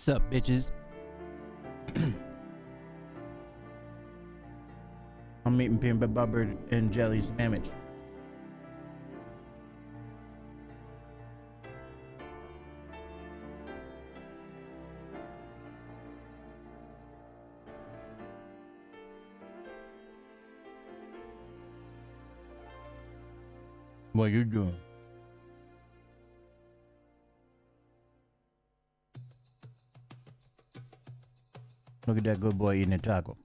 Sup, bitches? I'm eating peanut butter and jelly sandwich. What you doing? Look at that good boy eating a taco.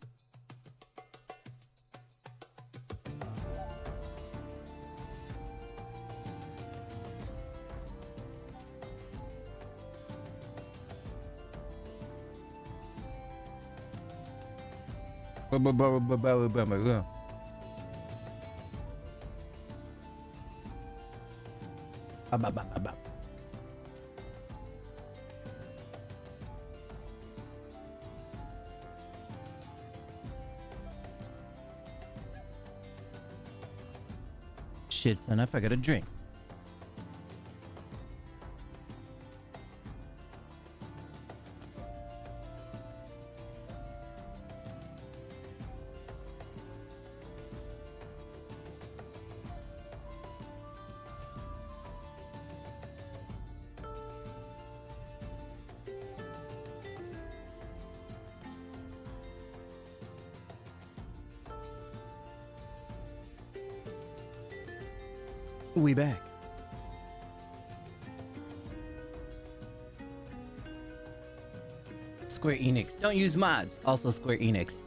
Shit, son, I forgot a drink. We back. Square Enix. Don't use mods. Also Square Enix.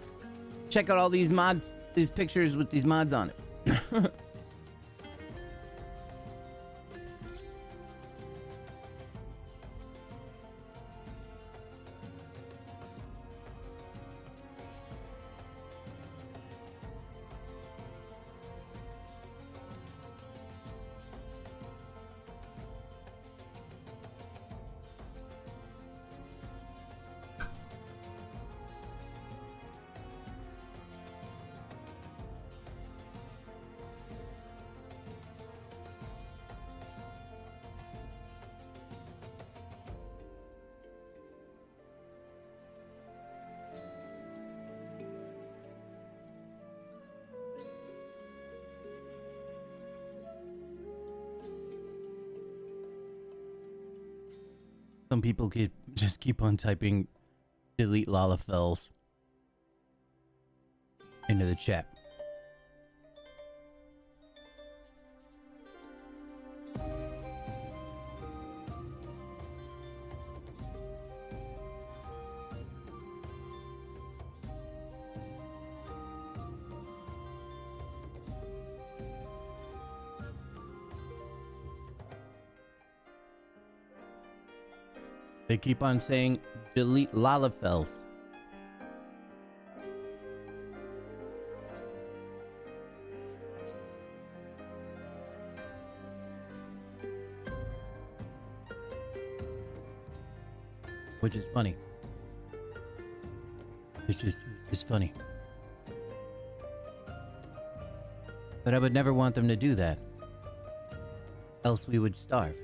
Check out all these mods, these pictures with these mods on it. Some people could just keep on typing delete Lalafels into the chat. They keep on saying delete Lalafels. Which is funny. It's just funny. But I would never want them to do that. Else we would starve.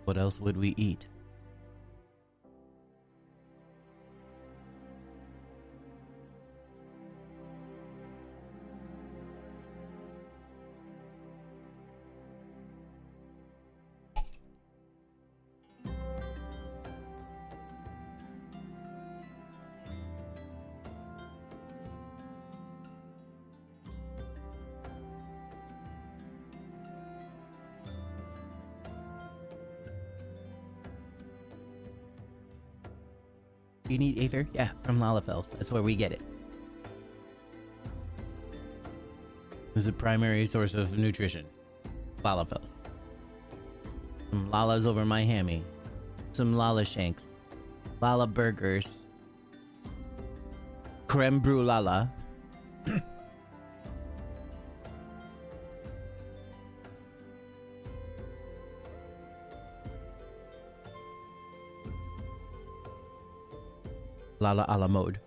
What else would we eat? You need Aether? Yeah, from Lalafels. That's where we get it. This is a primary source of nutrition. Lalafels. Some Lalas over my hammy. Some Lala Shanks. Lala Burgers. Creme Brulee Lala. Lala a la mode.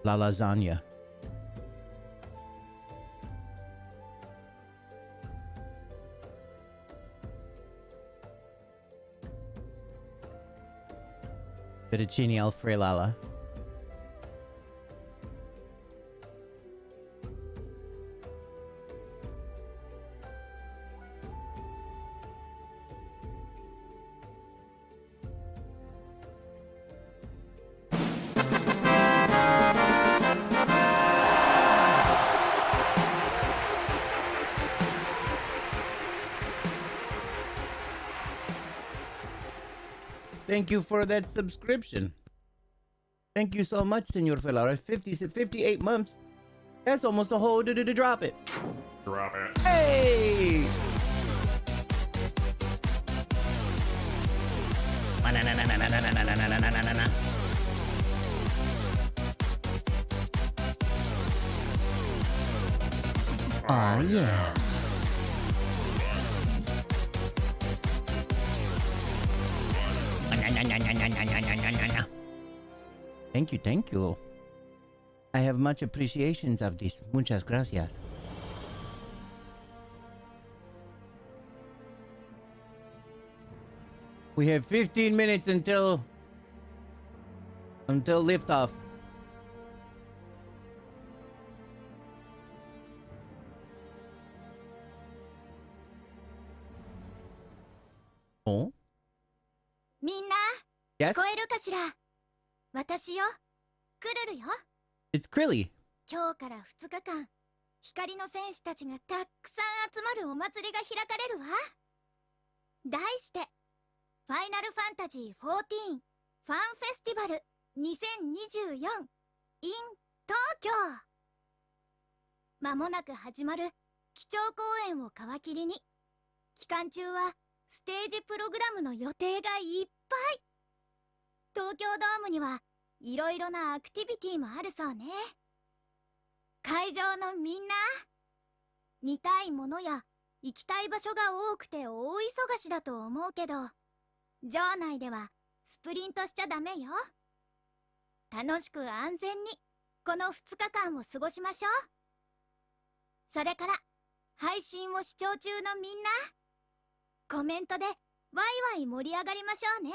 La lasagna. Fettuccine Alfredo. Thank you for that subscription. Thank you so much, Senor Ferrara. 58 months. That's almost a whole to drop it. Drop it. Hey! Oh, yeah. Thank you, thank you. I have much appreciations of this. Muchas gracias. We have 15 minutes until liftoff. Oh? みんな、Yes? 聞こえるかしら？私よ、クルルよ。It's Krilly. 今日から2日間、光の戦士たちがたくさん集まるお祭りが開かれるわ。題して、ファイナルファンタジー14ファンフェスティバル2024 in 東京。まもなく始まる基調講演を皮切りに、期間中はステージプログラムの予定がいっぱい。東京ドームにはいろいろなアクティビティもあるそうね。会場のみんな、見たいものや行きたい場所が多くて大忙しだと思うけど、場内ではスプリントしちゃダメよ。楽しく安全にこの2日間を過ごしましょう。それから配信を視聴中のみんな、コメントでワイワイ盛り上がりましょうね。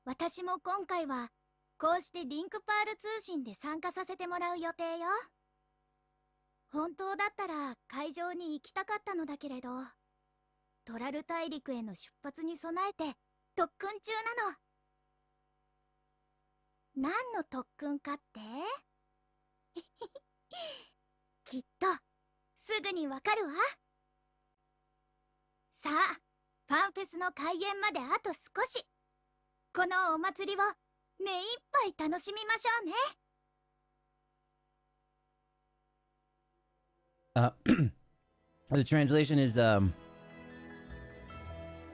私も今回はこうしてリンクパール通信で参加させてもらう予定よ。本当だったら会場に行きたかったのだけれど、トラル大陸への出発に備えて特訓中なの。何の特訓かってきっとすぐにわかるわ。さあ、ファンフェスの開演まであと少し。このお祭りを目いっぱい楽しみましょうね。The translation is,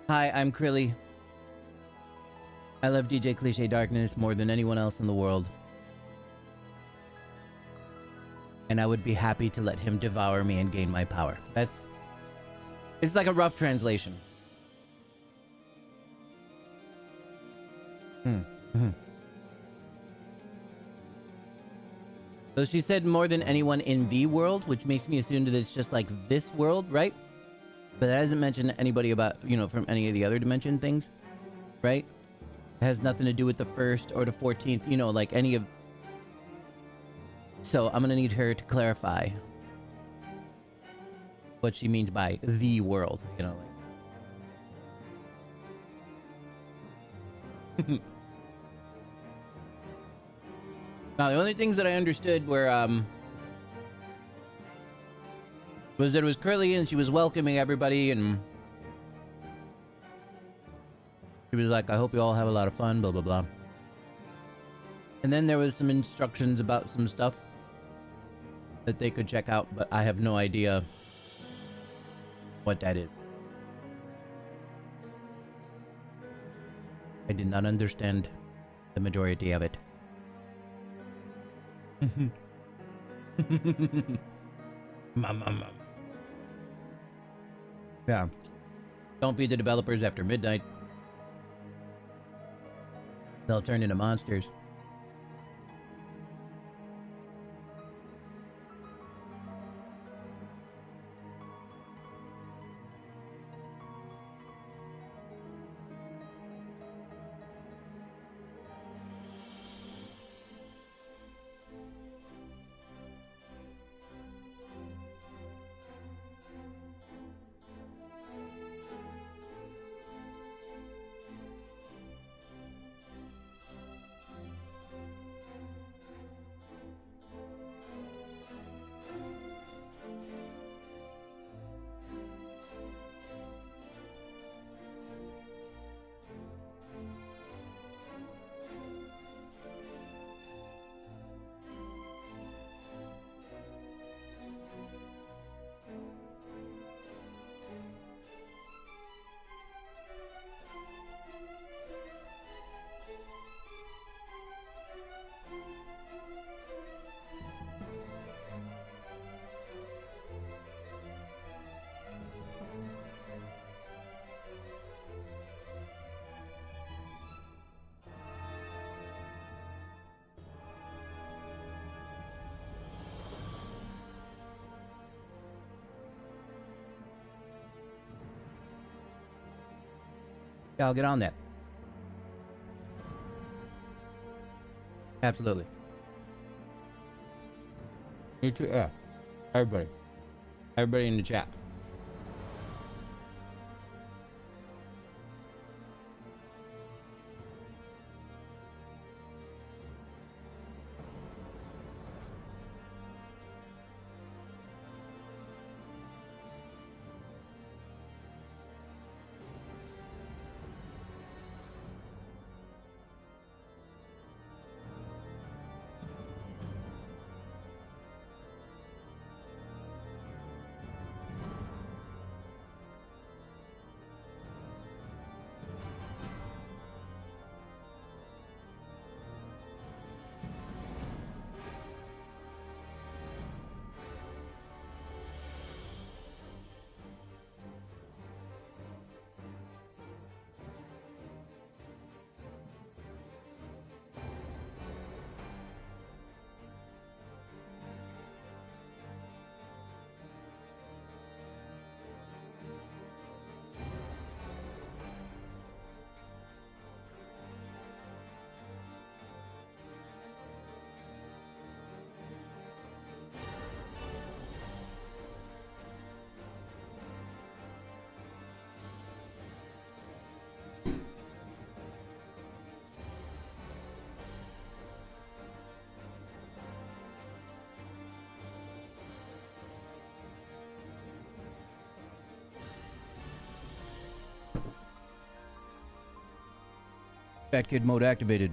Hi, I'm Krilly. I love DJ Cliche Darkness more than anyone else in the world. And I would be happy to let him devour me and gain my power. It's like a rough translation. So she said more than anyone in the world, which makes me assume that it's just like this world, right? But it hasn't mentioned anybody about, from any of the other dimension things, right? It has nothing to do with the 1st or the 14th, like any of... So I'm gonna need her to clarify what she means by the world, Now, the only things that I understood were, was that it was Curly and she was welcoming everybody and she was like, I hope you all have a lot of fun, blah, blah, blah. And then there was some instructions about some stuff that they could check out, but I have no idea what that is. I did not understand the majority of it. Yeah. Don't feed the developers after midnight. They'll turn into monsters. Yeah, I'll get on that. Absolutely. You too. Yeah. Everybody. Everybody in the chat. Fat kid mode activated.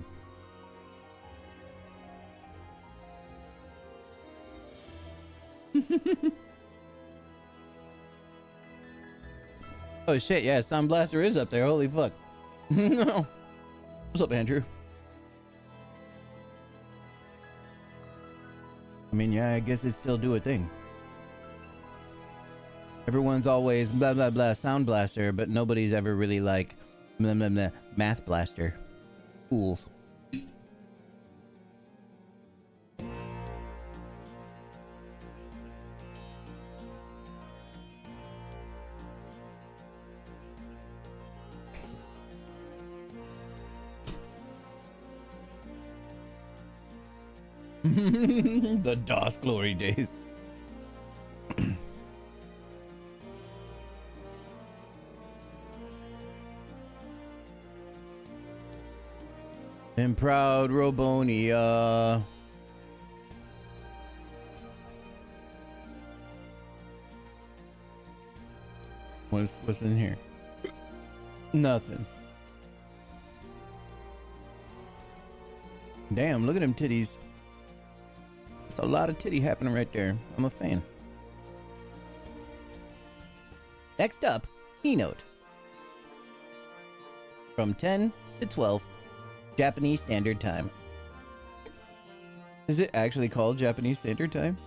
Oh shit, yeah, Sound Blaster is up there. Holy fuck. No. What's up, Andrew? I mean, yeah, I guess it still do a thing. Everyone's always blah blah blah Sound Blaster, but nobody's ever really like blah blah blah Math Blaster. Fools. The DOS glory days. And proud Robonia. What's in here? Nothing. Damn, look at them titties. That's a lot of titty happening right there. I'm a fan. Next up, keynote. From 10 to 12, Japanese Standard Time. Is it actually called Japanese Standard Time?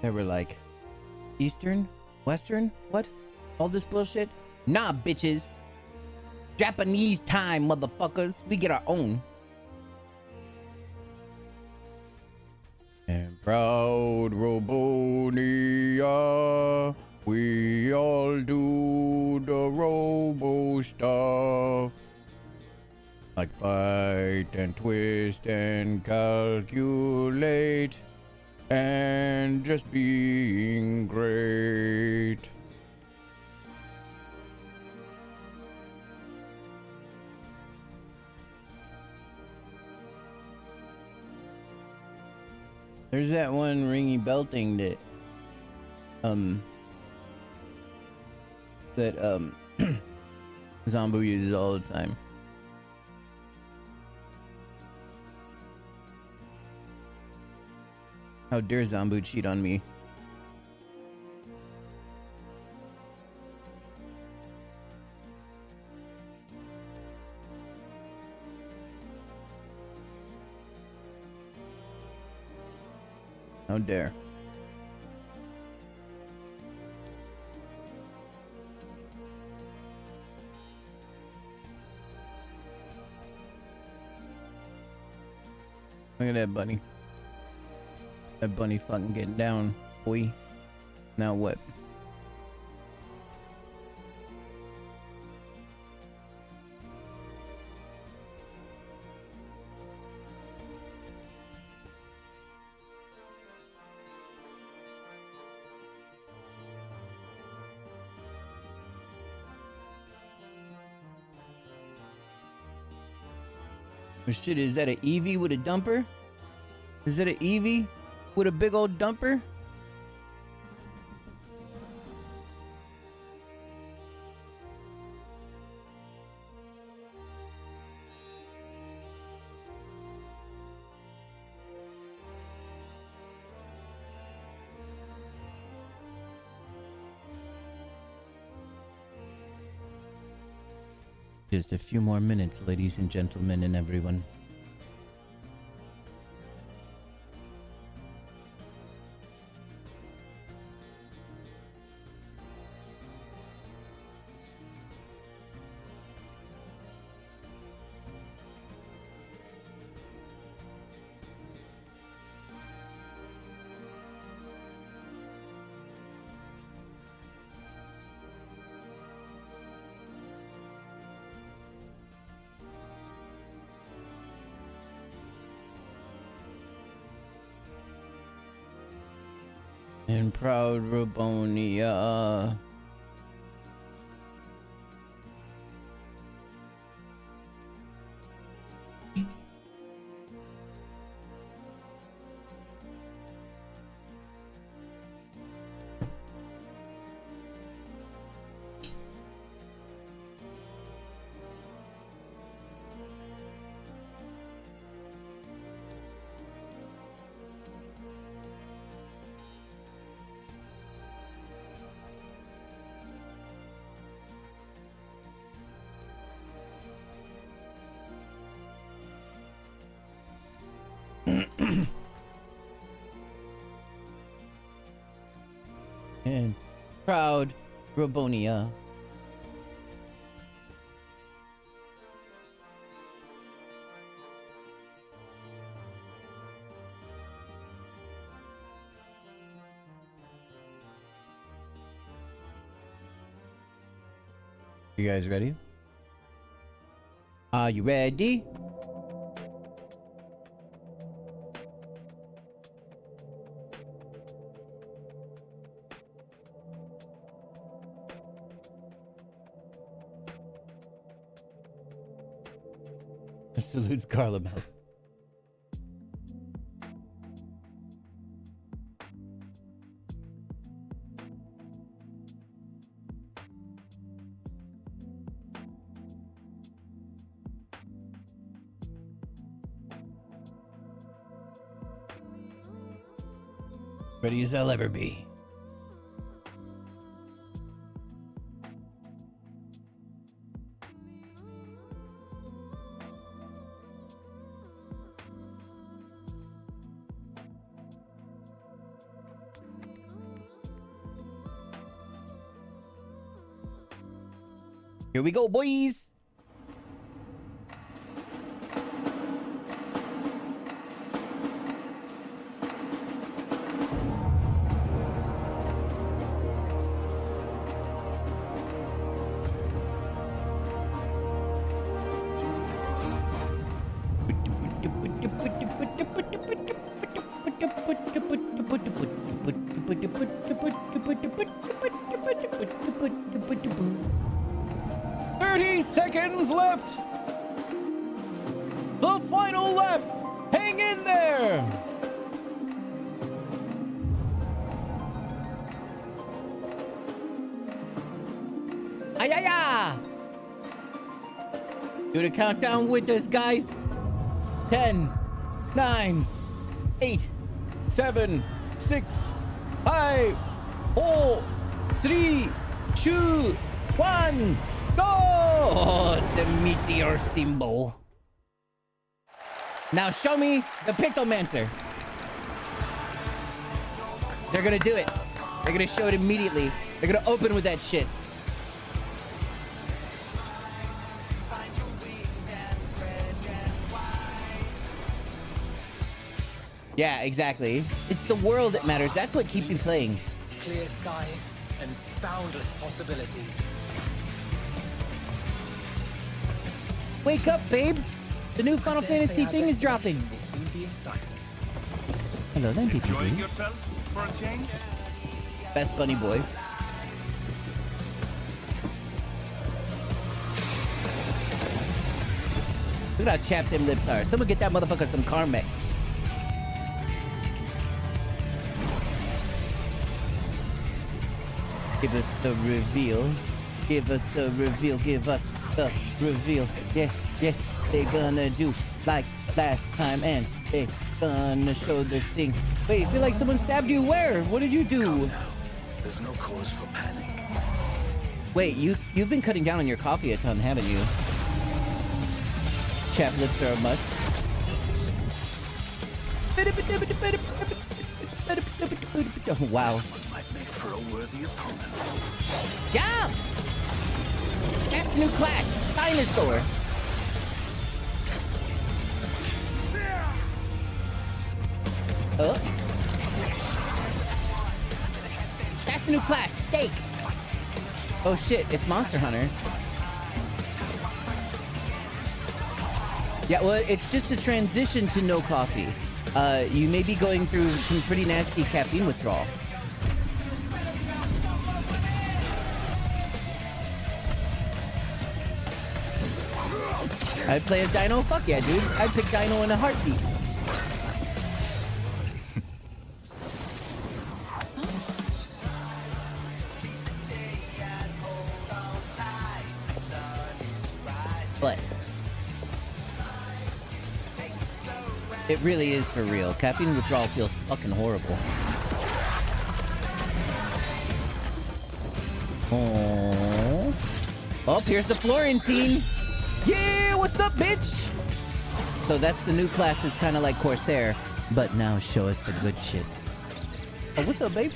They were like, Eastern? Western? What? All this bullshit? Nah, bitches. Japanese time, motherfuckers. We get our own. And proud Robonia, we all do the robo stuff. Like fight and twist and calculate and just being great. There's that one ringy bell thing that Zombo uses all the time. How dare Zombo cheat on me? How dare. Look at that bunny. That bunny fucking getting down, boy. Now what? Oh shit, is that an Eevee with a dumper? Is that an Eevee with a big old dumper? Just a few more minutes, ladies and gentlemen, and everyone. And proud Robonia. And proud Robonia. You guys ready? Are you ready? Salutes Carla Mel. Ready as I'll ever be. Here we go, boys. Seconds left. The final lap. Hang in there. Ay, ay, ay. Do the countdown with us, guys. 10, 9, 8, 7, 6, 5, 4, 3, 2, 1. Go! Oh, the meteor symbol. Now show me the Pictomancer. They're gonna do it. They're gonna show it immediately. They're gonna open with that shit. Yeah, exactly. It's the world that matters. That's what keeps you playing. Clear skies and boundless possibilities. Wake up, babe. The new Final Fantasy thing is dropping. Will soon be in sight. Hello, then, people. Enjoying yourself for a change? Best bunny boy. Look at how chapped them lips are. Someone get that motherfucker some Carmex. Give us the reveal. Give us the reveal. Give us the reveal. Yeah, yeah. They gonna do like last time and they gonna show this thing. Wait, I feel like someone stabbed you. Where? What did you do? There's no cause for panic. Wait, you've been cutting down on your coffee a ton, haven't you? Chapped lips are a must. Wow. Might make for a worthy opponent. Yeah! That's the new class, Dinosaur. Oh. That's the new class, Steak. Oh shit, it's Monster Hunter. Yeah, well, it's just a transition to no coffee. You may be going through some pretty nasty caffeine withdrawal. I'd play as Dino? Fuck yeah, dude. I'd pick Dino in a heartbeat. But it really is for real. Caffeine withdrawal feels fucking horrible. Oh, oh, here's the Florentine. Yeah, what's up, bitch? So that's the new class. It's kind of like Corsair, but now show us the good shit. Oh, what's up, babe?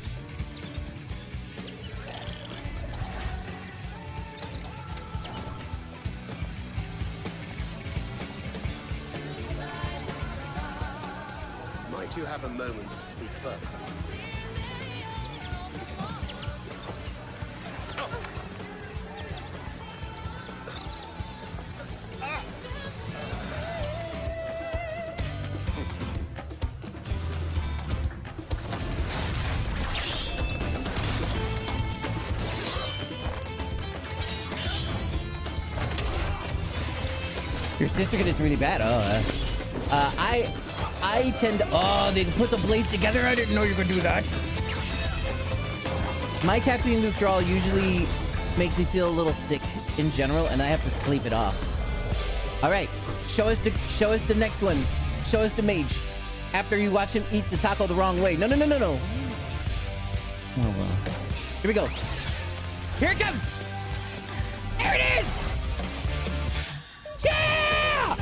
Might you have a moment to speak further? Your sister gets really bad. Oh, I tend to. Oh, they put the blades together. I didn't know you could do that. My caffeine withdrawal usually makes me feel a little sick in general, and I have to sleep it off. All right, show us the next one. Show us the mage. After you watch him eat the taco the wrong way. No. Oh well. Here we go. Here it comes. There it is. Yeah!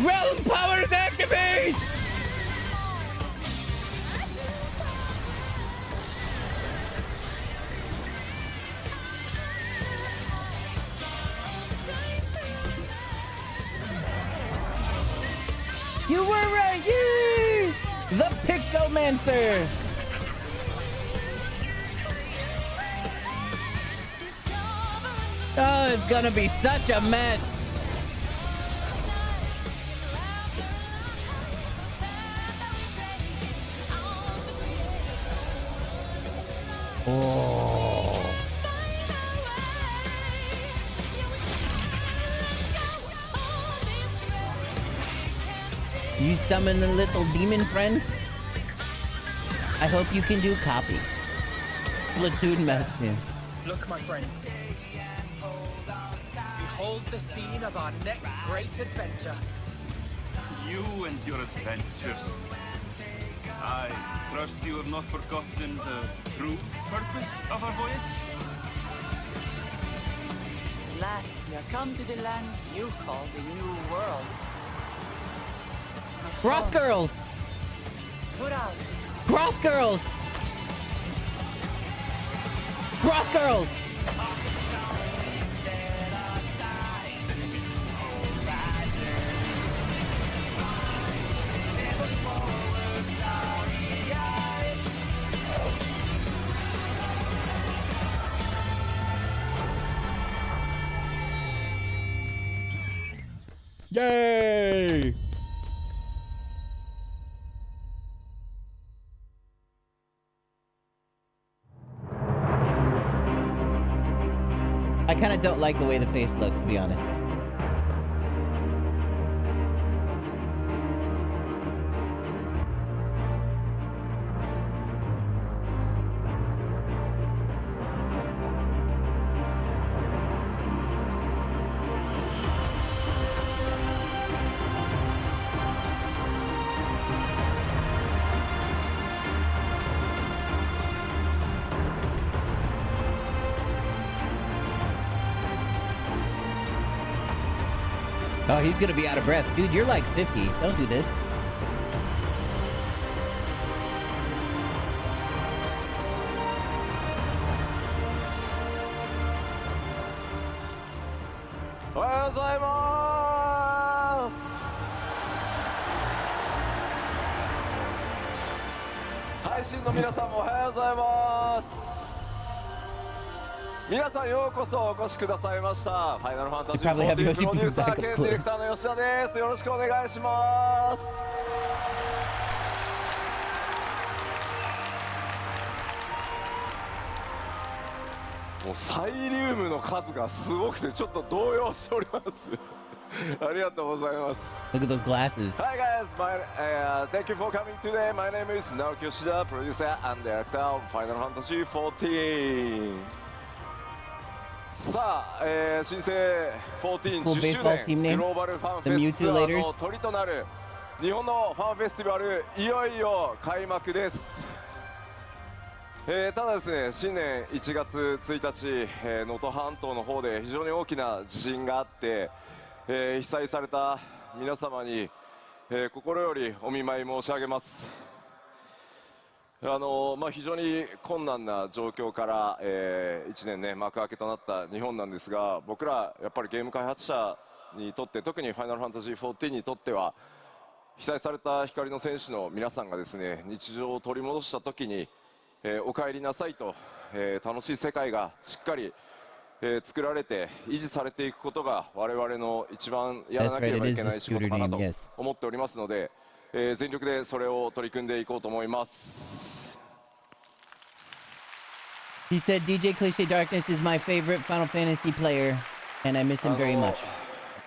Realm powers activate! You were right! Yay! The Pictomancer! Oh, it's gonna be such a mess! Oh. You summon a little demon friend? I hope you can do copy. Splatoon message. Look, my friends. Behold the scene of our next great adventure. You and your adventures. I trust you have not forgotten the true purpose of our voyage? At last, we are come to the land you call the New World. Broth girls! Put out. Broth girls! Broth girls! Yay! I kind of don't like the way the face looked, to be honest. Oh, he's gonna be out of breath. Dude, you're like 50. Don't do this. They probably have Yoshi P's back up close. もうサイリウムの数がすごくてちょっと動揺しておりますありがとうございます Look at those glasses. Hi guys, thank you for coming today. My name is Naoki Yoshida, producer and director of Final Fantasy XIV さあ、新生14 Cool 10周 baseball team 年 name. グローバルファンフ The ェスツアー Mutilators. の鳥となる日本のファンフェスティバルいよいよ開幕ですただですね、新年1月1日、能登半島の方で非常に大きな地震があって、被災された皆様に、心よりお見舞い申し上げます。非常に困難な状況から、1年ね、幕開けとなった日本なんですが、僕らやっぱりゲーム開発者にとって、特にファイナルファンタジー14にとっては、被災された光の戦士の皆さんがですね、日常を取り戻した時に、お帰りなさいと、楽しい世界がしっかり、作られて維持されていくことが我々の一番やらなければいけない仕事かなと思っておりますので、全力でそれを取り組んでいこうと思います。He said DJ Cliche Darkness is my favorite Final Fantasy player, and I miss him very much.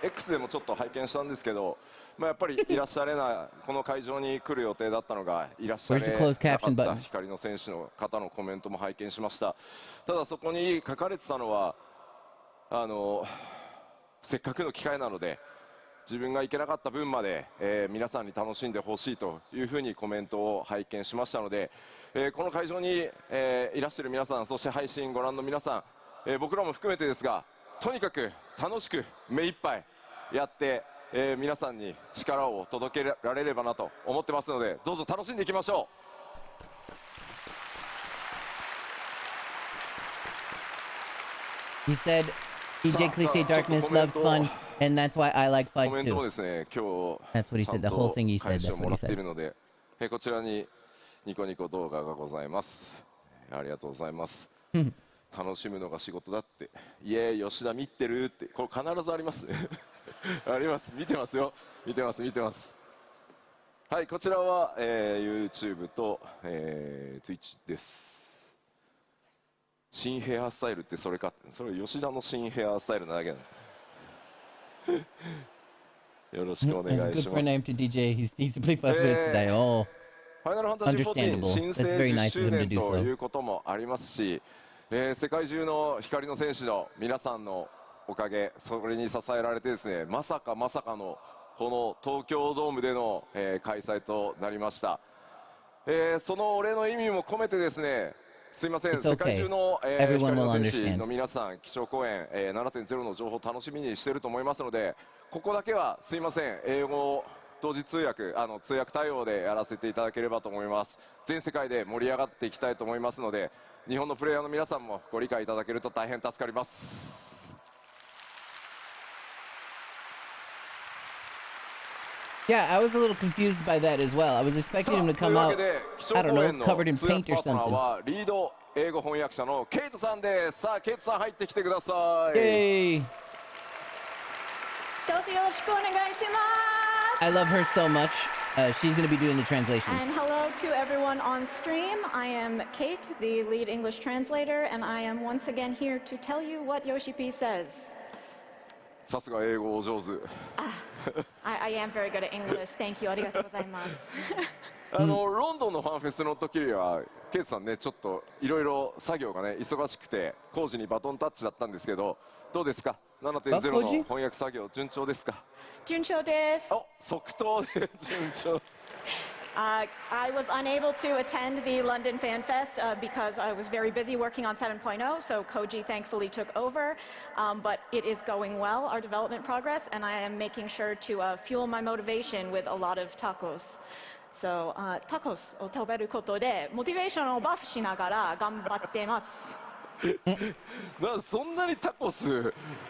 X でもちょっと拝見したんですけど、やっぱりいらっしゃれないこの会場に来る予定だったのがいらっしゃれなかった光の選手の方のコメントも拝見しました。ただそこに書かれてたのはせっかくの機会なので自分が行けなかった分まで、皆さんに楽しんでほしいというふうにコメントを拝見しましたので、この会場に、いらっしゃる皆さん、そして配信ご覧の皆さん、僕らも含めてですが、とにかく楽しく目いっぱいやって、皆さんに力を届けられればなと思ってますので、どうぞ楽しんでいきましょう。He said DJ Cliche Darkness loves fun, and that's why I like コ FFXIV メントも too. ですね、今 That's what he 日ちゃ said. ん The whole と thing he said. 返し That's をも what ら he ってい said. るので、こちらにニコニコ動画がございます。ありがとうございます。楽しむのが仕事だって、イエーイ吉田見てるって、これ必ずありますね。あります、見てますよ、見てます見てます。はい、こちらは、YouTube と、Twitch です。新ヘアスタイルってそれか、それ吉田の新ヘアスタイルなだけなの。よろしくお願いし That's ま good す。 for a name to DJ. He's to play FFXIV today. Oh, ファイナルファンタジー Understandable. 14新生 That's very 10 nice 周 of him to 年 do と so. いうこともありますし、世界中の光の戦士の皆さんのおかげ、それに支えられてですね、まさかのこの東京ドームでの、開催となりました。そのお礼の意味も込めてですね、すいません、 It's okay. 世界中の、 Everyone 光の will 戦士 understand. の皆さん、基調講演、7.0 の情報を楽しみにしていると思いますので、ここだけはすいません、英語同時通訳、通訳対応でやらせていただければと思います。全世界で盛り上がっていきたいと思いますので、日本のプレイヤーの皆さんもご理解いただけると大変助かります。Yeah, I was a little confused by that as well. I was expecting him to とい come うわけ out, で、基調 I don't 講 know, 演の covered in 通訳 paint パ or ートナー something. はリード英語翻訳者のケイトさんです。さあ、ケイトさん入ってきてください。 Yay! どうぞよろしくお願いします。 I love her so much. She's going to be doing the translations. And hello to everyone on stream. I am Kate, the lead English translator, and I am once again here to tell you what Yoshi P says. さすが英語お上手。I am very good at English. Thank you. ありがとうございます。ロンドンのファンフェスの時にはケイトさんね、ちょっといろいろ作業がね忙しくて工事にバトンタッチだったんですけど、どうですか 7.0 の翻訳作業順調ですか？順調です。お、即答で順調。I was unable to attend the London Fanfest because I was very busy working on 7.0, so Koji thankfully took over. But it is going well, our development progress, and I am making sure to fuel my motivation with a lot of tacos. So, tacos を食べることでモチベーションをバフしながら頑張ってます。そんなにタコス、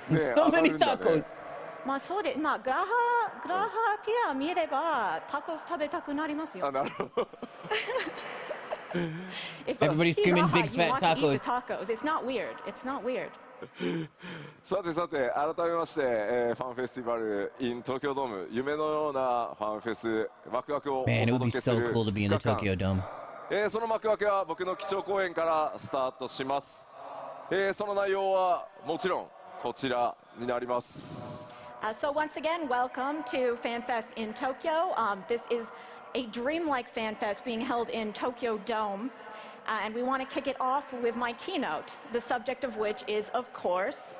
ね、So 上が many るんだね。 tacos. まあそうで、まあグラハティア見ればタコス食べたくなりますよ。あ、なるほど。If Everybody's you see screaming Raha, big you fat want to eat the tacos. tacos. It's not weird. It's not weird. さてさて、改めまして、ファンフェスティバル in 東京ドーム、夢のようなファンフェス、ワクワクをお Man, it would 届 be けす so る cool to be in 2 the 日間。 Tokyo Dome. その幕開けは僕の基調講演からスタートします。その内容はもちろんこちらになります。So once again, welcome to FanFest in Tokyo. This is a dreamlike FanFest being held in Tokyo Dome. And we want to kick it off with my keynote, the subject of which is, of course,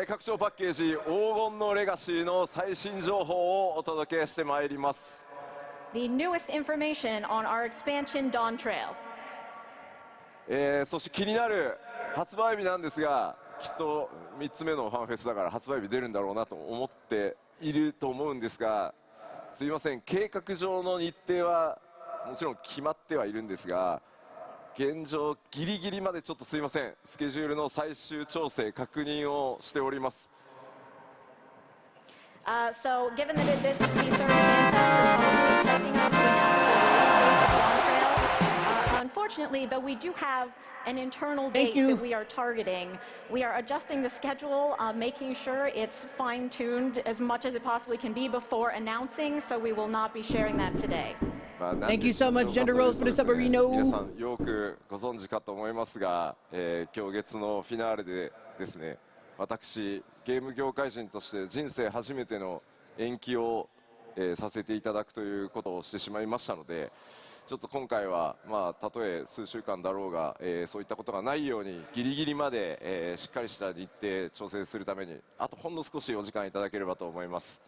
拡張パッケージ黄金のレガシーの最新情報をお届けしてまいります。 the newest information on our expansion Dawn Trail. そして気になる発売日なんですが、きっと3つ目のファンフェスだから発売日出るんだろうなと思っていると思うんですが、すいません、計画上の日程はもちろん決まってはいるんですが、現状ギリギリまでちょっとすいません、スケジュールの最終調整確認をしております。 So given that this is the third FanFest, we're probably expecting us to announce the release date of Dawn Trail. Unfortunately, though, we do have an internal date that we are targeting. We are adjusting the schedule, making sure it's fine-tuned as much as it possibly can be before announcing, so we will not be sharing that today. Thank you so much, Gender Rose, for the Sabarino. 皆さんよくご存知かと思いますが、今月のフィナーレでですね、私ゲーム業界人として人生初めての延期を、させていただくということをしてしまいましたので、ちょっと今回はまあたとえ数週間だろうが、そういったことがないようにギリギリまで、しっかりした日程調整するためにあとほんの少しお時間いただければと思います。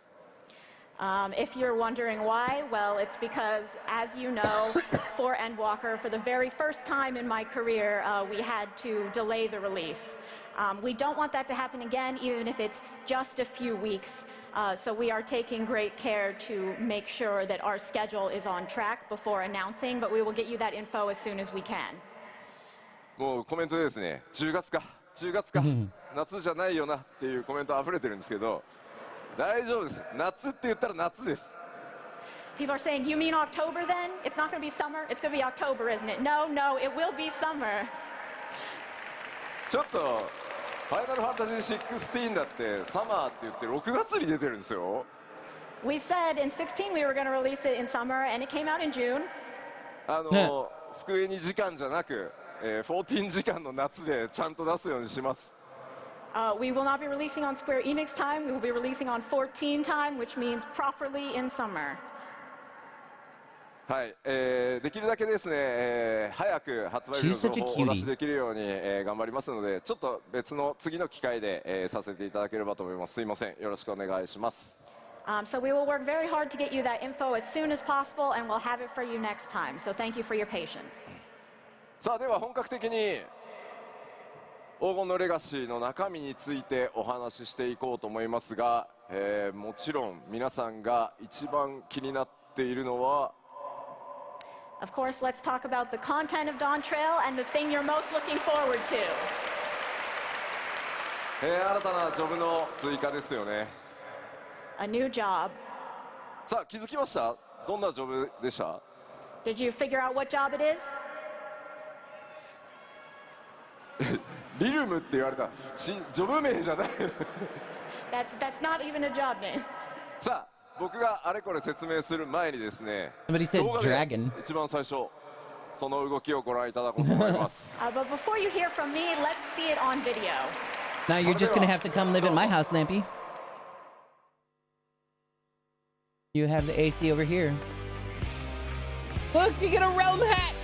If you're wondering why, well, it's because, as you know, for Endwalker, for the very first time in my career, we had to delay the release. We don't want that to happen again, even if it's just a few weeks. So we are taking great care to make sure that our schedule is on track before announcing, but we will get you that info as soon as we can. もうコメントでですね、10月か10月か夏じゃないよなっていうコメント溢れてるんですけど、大丈夫です。夏って言ったら夏です。 People are saying, you mean October then? It's not going to be summer, it's going to be October, isn't it? No, no, it will be summer. ちょっとファイナルファンタジー16だってサマーって言って6月に出てるんですよ。 We said in 16 we were going to release it in summer, and it came out in June. スクエニ時間じゃなく、14時間の夏でちゃんと出すようにします。 We will not be releasing on Square Enix time, we will be releasing on 14 time, which means properly in summer. はい、できるだけですね、早く発売日の情報をお出しできるように、頑張りますので、ちょっと別の次の機会で、させていただければと思います。すいません、よろしくお願いします。 So we will work very hard to get you that info as soon as possible, and we'll have it for you next time. So thank you for your patience. さあでは本格的に黄金のレガシーの中身についてお話ししていこうと思いますが、もちろん皆さんが一番気になっているのは Of course, let's talk about the content of Dawn Trail and the thing you're most looking forward to. 新たなジョブの追加ですよね。 A new job. さあ気づきました？どんなジョブでした？ Did you figure out what job it is? リルムって言われたジョブ名じゃない。 That's not even a job name. さあ僕があれこれ説明する前にですね、 Somebody said 動画で dragon. 一番最初その動きをご覧いただこうと思います。 But before you hear from me, let's see it on video. Now you're just gonna have to come live at my house, Lampy. You have the AC over here. Look, you get a realm hat!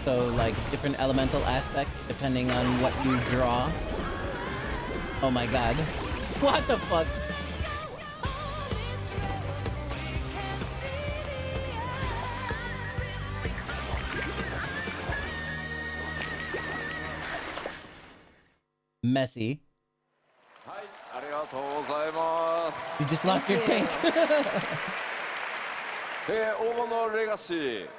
So, like, different elemental aspects depending on what you draw. Oh my god. What the fuck? Messy. はい、ありがとうございます。 You just lost your tank. 黄金のレガシー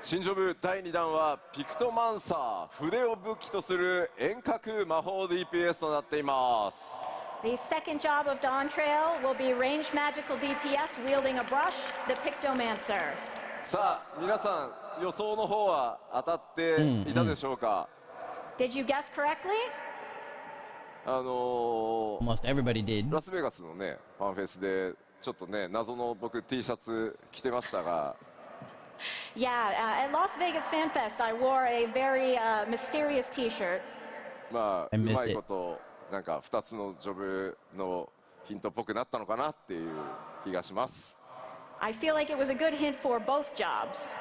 新ジョブ第2弾はピクトマンサー、筆を武器とする遠隔魔法 DPS となっています。 The second job of Dawn Trail will be ranged magical DPS wielding a brush, the Pictomancer. さあ皆さん予想の方は当たっていたでしょうか？ Did you guess correctly? Almost everybody did. ラスベガスのねファンフェスでちょっとね謎の僕 T シャツ着てましたが。 Yeah, at Las Vegas Fanfest, I wore a very mysterious T-shirt. まあ I う missed まい it. ことなんか2つのジョブのヒントっぽくなったのかなっていう気がします。 I feel like it was a good hint for both jobs.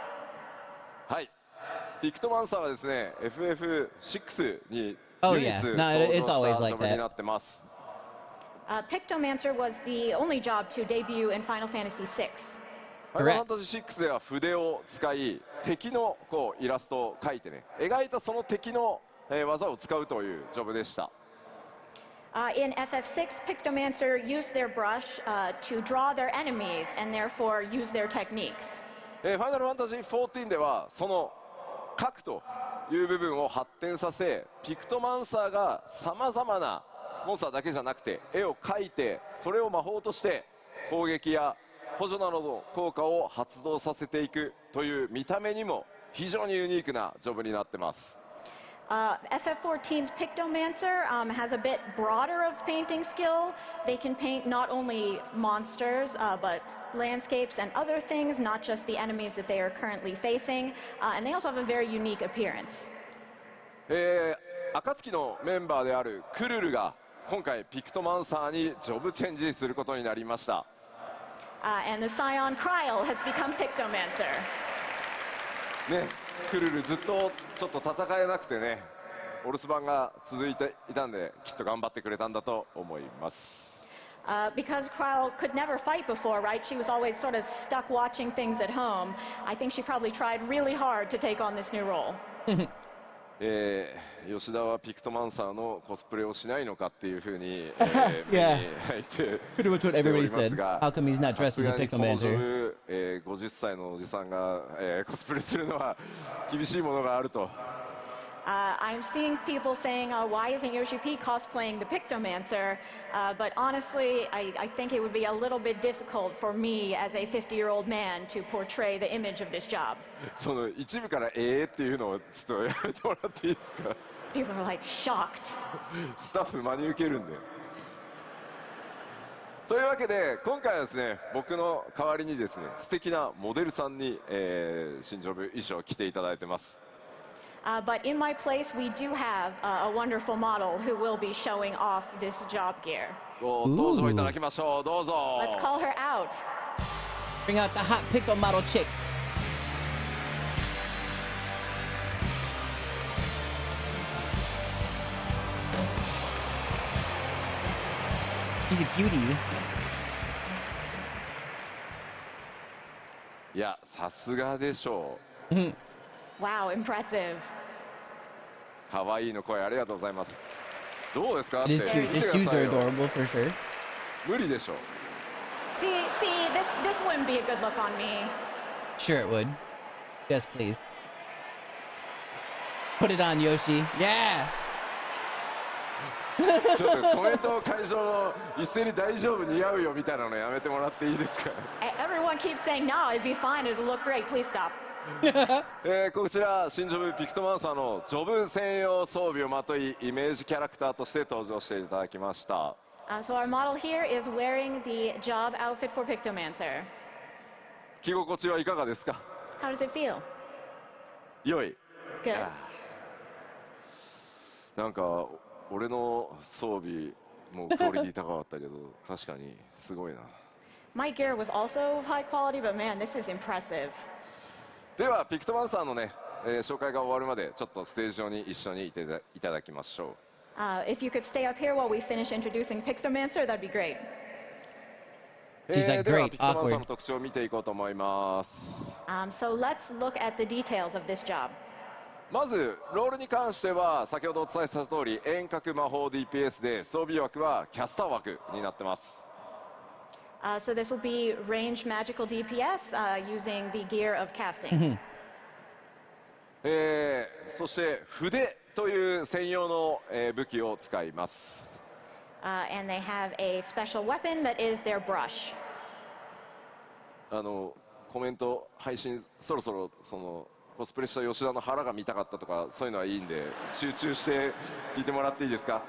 はい。ピクトマンサーはですね FF6 に Oh, 唯一 yeah. 登 No, 場 it's した always ジ like ョブに that. なってます。 Pictomancer was the only job to debut in Final Fantasy VI. ファイナルファンタジー6では筆を使い敵のこうイラストを描いてね描いたその敵の、技を使うというジョブでした。 In FF6, Pictomancer used their brush to draw their enemies and therefore use their techniques. ファイナルファンタジー14ではその描くという部分を発展させピクトマンサーがさまざまなモンスターだけじゃなくて絵を描いてそれを魔法として攻撃や補助などの効果を発動させていくという見た目にも非常にユニークなジョブになってます。 FF14's Pictomancer has a bit broader of painting skill. They can paint not only monsters, but landscapes and other things, not just the enemies that they are currently facing. And they also have a very unique appearance. 暁のメンバーであるクルルが今回ピクトマンサーにジョブチェンジすることになりました。 And the Scion Kryl has become Pictomancer. ね、クルルずっとちょっと戦えなくてねお留守番が続いていたんできっと頑張ってくれたんだと思います。Because Kryle could never fight before, right? She was always sort of stuck watching things at home. I think she probably tried really hard to take on this new role. 吉田はピクトマンサーのコスプレをしないのかっていうふうに、Yeah. 入って Pretty much what everybody said. How come he's not さ dressed す as が a に Pictomancer? 50歳のおじさんが、コスプレするのは厳しいものがあると。I'm seeing people saying, why isn't Yoshi P cosplaying the Pictomancer? But honestly, I think it would be a little bit difficult for me as a 50-year-old man to portray the image of this job. その一部からっていうのをちょっとやめてもらっていいですか。People are like shocked. スタッフ真に受けるんで。というわけで今回はですね、僕の代わりにですね、素敵なモデルさんに、新ジョブ衣装を着ていただいてます。But in my place, we do have a wonderful model who will be showing off this job gear. ご登場いただきましょう。どうぞ。 Let's call her out. Bring out the hot Picto model chick. He's a cutie. いや、さすがでしょう。Wow, impressive. 可愛いの声ありがとうございます。どうですか？ It is って cute. 見 The てく shoes ださ are いよ。 adorable for sure. 無理でしょ。See, this wouldn't be a good look on me. Sure it would. Yes, please. Put it on, Yoshi. Yeah. ちょっとコメント会場の一斉に大丈夫似合うよみたいなのやめてもらっていいですか？ Everyone keeps saying, no, it'd be fine, it'll look great, please stop. こちら新ジョブピクトマンサーのジョブ専用装備をまといイメージキャラクターとして登場していただきました。So our model here is wearing the job outfit for Pictomancer. 着心地はいかがですか？ How does it feel? 良い。 Good. なんか俺の装備もクオリティ高かったけど確かにすごいな。 My gear was also of high quality, but man, this is impressive. ではピクトマンサーのね、紹介が終わるまでちょっとステージ上に一緒にいただきましょう。If you could stay up here while we finish introducing Pictomancer, that'd be great. She's like, では great, ピクトマンサー awkward. の特徴を見ていこうと思います。So let's look at the details of this job. まずロールに関しては先ほどお伝えした通り遠隔魔法 DPS で装備枠はキャスター枠になってます。So this will be ranged magical DPS using the gear of casting. そして筆という専用の、武器を使います。And they have a special weapon that is their brush. コメント配信そろそろそのコスプレした吉田の腹が見たかったとかそういうのはいいんで集中して聞いてもらっていいですか？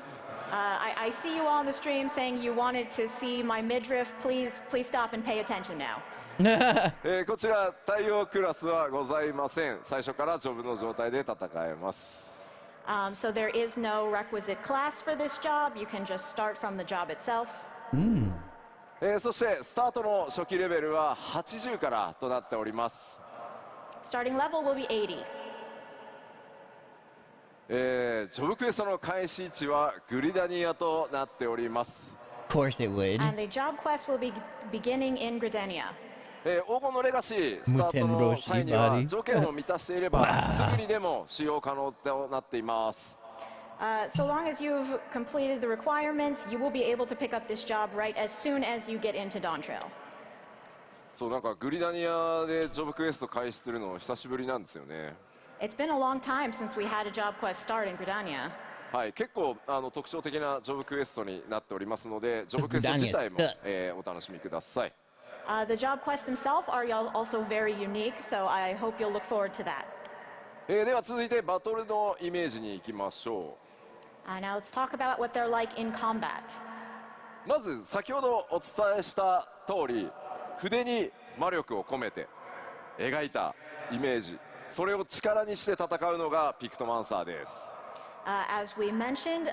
I see you all on the stream saying you wanted to see my midriff. Please stop and pay attention now. こちら対応クラスはございません。最初からジョブの状態で戦えます。So there is no requisite class for this job. You can just start from the job itself. そしてスタートの初期レベルは80からとなっております。 Starting level will be 80. ジョブクエストの開始位置はグリダニアとなっております。 Of course it would. And the job quest will be beginning in Gridania. 黄金のレガシースタートの際には条件を満たしていればすぐにでも使用可能となっています。 So long as you've completed the requirements, you will be able to pick up this job right as soon as you get into Dawn Trail. そうなんかグリダニアでジョブクエスト開始するの久しぶりなんですよね。 It's been a long time since we had a job quest start in Gridania. はい、結構特徴的なジョブクエストになっておりますのでジョブクエスト自体も、お楽しみください。 The job quests themselves are also very unique, so I hope you'll look forward to that. では続いてバトルのイメージに行きましょ Now let's talk about what they're like in combat. う。まず先ほどお伝えした通り筆に魔力を込めて描いたイメージそれを力にして戦うのがピクトマンサーです。 As we mentioned,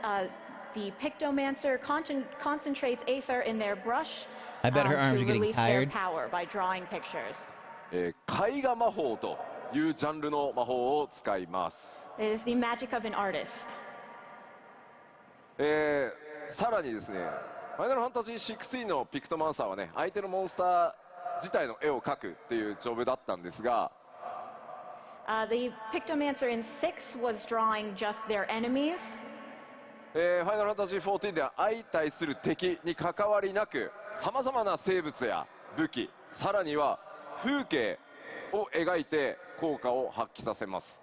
the Pictomancer concentrates aether in their brush I bet her arms to are getting release their tired. power by drawing pictures. 絵画魔法というジャンルの魔法を使います。 It is the magic of an artist. さらにですね、ファイナルファンタジー16のピクトマンサーはね、相手のモンスター自体の絵を描くっていうジョブだったんですが、The Pictomancer in 6 was drawing just their enemies. ファイナルファンタジー14では相対する敵に関わりなく、さまざまな生物や武器、さらには風景を描いて効果を発揮させます。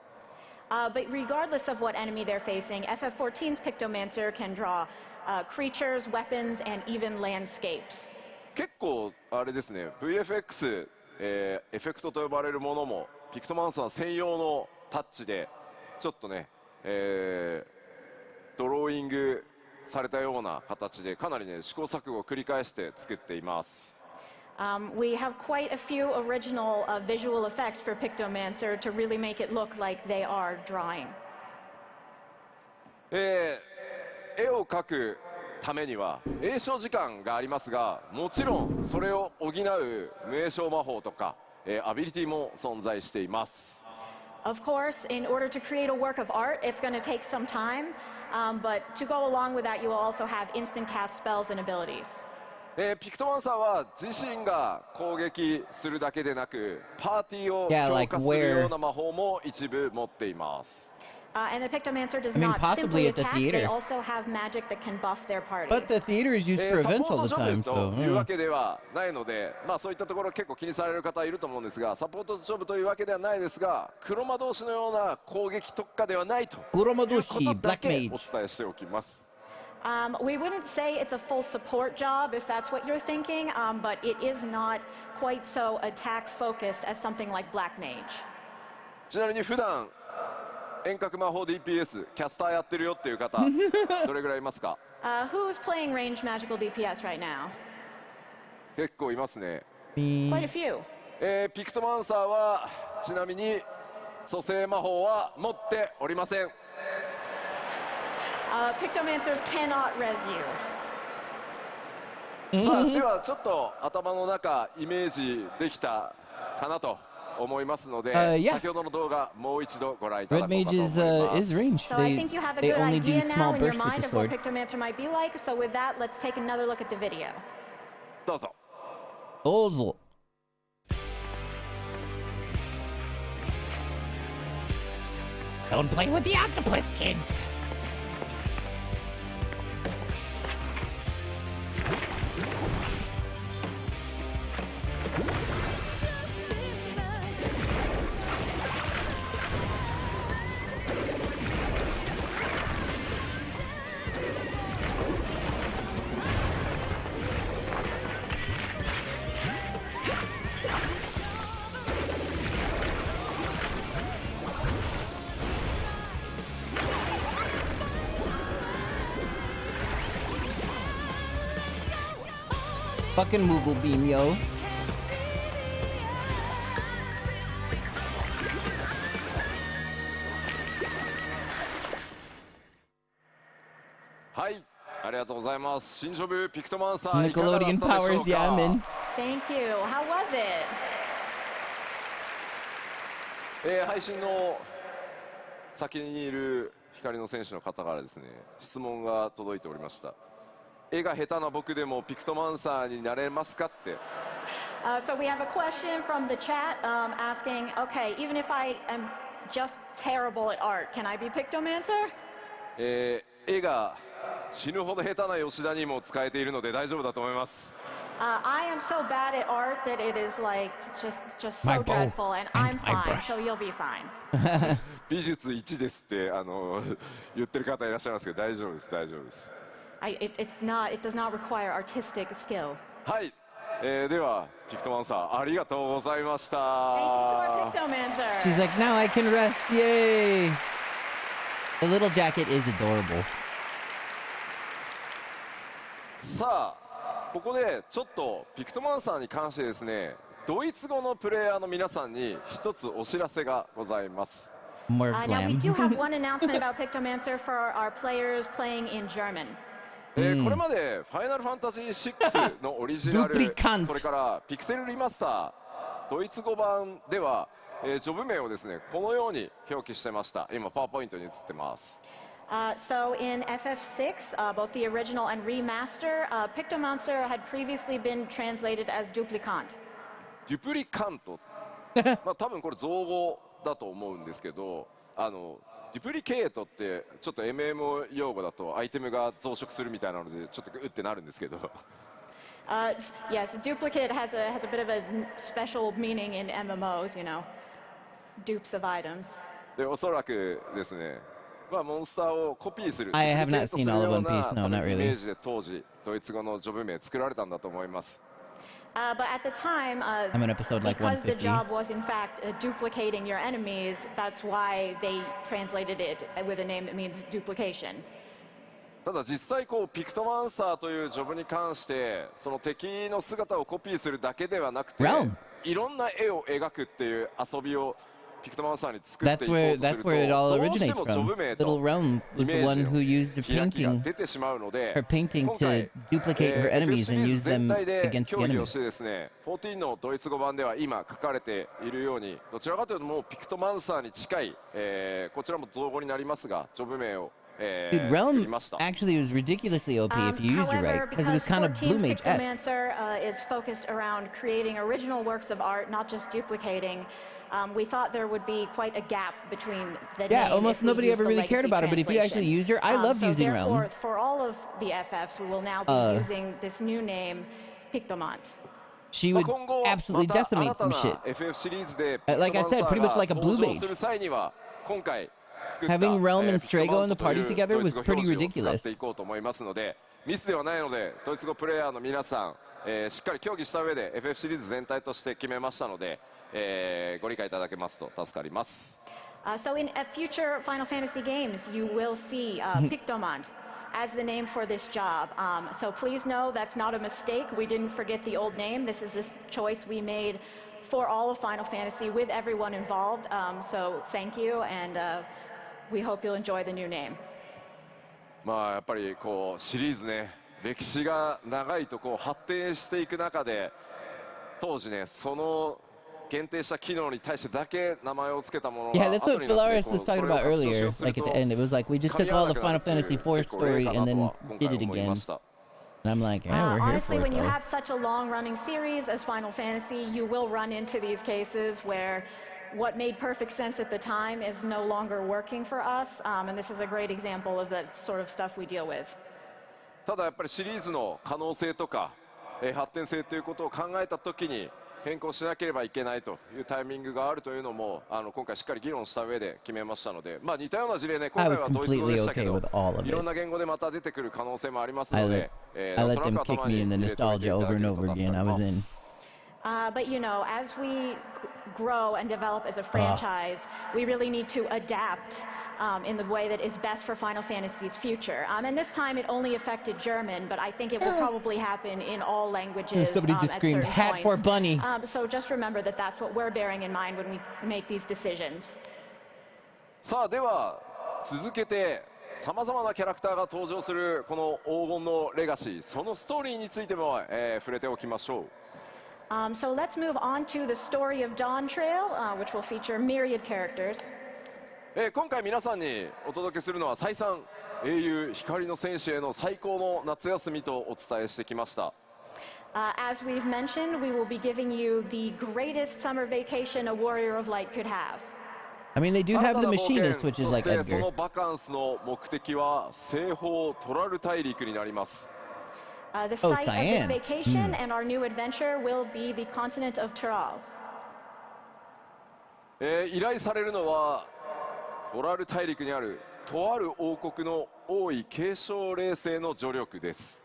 But regardless of what enemy they're facing, FF14's Pictomancer can draw creatures, weapons, and even landscapes. 結構あれですね、 VFX、エフェクトと呼ばれるものもピクトマンサー専用のタッチでちょっとね、ドローイングされたような形でかなりね試行錯誤を繰り返して作っています。We have quite a few original visual effects for Pictomancer to really make it look like they are drawing. 絵を描くためには詠唱時間がありますが、もちろんそれを補う無詠唱魔法とか、アビリティも存在しています。Of course, in order to create a work of art, it's going to take some time, but to go along with that, you will also have instant cast spells and abilities. ピクトマンサーは自身が攻撃するだけでなく、パーティーを強化するような魔法も一部持っています。And the Pictomancer does I mean, not possibly simply at the attack, they theater. also have magic that can buff their party. But the theater is used for サポ events ー all ト the ジョ time, ブ so というわけではないので、まあそういったところ結構気にされる方いると思うんですが、サポートジョブというわけではないですが、黒魔導士のような攻撃特化ではないと黒魔いう導士ことだけ Black Mage お伝えしておきます。We wouldn't say it's a full support job if that's what you're thinking, but it is not quite so attack focused as something like Black Mage. ちなみに普段遠隔魔法 DPS キャスターやってるよっていう方どれぐらいいますか？ Who's playing ranged magical DPS right now? 結構いますね。 Quite a few. ピクトマンサーはちなみに蘇生魔法は持っておりません。Pictomancers cannot res you. さあではちょっと頭の中イメージできたかなと思いますので、yeah. 先ほどの動画もう一度ご覧いただ Red こうかと Mage 思いま is す。 range. So I think you have a They good only do idea small now in your bursts with mind the of what sword. Pictomancer might be like. So with that, let's take another look at the video. どうぞ。どうぞ。Don't play with the octopus, kids. Fucking Moogle Beam, yo. Hi, ありがとうございます。新ジョブピクトマンサーいかがだったで Nickelodeon しょうか？ powers, yeah, I'm in. Thank you. How was it? 配信の先にいる光の選手の方からですね、質問が届いておりました。絵が下手な僕でもピクトマンサーになれますかって。So we have a question from the chat asking, okay, even if I am just terrible at art, can I be Pictomancer? 絵が死ぬほど下手な吉田にも使えているので大丈夫だと思います。I am so bad at art that it is like just My so bow dreadful, and and I'm my fine, brush. so you'll be fine. 美術1ですって言ってる方いらっしゃいますけど大丈夫です大丈夫です。It does not require artistic skill. はい、ではピクトマンサーありがとうございました。 Thank you to our Pictomancer. She's like, now I can rest. Yay! The little jacket is adorable. さあここでちょっとピクトマンサーに関してですね、ドイツ語のプレイヤーの皆さんに一つお知らせがございます。 More Now we glam. do have one announcement about Pictomancer for our players playing in German. これまで「ファイナルファンタジー6」のオリジナルDuplicant それからピクセルリマスタードイツ語版では、ジョブ名をですねこのように表記してました。今パワーポイントに映ってます。So in FF6, both the original and remaster, Pictomonster had previously been translated as Duplicant. デュプリカントまあ多分これ造語だと思うんですけどデュプリケートってちょっと MMO 用語だとアイテムが増殖するみたいなのでちょっとうってなるんですけどYes, duplicate has a bit of a special meaning in MMOs, you know, dupes of items. でおそらくですねまあモンスターをコピーする I have not デュプリケートする seen all of よう One な Piece. No, 多分 not イメ really. ージで当時ドイツ語のジョブ名作られたんだと思います But at the time, I'm an episode like because the 150. job was in fact duplicating your enemies, that's why they translated it with a name that means duplication. ただ実際こうピクトマンサーというジョブに関してその敵の姿をコピーするだけではなくて Realm. いろんな絵を描くっていう遊びをピクトマンサーに作ってい That's こ where うとする that's と where it all どうして originates もジョ from. ブ名 Little と Realm イ was メ the ー one ジ who の used her 開きが painting, 出てしまうので her painting 今回 to duplicate her FF enemies シリ and ー use ズ全 them 体で against the 協議を enemy. してですね14のドイツ語版では今書かれているようにどちらかというともうピクトマンサーに近い、こちらも造語になりますがジョブ名を、Dude, 作 Realm りました actually was ridiculously OP if you used it right, However, because it was kind of Blue because 14's Mage-esque. Pictomancer is focused around creating original works of art, not just duplicating, we thought there would be quite a gap between the Yeah, name almost if we nobody used ever the really cared legacy about it, but if you actually translation. used her, I loved so using therefore, Realm. for all of the FFs, we will now be using this new name, Pictomont. She まあ would 今後 absolutely また decimate 新た some な shit. FF シリーズで Like I ピクト said, マン pretty サ much ー like a が blue 登場 mage. する際には今回作った Having Realm and ピクトマ Strago ン in ト the とい party う together ドイ was ツ語表 pretty 示を使っ ridiculous. ていこうと思いますのでミスではないのでドイツ語プレイヤーの皆さん、しっかり協議した上で FF シリーズ全体として決めましたので、ご理解いただけますと助かります So in future Final Fantasy games, you will see Pictomont as the name for this job. So please know that's not a mistake. We didn't forget the old name. This is this choice we made for all of Final Fantasy with everyone involved. So thank you, and we hope you'll enjoy the new name. まあやっぱりこうシリーズね歴史が長いとこう発展していく中で当時ねその限定した機能に対してだけ名前を付けたものが Yeah, that's what 後になって Phalaris こう was それ talking を about 拡張しよ earlier. うとする Like at と the end, it was like we just 噛み took 合 all わな the くなる Final っていう Fantasy IV 結構例 story かな and と then は今 did 回 it 思いま again. した And I'm like, yeah, we're here Honestly, for it when you though. have such a long-running series as Final Fantasy, you will run into these cases where what made perfect sense at the time is no longer working for us, and this is a great example of the sort of stuff we deal with. ただやっぱりシリーズの可能性とか、発展性ということを考えたときに変更しなければいけないというタイミングがあるというのも今回しっかり議論した上で決めましたので、まあ似たような事例ね今回はドイツ語でしたけど I was completely okay with all of it. いろんな言語でまた出てくる可能性もありますので、 I な let んと them なく kick 頭 me に in the 入れておいてい nostalgia ただ over け and ると over 助 again. か I りま was in. す。 But you know, as we grow and develop as a franchise, we really need to adapt in the way that is best for Final Fantasy's future. And this time it only affected German, but I think it will probably happen in all languages Somebody just at screamed, certain "Hat for points. bunny." So just remember that that's what we're bearing in mind when we make these decisions. さあでは続けてさまざまなキャラクターが登場するこの黄金のレガシーそのストーリーについても、触れておきましょう。So let's move on to the story of Dawn Trail, which will feature myriad characters. 今回皆さんにお届けするのは再三英雄光の戦士への最高の夏休みとお伝えしてきました。As we've mentioned, we will be giving you the greatest summer vacation a warrior of light could have. I mean, they do 新 have た the な冒険 machinist, which is そし like てそ Edgar. のバカンスの目的は西方トラル大陸になります。The Oh, site of this Cyan. vacation and our new adventure will be the continent of Tural. 依頼されるのはトラル大陸にあるとある王国の王位継承霊星の助力です。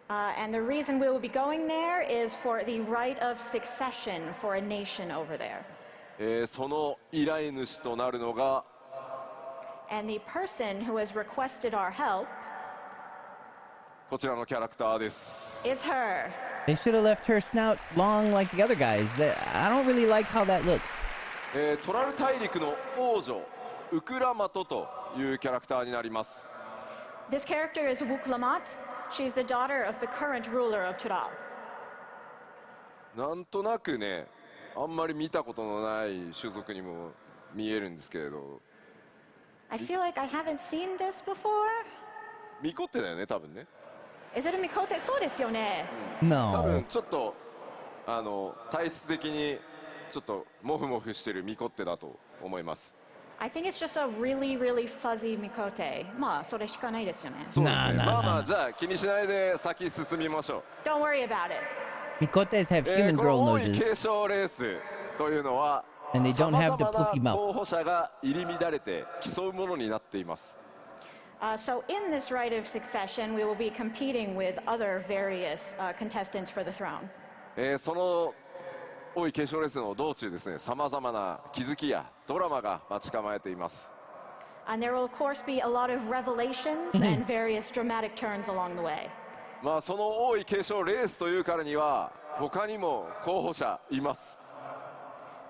And the reason we will be going there is for the right of succession for a nation over there. その依頼主となるのが And the person who has requested our help こちらのキャラクターです。 is her. They should have left her snout long like the other guys. I don't really like how that looks. トラル大陸の王女ウクラマトというキャラクターになります。 This character is Wuklamat. She's the daughter of the current ruler of Tural. なんとなくねあんまり見たことのない種族にも見えるんですけれど I feel like I haven't seen this before. ミコってだよね多分ね。 Is it a mikote? そうですよね。多 No. 分ちょっと体質的にちょっとモフモフしてるミコってだと思います。 I think it's just a really, really fuzzy mikote. まあ、それしかないですよね。そうですね。 Nah, nah, まあ nah, まあ nah. じゃあ気にしないで先進みましょう。 Don't worry about it. Mikotes have human この girl 王位 noses. 継承レースというのは And they さ don't ま have ざ the ま poofy な mouth. 候補者が入り乱れて競うものになっています。 So in this rite of succession, we will be competing with other various contestants for the throne. その王位継承レースの道中ですね、さまざまな気づきやドラマが待ち構えています。 And there will, of course, be a lot of revelations and various dramatic turns along the way. まあその王位継承レースというからには他にも候補者います。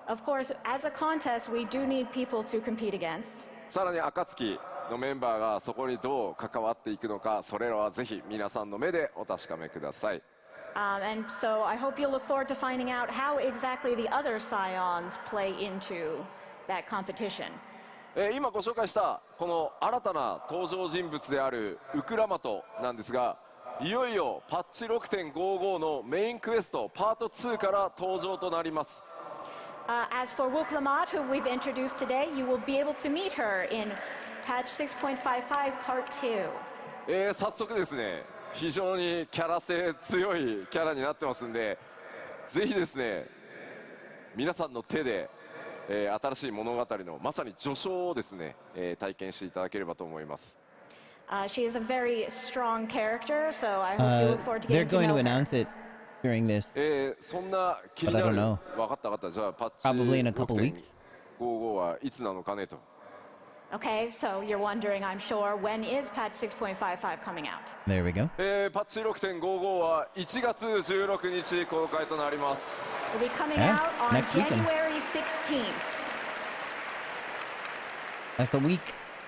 Of course, as a contest, we do need people to compete against. さらに暁のメンバーがそこにどう関わっていくのか、それらはぜひ皆さんの目でお確かめください。 And so I hope you'll look forward to finding out how exactly the other scions play into that competition. 今ご紹介したこの新たな登場人物であるウクラマトなんですが、いよいよパッチ 6.55 のメインクエストパート2から登場となります。 As for Wuklamat, who we've introduced today, you will be able to meet her in patch 6.55 part 2. 早速ですね、非常にキャラ性強いキャラになってますんで、ぜひですね皆さんの手で、新しい物語のまさに序章をですね、体験していただければと思います。 She is a very strong character, so I hope you look forward to They're getting to going know to her. announce it during this. そんな気に But な I る don't know. 分かった分かった。じゃあパッチ Probably in a couple weeks. 6.55 はいつなのかねと。 Okay, so you're wondering, I'm sure, when is patch 6.55 coming out? There we go. パッチ 6.55 は1月16日公開となります。 It'll be coming Eh? out on Next weekend. January 16th. That's a week.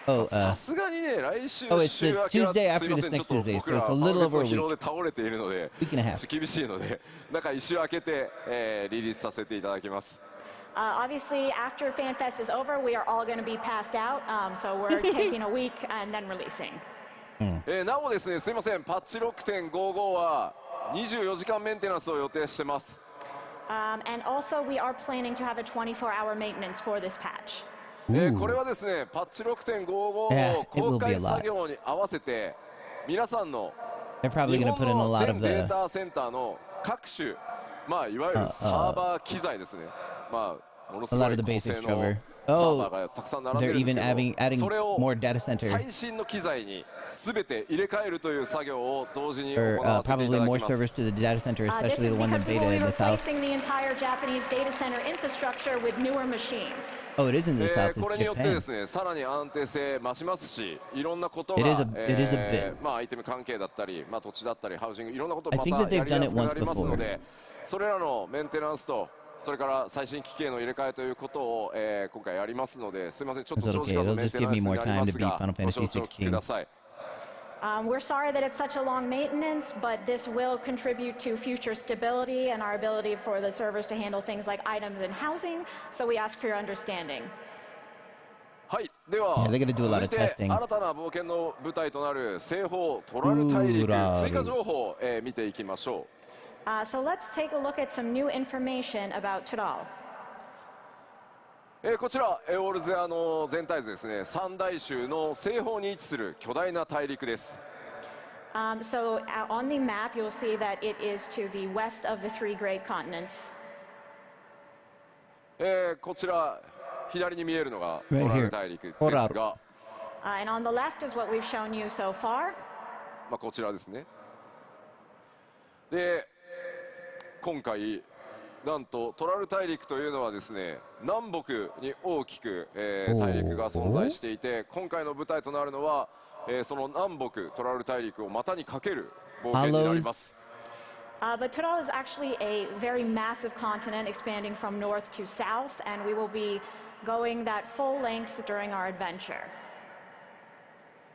Oh, さすがにね、来週 oh, it's 週 the 明けは Tuesday after すいませ this ん、ちょ next っと Tuesday, 僕 so ら it's フ a ァン little フェス over の a 疲労 week. で倒れているので、 Week and a half. ちょっと厳しいので、中1週明けて、リリースさせていただきます。 Obviously, after FanFest is over, we are all going to be passed out, so we're taking a week and then releasing. なおですね、すいません、パッチ 6.55 は24時間メンテナンスを予定してます。 And also, we are planning to have a 24-hour maintenance for this patch. これはですね、パッチ 6.55 Yeah, の it will 公 be a 開 lot. 作業に合わせて、皆さんの They're probably 日 going to 本 put in a の lot 全 of デー the. タセンターの各種、まあいわゆるサーバー機材ですね。まあものす A ご lot い of the 高 basics 性能 cover. サー Oh, バーがたくさん並んで they're るんです even け adding ど、それを more data center 最新の機材に全て入れ替えるという作業を同時に行 or わせてい probably ただ more きます。 servers to the data center, This especially is the one because that's we beta will be in the south. replacing the entire Japanese data center infrastructure with newer machines. Oh, it is in the south. こ It's れによってで Japan. すね、さらに安定性増しますし、いろんなこと It が is a bit. まあアイテム関係だったり、まあ土地だったり、ハウジングいろんなことを I ま think た that they've やりや done it すくな once りますの before. で、それらのメンテナンスと。それから最新機器への入れ替えということを、今回やりますので、すみません、ちょっと That's 長時間 okay. の It'll メン just テ give ナン me スに more なり time ま to す beat が、 Final ご Fantasy 承知おきくだ 16. さい。We're sorry that it's such a long maintenance, but this will contribute to future stability and our ability for the servers to handle things like items and housing, so we ask for your understanding. はい、では、 Yeah, they're gonna do a lot of 続いて testing. 新たな冒険の舞台となる西方トラル大陸うら追加情報を、見ていきましょう。So let's take a look at some new information about Tudal. こちら、オールゼアの全体図ですね、三大洲の西方に位置する巨大な大陸です。So on the map, you'll see that it is to the west of the three great continents. こちら、左に見えるのが Right トラ here. ル大陸です Toral. が、 And on the left is what we've shown you so far. まあ、こちらですね。で、今回、なんとトラル大陸というのはですね、南北に大きく、大陸が存在していて、今回の舞台となるのは、その南北トラル大陸を股にかける冒険になります。But Tudal is actually a very massive continent expanding from north to south, and we will be going that full length during our adventure.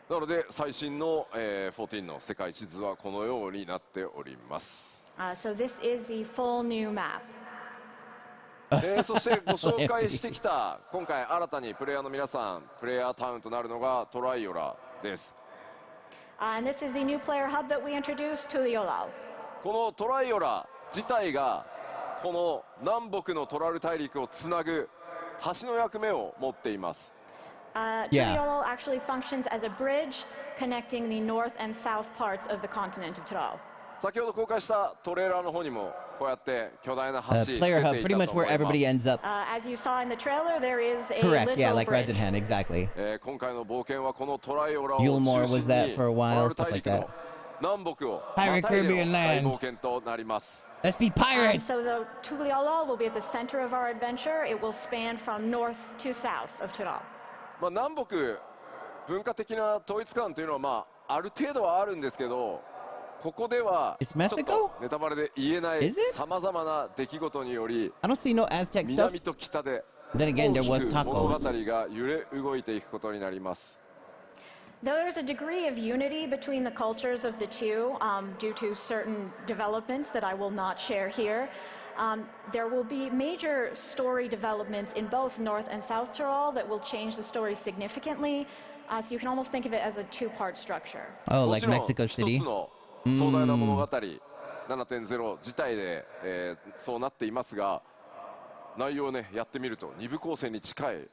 なので最新の、14の世界地図はこのようになっております。So this is the full new map. そしてご紹介してきた今回新たにプレイヤーの皆さんプレイヤータウンとなるのがトライオラです。And this is the new player hub that we introduced to the Yolao. このトライオラ自体がこの南北のトラル大陸をつなぐ橋の役目を持っています。Yeah. Yolao actually functions as a bridge connecting the north and south parts of the continent of Tyrol. 先ほど公開したトレーラーの方にもこうやって巨大な橋出ていたと player 思 hub, い pretty ま much where everybody す。 ends up. As you saw in the trailer, there is a Correct, yeah, literal like bridge. Red's Hand, exactly. 今回の冒険はこのトライオラを中 Yulmore 心 was that に for a ト while, ラル stuff 大 like 陸 that. の南北を Pirate またいで Caribbean の大 land. 冒険となります。 Let's be pirates! So the Yolao will be at the center of our adventure. It will span from north to south of Tyrol. 南北文化的な統一感というのはある程度はあるんですけど、ここでは Is ちょっ Mexico? とネタバレで言えない Is it? さまざまな出来事により I don't see no Aztec stuff. 南と北で Then again, there 大 was きく物語 tacos. が揺れ動いていくことになります。 There's a degree of unity between the cultures of the two due to certain developments that I will not share here. There will be major story developments in both North and South Tyrol that will change the story significantly. So you can almost think of it as a two-part structure. Oh, も like ちろん Mexico 一つ City? の壮大な物語 7.0 自体で、そうなっていますが、内容をねやってみると二部構成に近い、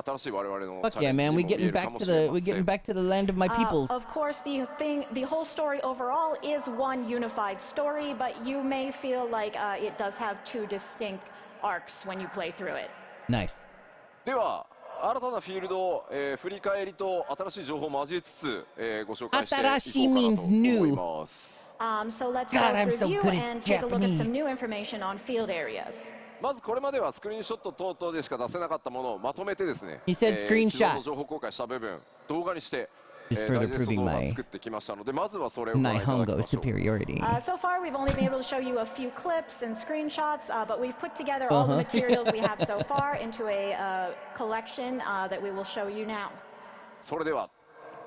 新しい我々の Fuck チャレ yeah, ンジ man. に We も見え getting るか back も to しれ the ま we せ getting ん。 back to the land of my peoples. Of course, the whole story overall is one unified story, but you may feel like it does have two distinct arcs when you play through it. Nice. では新たなフィールドを、振り返りと新しい情報を交えつつ、ご紹介していこうかなと思います So let's God, both I'm so review good at and take a look at Japanese. some new information on field areas. まずこれまではスクリーンショット等々でしか出せなかったものをまとめてですね、 He said 既存 screenshot. の情報公開した部分動画にして、Just ダ further イジェスト proving 動画を my 作ってきましたので、まずはそれをご覧いただき Nihongo ましょう。 superiority. So far, we've only been able to show you a few clips and screenshots, but we've put together all the materials we have so far into a collection that we will show you now. それでは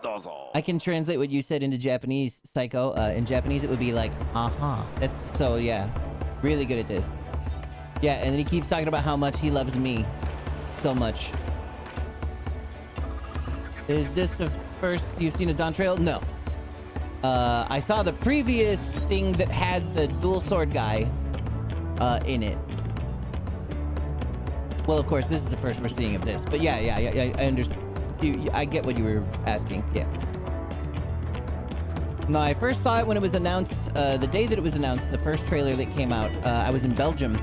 どうぞ。 I can translate what you said into Japanese, Psycho. In Japanese, it would be like, uh-huh. That's so, yeah. Really good at this. Yeah, and then he keeps talking about how much he loves me. So much. Is this the first you've seen a Dawn Trail? No. I saw the previous thing that had the dual sword guy in it. Well, of course, this is the first we're seeing of this. But yeah, I understand. I get what you were asking. Yeah. No, I first saw it when it was announced, the day that it was announced, the first trailer that came out. I was in Belgium.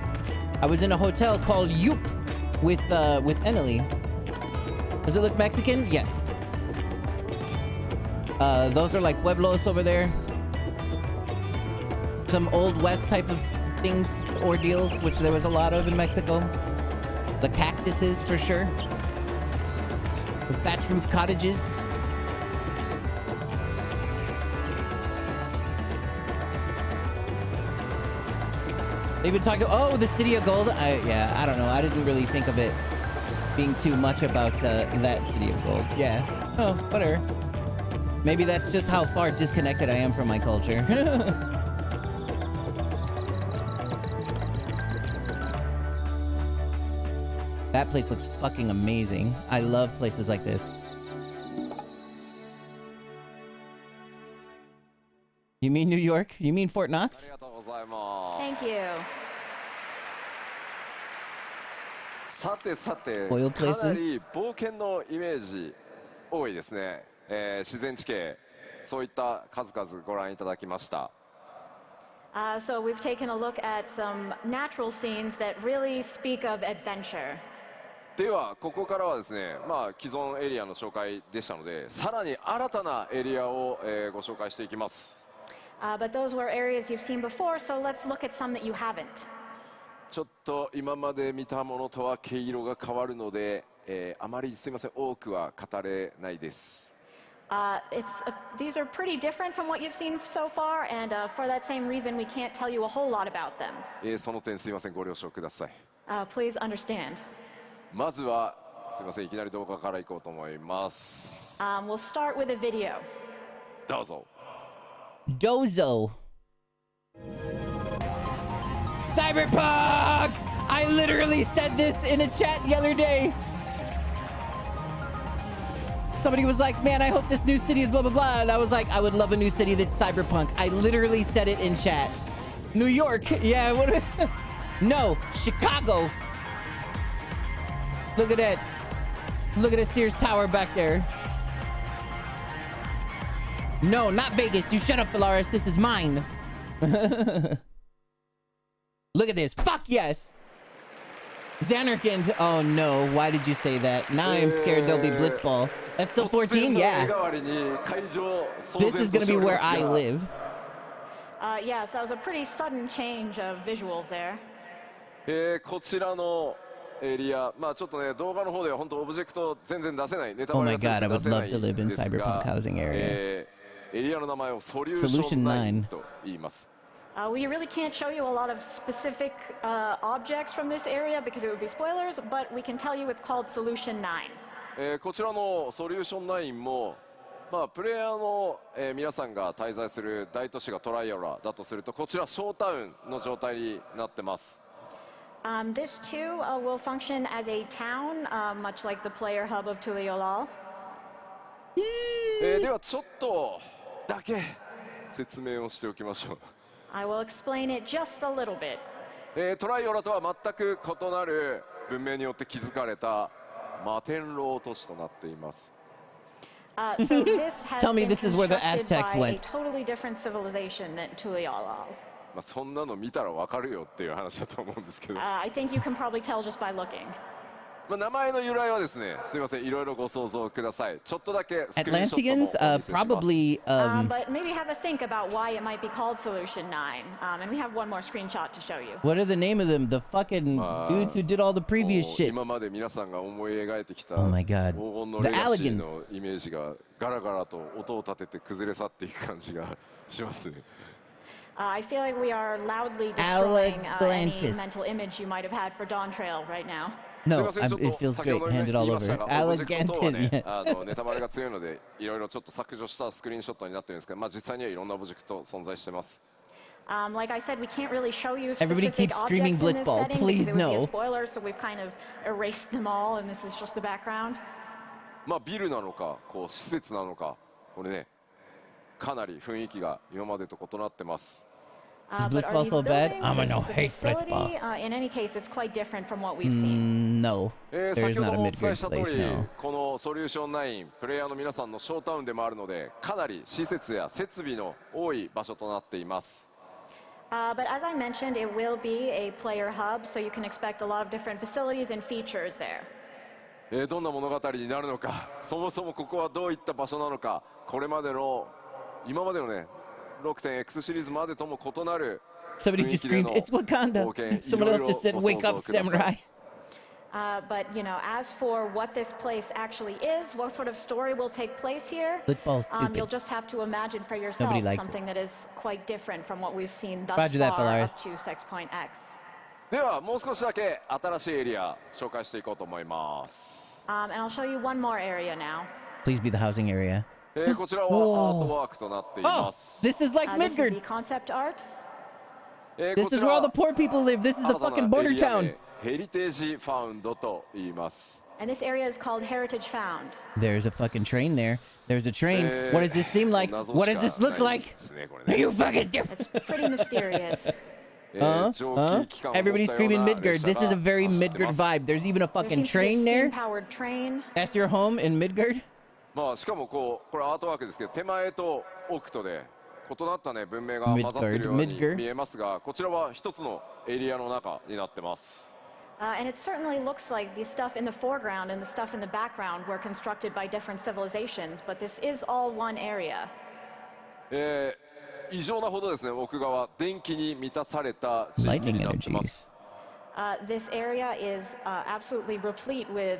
I was in a hotel called Yoop with Emily. Does it look Mexican? Yes. Those are like pueblos over there. Some Old West type of things, ordeals, which there was a lot of in Mexico. The cactuses, for sure. The thatch roof cottages. They've been talking. Oh, the City of Gold. I don't know. I didn't really think of it being too much about that City of Gold. Yeah. Oh, whatever. Maybe that's just how far disconnected I am from my culture. That place looks fucking amazing. I love places like this. You mean New York? You mean Fort あ Knox? りがとうございます。 Thank you. さてさて、 Oil かな places? り冒険のイメージ多いですね、自然地形そういった数々ご覧いただきました。 So we've taken a look at some natural scenes that really speak of adventure. ではここからはですね、既存エリアの紹介でしたので、さらに新たなエリアを、ご紹介していきます。 But those were areas you've seen before, so let's look at some that you haven't. ちょっと今まで見たものとは毛色が変わるので、あまりすみません多くは語れないです。 These are pretty different from what you've seen so far, and for that same reason, we can't tell you a whole lot about them. その点すみませんご了承ください。 Please understand. まずはすみませんいきなり動画からいこうと思います。 We'll start with a video. どうぞ。 Dozo. Cyberpunk! I literally said this in a chat the other day. Somebody was like, man, I hope this new city is blah, blah, blah. And I was like, I would love a new city that's cyberpunk. I literally said it in chat. New York. Yeah. What? No, Chicago. Look at that. Look at the Sears Tower back there. No, not Vegas. You shut up, Valaris. This is mine. Look at this. Fuck yes. Xanarkand. Oh no. Why did you say that? Now I'm scared there'll be Blitzball. That's still 14? Yeah. This is going to be where I live. Yes, that was a pretty sudden change of visuals there. こちらのエリア、まあちょっとね、動画の方では本当オブジェクト全然出せない、ネタ Oh バレ my が god, I 全 would 然出せな love い to live in です cyberpunk が、housing area. エリアの名前をソリューショ Solution ン9 9. と言います。We really can't show you a lot of specific objects from this area because it would be spoilers, but we can tell you it's called Solution 9. こちらのソリューション9も、まあプレイヤーの、皆さんが滞在する大都市がトライアラだとすると、こちらショータウンの状態になってます。This too will function as a town, much like the player hub of Tuliolal. ではちょっとだけ説明をしておきましょう。I will explain it just a little bit. トライオラとは全く異なる文明によって築かれた摩天楼都市となっています。So this has Tell me been this is where the constructed Aztecs by a went. totally different civilization than Tuliolal. まあそんなの見たらわかるよっていう話だと思うんですけど、I think you can probably tell just by looking. まあ名前の由来はですね、すみません、いろいろご想像ください。ちょっとだけスクリーンショットもお見 Atlanteans, せします。 probably, But maybe have a think about why it might be called Solution 9. And we have one more screenshot to show you. what are the name of them? The fucking dudes who did all the も previous う shit. 今まで皆さんが思い描いてきた Oh my 黄 god. 金の The レガシー Allegans. のイメージがガラガラと音を立てて崩れ去っていく感じがしますね。I feel like we are loudly destroying any Atlantis. mental image you might have had for Dawn Trail right now. すみ No, ません、ちょっ it と feels 先ほ great. どね Hand it 言 all いました over. が、オブジェクト等は Allegantid, ね、 yeah. ネタバレが強いので、いろいろちょっと削除したスクリーンショットになってるんですけど、まあ実際にはいろんなオブジェクト存在してます。Like I said, we can't really show you Everybody specific keeps screaming objects in this Blitzball. setting Please because it would be a no. spoiler, so we've kind of erased them all, and this is just the background. まあビルなのか、こう施設なのか、これね、かなり雰囲気が今までと異なってます。Is But are Blitzball these so bad? buildings? I'm Is gonna this a hate facility? Blitzball. In any case, it's quite different from what we've seen. No, there's 先ほ not ど a もお伝え Midgard した通 place り、 now. このソリューション9、プレイヤーの皆さんのショータウンでもあるので、かなり施設や設備の多い場所となっています。But as I mentioned, it will be a player hub, so you can expect a lot of different facilities and features there. どんな物語になるのか、そもそもここはどういった場所なのか、これまでの今までのね 6.X シリーズまでとも異なる Somebody just screamed, "It's Wakanda." Someone else just said, "Wake up, samurai." But you know, as for what this place actually is, what sort of story will take place here, Blitzball's stupid. you'll just have to imagine for yourself Nobody likes something that is quite different from what we've seen thus Roger that, far Valaris. up to 6.x. ではもう少しだけ新しいエリア紹介していこうと思います。And I'll show you one more area now. Please be the housing area. こちらはアートワークとなっていま Oh, す。 this is like This is the Midgard. concept art. This is where all the poor people live. This is a fucking border town. ヘリテージファウンドと言います。 And this area is called Heritage Found. There's a fucking train there. There's a train. What does this seem like? What does this look like? Are you fucking different? It's pretty mysterious. Everybody's screaming Midgard. This is a very Midgard vibe. There's even a There fucking seems to be a train there. steam-powered train. That's your home in Midgard? まあしかもこれアートワークですけど、手前と奥とで異なったね文明が混ざっているように Midgard 見えますが、こちらは一つのエリアの中になってます。And it certainly looks like the stuff in the foreground and the stuff in the background were constructed by different civilizations, but this is all one area. 異常なほどですね、奥側電気に満たされた地域 Lightning になってま energies. す。This area is absolutely replete with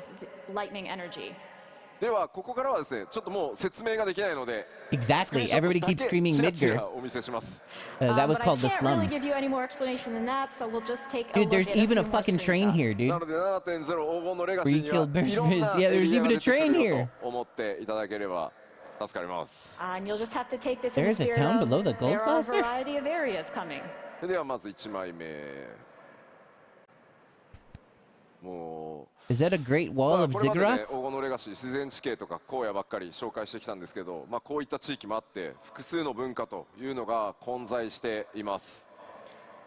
lightning energy. ではここからはですね、ちょっともう説明ができないので、 Exactly. Everybody keeps screaming チラチ Midgard. ラお見せします。 That was But I called the can't really slums. give you any more explanation than that, so we'll just take a Dude, look there's at a even a few more fucking train screenshots. here, dude. なので 7.0 黄金のレガ Where シ you ーには killed bears. いろんな Yeah, エ there's リア even が a 出てく train る here. よと思っていただければ助かります。 And you'll just have to take this in There's the a spirit town of below the gold there are a saucer? variety of areas coming. ではまず1枚目。も Is that a great う、 wall of これまでね ziggurats? 黄金のレガシー自然地形とか荒野ばっかり紹介してきたんですけど、こういった地域もあって複数の文化というのが混在しています。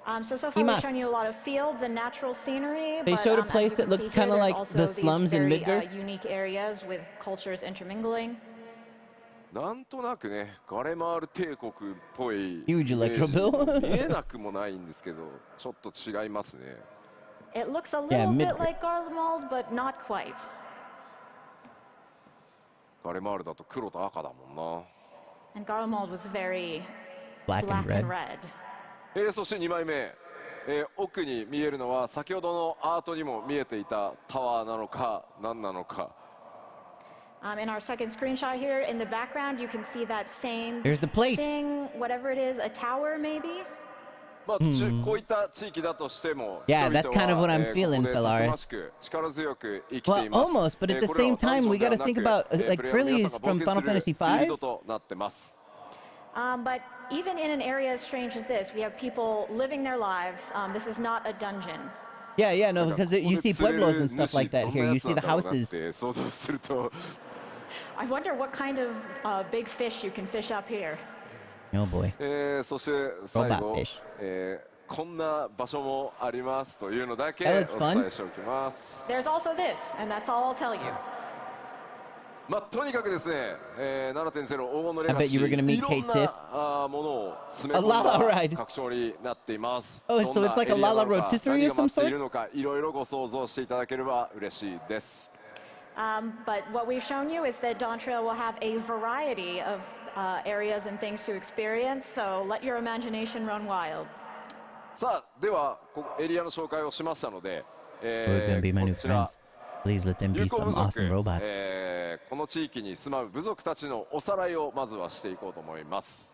So far we've shown you a lot of fields and natural scenery. They but, showed a as place you that can looked see here, kinda there's like also the these slums in very, Midgar. unique areas with cultures intermingling. なんとなくねガレマール帝国っぽい Huge イメージ electro も bill. 見えなくもないんですけどちょっと違いますね。 It looks a Yeah, little bit Midgar. like Garlemald, but not quite. ガレマールだと黒と赤だもんな。 And Garlemald was very Black black and and red. red. そして2枚目、奥に見えるのは先ほどのアートにも見えていたタワーなのか何なのか。 In our second screenshot here, in the background, you can see that same There's the plate. thing, whatever it is, a tower maybe? こういった地域だとしても Yeah, 人々 that's kind of what は I'm ここ feeling, でたく Phalaris. ましく力強く生きて Well, います。 almost, but at the これら same は単 time, 純 we では gotta な think く about, like, プレイヤーの皆 Curly さ is んが冒 from 険 Final する Fantasy フィール V. ドとなってます。 But even in an area as strange as this, we have people living their lives. This is not a dungeon. Yeah, yeah, no, because you see ここで釣れる pueblos and stuff like that 主 here. どんな You やつ see な the んだろうなっ houses. て想像すると I wonder what kind of big fish you can fish up here. Oh boy. そして最 Robot 後 fish.、こんな場所もありますというのだけ That お looks fun. 伝えしておきます。 There's also this, and that's all I'll tell you. とにかくですね、7.0 黄金のレ I ガ bet シ you were ー gonna meet いろん Kate な Sith. ものを詰め A 込ん Lala だ ride. 拡張になっています。 Oh, どん so な it's like a エリアな Lala のか rotisserie 何 of が some 待ってい sort? るのかいろいろご想像していただければ嬉しいです。 But what we've shown you is that Dawn Trail will have a variety of areas and things to experience, so let your imagination run wild. さあではここエリアの紹介をしましたので、 We're gonna be my new こちら friends. Please let them 友 be 好 some 部族、 awesome robots. この地域に住まう部族たちのおさらいをまずはしていこうと思います。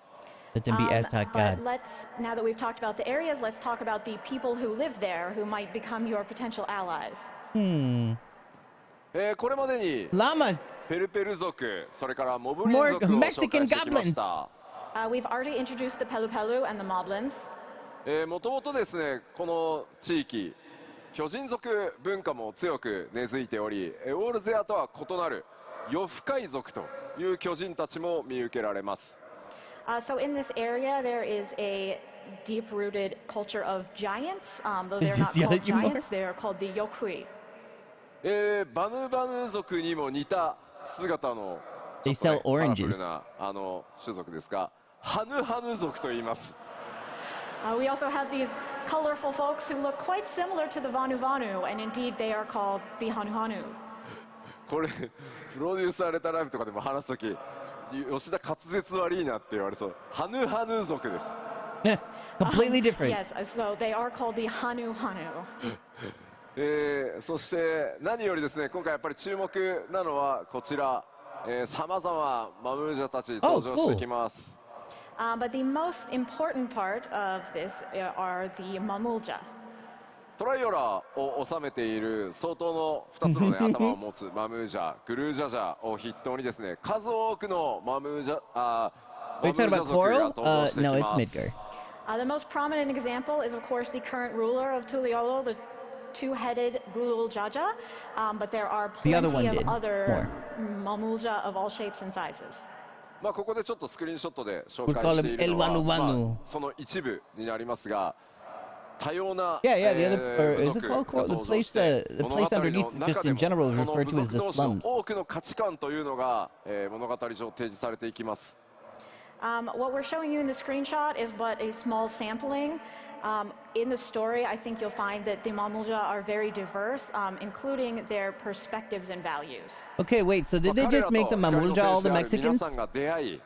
Let them be Aztec But gods. now that we've talked about the areas, let's talk about the people who live there who might become your potential allies. これまでに Llamas. ペルペル族、それからモブリン族を紹介してきました。 We've already introduced the Pelu Pelu and the Moblins. もともとですね、この地域、巨人族文化も強く根付いており、オールゼアとは異なる夜深い族という巨人たちも見受けられます。 So in this area, there is a deep-rooted culture of giants. Though they're not Just yell called at you more? giants, they are called the Yokhui. バヌバヌ族にも似た姿の They ちょっと sell ねカラフル oranges. な種族ですが、ハヌハヌ族と言います。 We also have these colorful folks who look quite similar to the Vanu Vanu, and indeed they are called the Hanu Hanu. これプロデューサーレタライブとかでも話すとき、吉田滑舌悪いなって言われそう。ハヌハヌ族です。 Completely different. Yes, so they are called the Hanu Hanu. そして何よりですね、今回やっぱり注目なのはこちら、さまざまマムージャたち登場してきます。 But the most important part of this are the Mamulja. トライオラを収めている相当の2つの、ね、頭を持つマムージャ、グルージャジャを筆頭にですね、数多くのマムージャ、マム Are you ージャ talking 族 about が Coral? 登場してき No, it's ます Midgar.。The most prominent example is, of course, the current ruler of Tuliolo, the two-headed Gulul Jaja. But there are The other plenty one of did other Mamulja of all shapes and sizes. ここでちょっとスクリーンショットで紹 We 介 call して him いる El の Wanu は、 Wanu. その一部になりますが、多様な Yeah, yeah, the other, or 部 is it 族 called が Coral? The 登場し place, て、 the 物 place 語の underneath, 中 just で in も general, is その referred 部 to as 族 the 同士の slums. 多くの価値観というのが、物語上提示されていきます。 What we're showing you in the screenshot is but a small sampling. In the story, I think you'll find that the Mamulja are very diverse, including their perspectives and values. Okay, wait, so did they just make the Mamulja all the 皆 Mexicans? さんが出会い、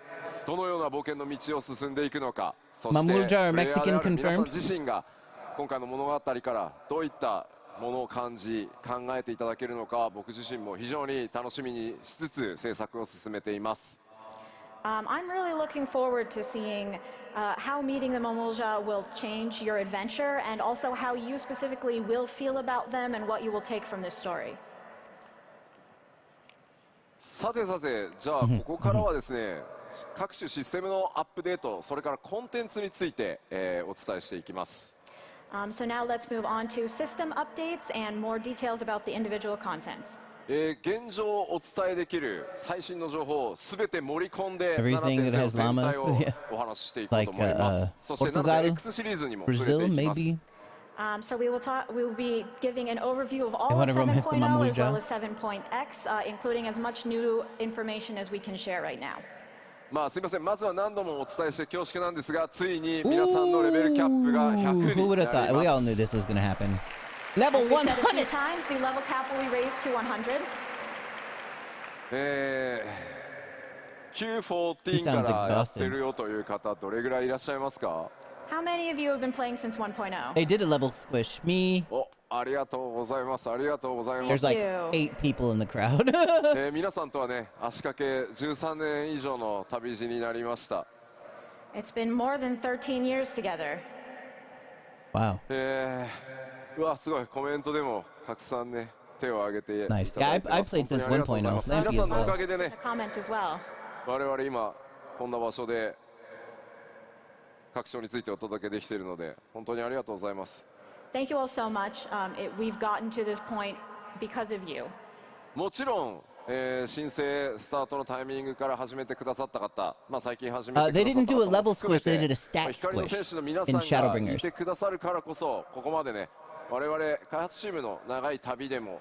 どのような冒険の道を進んでいくのか、そして Mamulja are プレイヤーである Mexican 皆さん confirmed? 自身が今回の物語からどういったものを感じ考えていただけるのか、僕自身も非常に楽しみにしつつ制作を進めています。 I'm really looking forward to seeing how meeting the Mamulja will change your adventure, and also how you specifically will feel about them and what you will take from this story. さてさて、じゃあここからはですね、各種システムのアップデート、それからコンテンツについて、お伝えしていきます。So now let's move on to system updates and more details about the individual content. 現状お伝えできる最新の情報をすべて盛り込んで Everything that 7.0 has 全体 llamas. を Yeah. お話ししていこう Like と思います。そして Portugal, X シリーズにも触れて Brazil, いきます。 maybe. So we will be giving an overview of all One of of them hits the 7.0 as Mamuja. well as 7.x, including as much new information as we can share right now. まあすみません、まずは何度もお伝えして恐縮なんですが、ついに皆さんのレベルキャップが Ooh, 100 who に would な have り thought? We all ま knew す。 this was going to happen. Level As we've said a few 100. times, the level cap will be raised to 100. Q14 からやってるよという方、どれぐらいいらっしゃいますか？ How many of you have been playing since 1.0? They did a level squish. Me. お、ありがとうございます。ありがとうございま There's す。 like you. 8 people in the crowd. 皆さんとはね、足掛け13年以上の旅路になりました。 It's been more than 13 years together. Wow. うわ、すごい。コメントでもたくさんね、手を挙げていただい Nice. て Yeah, ま I す。 played 本当に since ありがとうございます。 1.0. 皆 Lampy さ as んのお well. かげで A ね、 comment as well. 我々今こんな場所で各所についてお届けできているので、本当にありがとうございます。 Thank you all so much. We've gotten to this point because of you. もちろん、申請スタートのタイミングから始めてくださった方、まあ最近始めてくださった They didn't do a 方 level も含め squish, they て did a stat 光の選手の皆 squish さ in んがい Shadowbringers. てくださるからこそ、ここまでね、我々開発チームの長い旅でも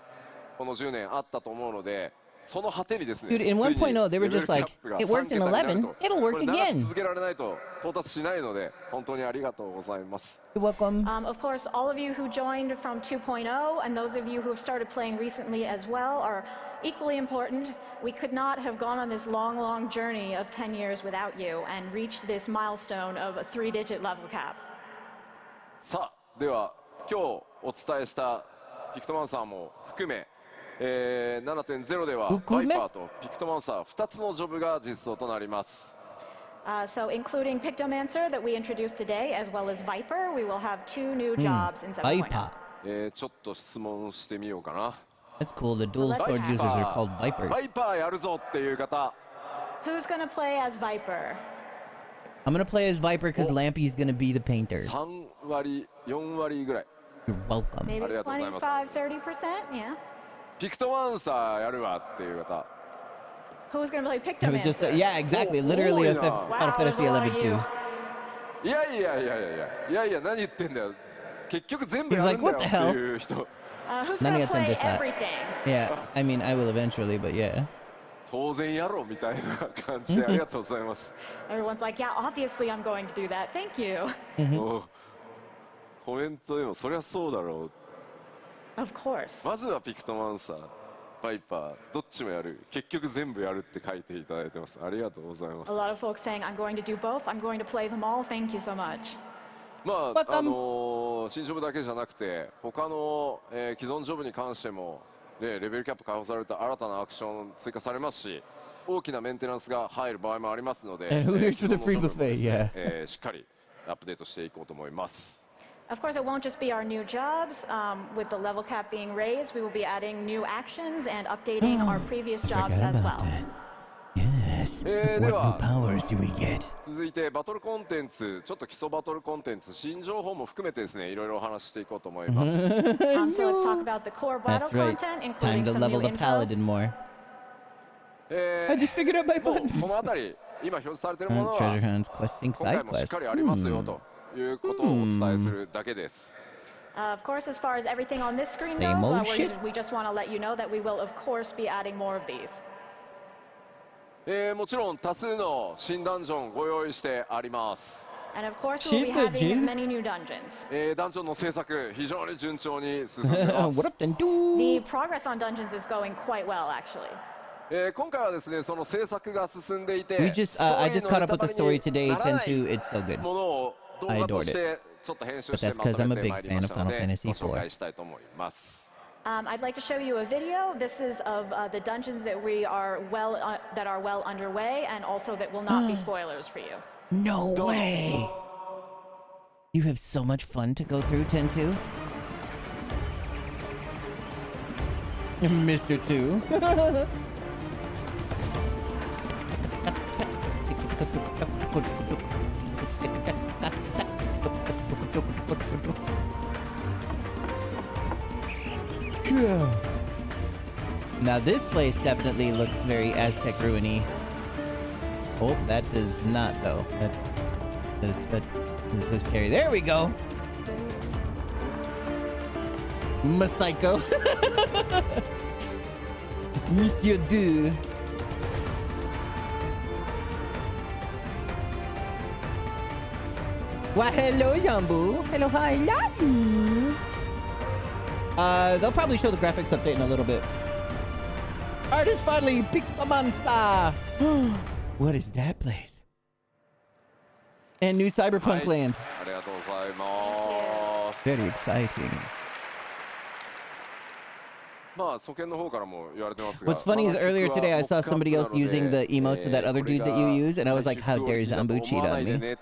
この10年あったと思うので、その果てにですね、 Dude, in 1.0 they were just like, it worked in 11, it'll work これ長く again. 続けられないと到達しないので、本当にありがとうございます。 You're welcome. Of course, all of you who joined from 2.0 and those of you who have started playing recently as well are equally important. We could not have gone on this long, long journey of 10 years without you and reached this milestone of a 3-digit level cap. さあ、では今日お伝えしたピクトマンサーも含め、7.0 ではバイパーとピクトマンサー2つのジョブが実装となります。 So including Pictomancer that we introduced today as well as Viper, we will have 2 new jobs in 7.0. Viper. ちょっと質問してみようかな。 That's cool. The dual sword users are called Vipers. バイパーやるぞっていう方、 Who's going to play as Viper? I'm going to play as Viper because Lampy's going to be the painter. 3割、4割ぐらい。 You're welcome. Maybe ありがとうございます。 25-30%? Yeah. ピクトマンサーやるわっていう方。 Who's going to play I was just, Pictomancer? yeah, exactly. Literally a Wow, Final Fantasy there's a lot 11 of you. too. いやいやいやいやいやいや、何言ってんだよ。結局全部やるんだよっていう人。 Who's going to 何やってん play ですか？ everything? Yeah, I mean, I will eventually, but yeah. 当然やろうみたいな感じでありがとうございます。 Everyone's like, yeah, obviously I'm going to do that. Thank you. もうコメントでもそりゃそうだろう。 Of course. まずはピクトマンサー、バイパー、どっちもやる。結局全部やるって書いていただいてます。ありがとうございま A す。 lot of folks saying, I'm going to do both. I'm going to play them all. Thank you so much. まあ新ジョブだけじゃなくて他の、既存ジョブに関しても、ね、レベルキャップ解放された新たなアクション追加されますし、大きなメンテナンスが入る場合もありますので、 And who hears for the 既存 free のジョブもですね buffet? しっかりアップデートしていこうと思います。 Of course, it won't just be our new jobs. With the level cap being raised, we will be adding new actions and updating our previous jobs Forgot as about well. that. Yes. Eh, What dewa. new powers do we get? 続いてバトルコンテンツ、ちょっと基礎バトルコンテンツ、新情報も含めてですね、いろいろお話ししていこうと思います。 So let's talk about the core battle That's right. content, Time including to some level new the info. paladin more. I just figured out my もう buttons. この辺り今表示されているものは Treasure Hunt's questing 今回 side もしっ quests. かりありますよということをお伝えするだけです。 Of course, as far as everything on this screen Same goes, old shit. we just want to let you know that we will, of course, be adding more of these. もちろん多数の新ダンジョンご用意してあります。 And of course, we'll be Shit, having dude. many new dungeons. ダンジョンの制作非常に順調に進んでま What す。 up, then? Do. The progress on dungeons is going quite well, actually. 今回はですねその制作が進んでいて、 We just, I just caught up with the story today. 10-2. It's so good. ものを動画としてちょっと編集して But that's ま because と I'm め a て big まいり fan ま of したの Final で Fantasy ご紹 IV. 介したいと思います。 I'd like to show you a video. This is of the dungeons that we are that are well underway, and also that will not be spoilers for you. No way! You have so much fun to go through, 10-2. Mr. 2. Now this place definitely looks very Aztec ruiny. Oh, that does not though. That is so scary. There we go. Psycho. Monsieur Deux. Why, hello, Zambu. Hello, hi, love you. They'll probably show the graphics update in a little bit. Artist finally Pictomanza. What is that place? And new Cyberpunk land. Very exciting. What's funny is earlier today I saw somebody else using the emotes of that other dude that you use, and I was like, how dare Zambu cheat on me?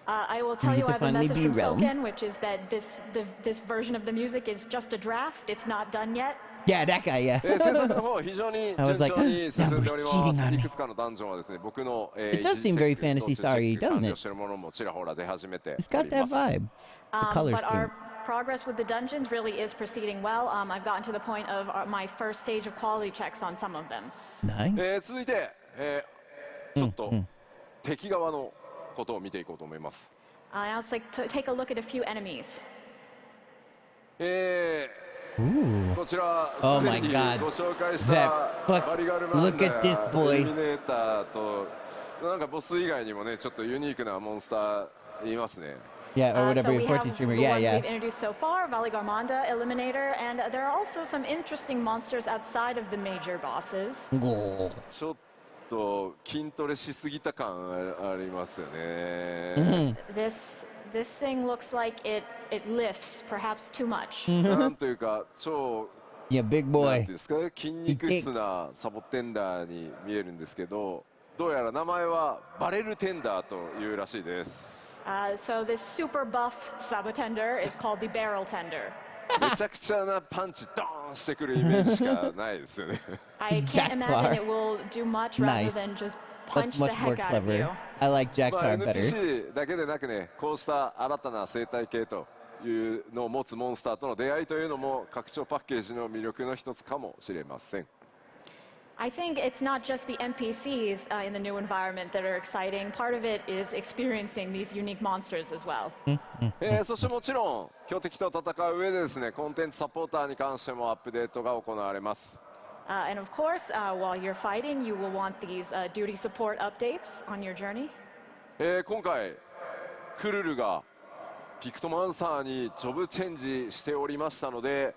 I will tell you I have a finally message be from realm. Silken, which is that this version of the music is just a draft. It's not done yet. Yeah, that guy, yeah. I was like, Zambu's cheating on me. It does seem very Fantasy Starry, doesn't it? It's got that vibe. The color but scheme. our progress with the dungeons really is proceeding well. I've gotten to the point of my first stage of quality checks on some of them. Nice. 続いて、ちょっと敵側のことを見ていこうと思います。Now let's take a look at a few enemies. こちら Oh すで my に God. ご紹介した That fuck- バリガルマン look at this ダ boy. エリミネーターとなんかボス以外にもねちょっとユニークなモンスターいますね。 Yeah, or whatever, so we your have Fortune streamer. the Yeah, ones yeah. we've introduced so far, Valigarmanda, Eliminator, and there are also some interesting monsters outside of the major bosses. ちょっと筋トレしすぎた感ありますよね。 This thing looks like it lifts, perhaps too much. なんというか超 Yeah, big なん boy. ていうんですか筋肉質なサボテンダーに見えるんですけど、どうやら名前はバレルテンダーというらしいです。 So this super buff Sabotender is called the Barrel Tender. めちゃくちゃなパンチドーンしてくるイメージしかないですよね。I can't imagine it will do much rather Nice. than just That's punch the much more heck out of you. clever. I like まあ Jacktar better. NPC だけでなくね、こうした新たな生態系というのを持つモンスターとの出会いというのも拡張パッケージの魅力の一つかもしれません。 I think it's not just the NPCs in the new environment that are exciting. Part of it is experiencing these unique monsters as well. そしてもちろん強敵と戦う上でですね、コンテンツサポーターに関してもアップデートが行われます。 And of course, while you're fighting, you will want these duty support updates on your journey. 今回クルルがピクトマンサーにジョブチェンジしておりましたので、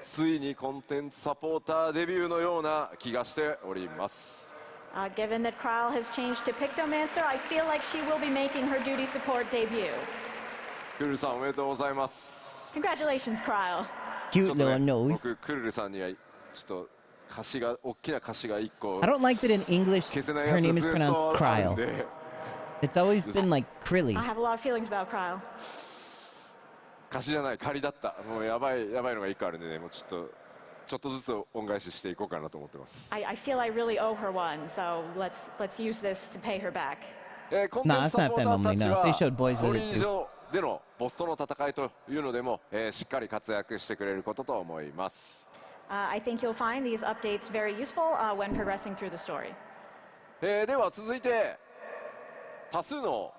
ついにコンテンツサポーターデビューのような気がしております。 Given that Kryle has changed to Pictomancer, I feel like she will be making her duty support debut. クルルさんおめでとうございます。 Congratulations, Kryle. ち Cute ょっと little ね、 nose. 僕クルルさんにはちょっと歌詞が大きな歌詞が1個 I don't like that in English 消せない her やつ name is ずっ pronounced とあるん Kryle. で It's always been like Krilly. I have a lot of feelings about Kryle. 歌詞じゃない仮だった。もうやばいのが1個あるんでね、もうちょっとずつ恩返ししていこうかなと思ってます。 I feel I really owe her one, so let's use this to pay her back. コンテンツサポーターたち No, it's not family, no. They は showed boys ストー with リ it ー too. 上でのボスとの戦いというのでも、しっかり活躍してくれることと思います。 I think you'll find these updates very useful when progressing through the story. では続いて多数の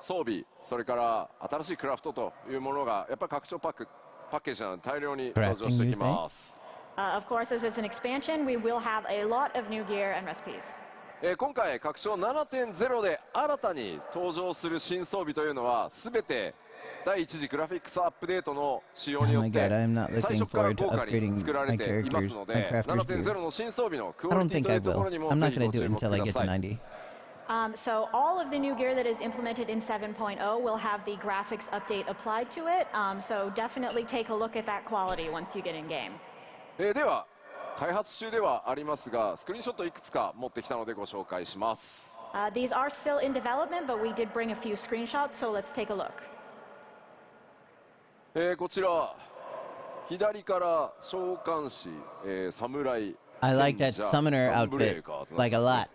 装備、それから新しいクラフトというものがやっぱり拡張パッケージなので大量に登場してきます。 Of course, as it's an expansion, we will have a lot of new gear and recipes. 今回拡張 7.0 で新たに登場する新装備というのは全て第一次グラフィックスアップデートの仕様によっ Oh my て God, I'm not looking 最初から forward to 豪華に upgrading 作られ my ています characters, の my で crafters 7.0 gear. の新装備のク I オリ don't ティ think とい I うところ will. にも I'm ぜ not ひ gonna ご do 注 it 目 until く I だ get さ to い。 90. So all of the new gear that is implemented in 7.0 will have the graphics update applied to it. So definitely take a look at that quality once you get in game. では開発中ではありますがスクリーンショットいくつか持ってきたのでご紹介します。 These are still in development, but we did bring a few screenshots, so let's take a look. こちら左から召喚士、侍 I like that 賢者 summoner ガンブレ outfit ーカーとなってますね like a lot.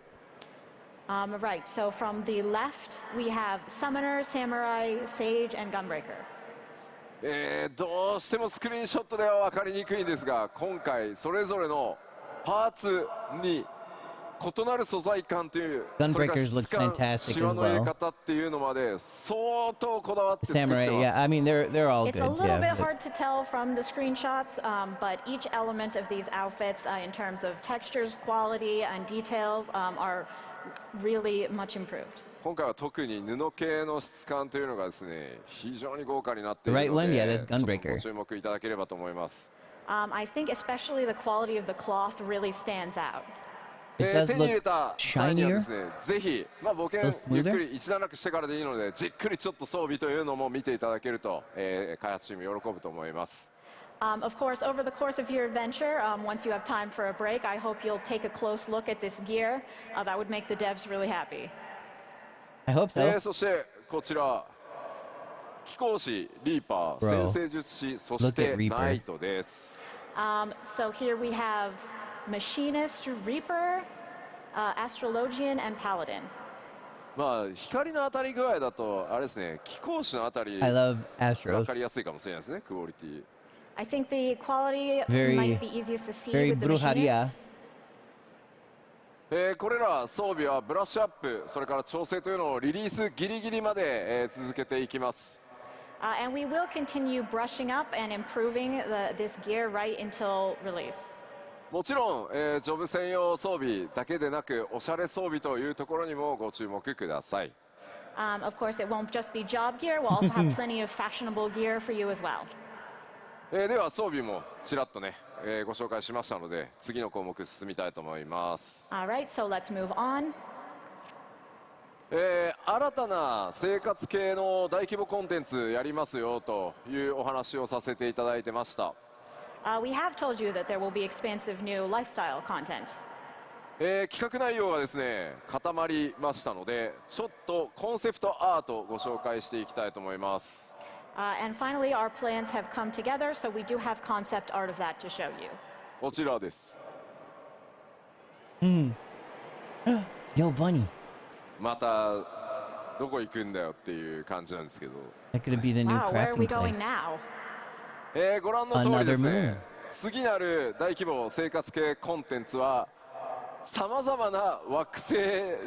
Right, so from the left, we have Summoner, Samurai, Sage, and Gunbreaker. どうしてもスクリーンショットでは分かりにくいんですが、今回それぞれのパーツに異なる素材感という、それから Gunbreakers 質 looks 感、 fantastic シワ as の入れ well. 方っていうのまで相当こだわって作って Samurai, ます。 yeah. I mean, they're all It's good. a little Yeah. bit but- hard to tell from the screenshots, but each element of these outfits, in terms of textures, quality, and details, are really much improved. 今回は特に布系の質感というのがですね、非常に豪華になってい The る right の one? で、 Yeah, that's ちょっと Gunbreaker. ご注目いただければと思います。 I think especially the quality of the cloth really stands out. It does 手に入れ look た際にはで shinier. すね、ぜひ、冒険 A little ゆっ smoother? くり一段落してからでいいので、じっくりちょっと装備というのも見ていただけると、開発チーム喜ぶと思います。 Of course, over the course of your adventure, once you have time for a break, I hope you'll take a close look at this gear. That would make the devs really happy. I hope so. そしてこちら貴公子リーパー Bro. 先生術師そし Look て at Reaper. ナイトです。 So here we have Machinist, Reaper, Astrologian, and Paladin. 光の当たり具合だとあれですね、貴公子のあたり I love 分 Astros. かりやすいかもしれないですね、クオリティ。 I think the quality Very- might be easiest to see Very with the brujeria. Machinist. これら装備はブラッシュアップ、それから調整というのをリリースギリギリまで、続けていきます。 And we will continue brushing up and improving this gear right until release. もちろん、ジョブ専用装備だけでなくおしゃれ装備というところにもご注目ください。 Of course, it won't just be job gear. We'll also have plenty of fashionable gear for you as well. では装備もちらっとね、ご紹介しましたので次の項目進みたいと思います。 All right, so let's move on. 新たな生活系の大規模コンテンツやりますよというお話をさせていただいてました。 We have told you that there will be expansive new lifestyle content. 企画内容がですね固まりましたので、ちょっとコンセプトアートをご紹介していきたいと思います。 And finally, our plans have come together, so we do have concept art of that to show you. こちらです。 Yo, Bunny. またどこ行くんだよっていう感じなんですけど、 That could be the new Wow, where are we crafting going place. now? ご覧の通りです Another ね、次なる大規模生活系コンテンツはさまざまな惑星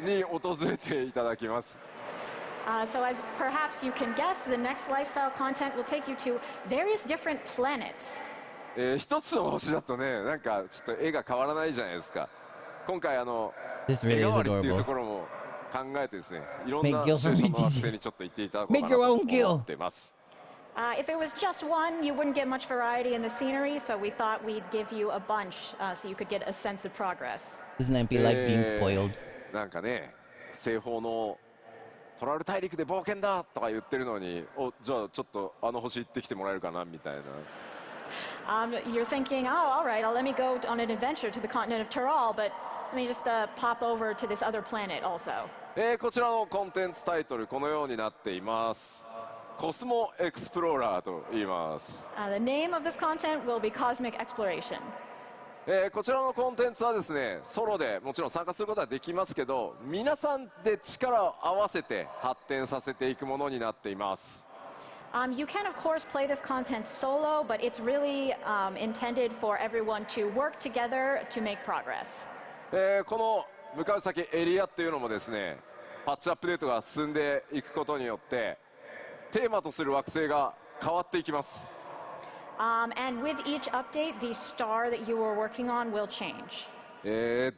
に訪れていただきます。 So as perhaps you can guess, the next lifestyle content will take you to various different planets. 一つの星だとね、なんかちょっと絵が変わらないじゃないですか。今回This 絵 really 代 is わりっていうと adorable. ころも考えてですね、いろん Make な Gil シチュエーション from の惑 BTG. 星にちょっと行っていただこうか Make な your と own Gil. 思ってます。 If it was just one, you wouldn't get much variety in the scenery, so we thought we'd give you a bunch so you could get a sense of progress. Doesn't that be like being spoiled? なんかね、西方のトラル大陸で冒険だとか言ってるのに、じゃあちょっとあの星行ってきてもらえるかなみたいな。 You're thinking, oh, all right, let me go on an adventure to the continent of Tyrol, but let me just pop over to this other planet also. こちらのコンテンツタイトルこのようになっています。コスモエクスプローラーと言います。 The name of this content will be Cosmic Exploration. こちらのコンテンツはですね、ソロでもちろん参加することはできますけど、皆さんで力を合わせて発展させていくものになっています。 You can, of course, play this content solo, but it's really intended for everyone to work together to make progress. この向かう先エリアっていうのもですね、パッチアップデートが進んでいくことによってテーマとする惑星が変わっていきます。 And with each update, the star that you were working on will change.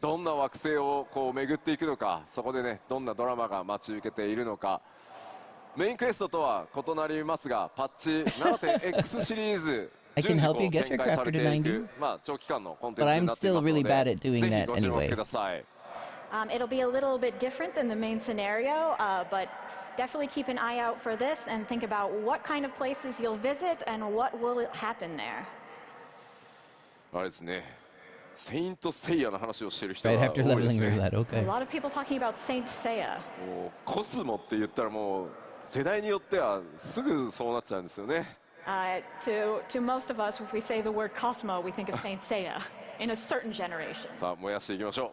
どんな惑星をこう巡っていくのか、そこでねどんなドラマが待ち受けているのか。メインクエストとは異なりますが、パッチ 7.X シリーズ I can 順次 help こ you う get 展 your 開さ crafter れ to てい 90. く、長期間のコンテン But ツに I'm なってい still ますの really bad で、 at doing ぜひ that ご注目 anyway. ください。 It'll be a little bit different than the main scenario, but definitely keep an eye out for this and think about what kind of places you'll visit and what will happen there. あれですね、セイントセイヤの話をしている人 Right が after 多いです leveling ね。 roulette. A Okay. lot of people talking about Saint Seiya. もうコスモって言ったらもう世代によってはすぐそうなっちゃうんですよね。To most of us, if we say the word Cosmo, we think of Saint Seiya in a certain generation. さあ燃やしていきましょ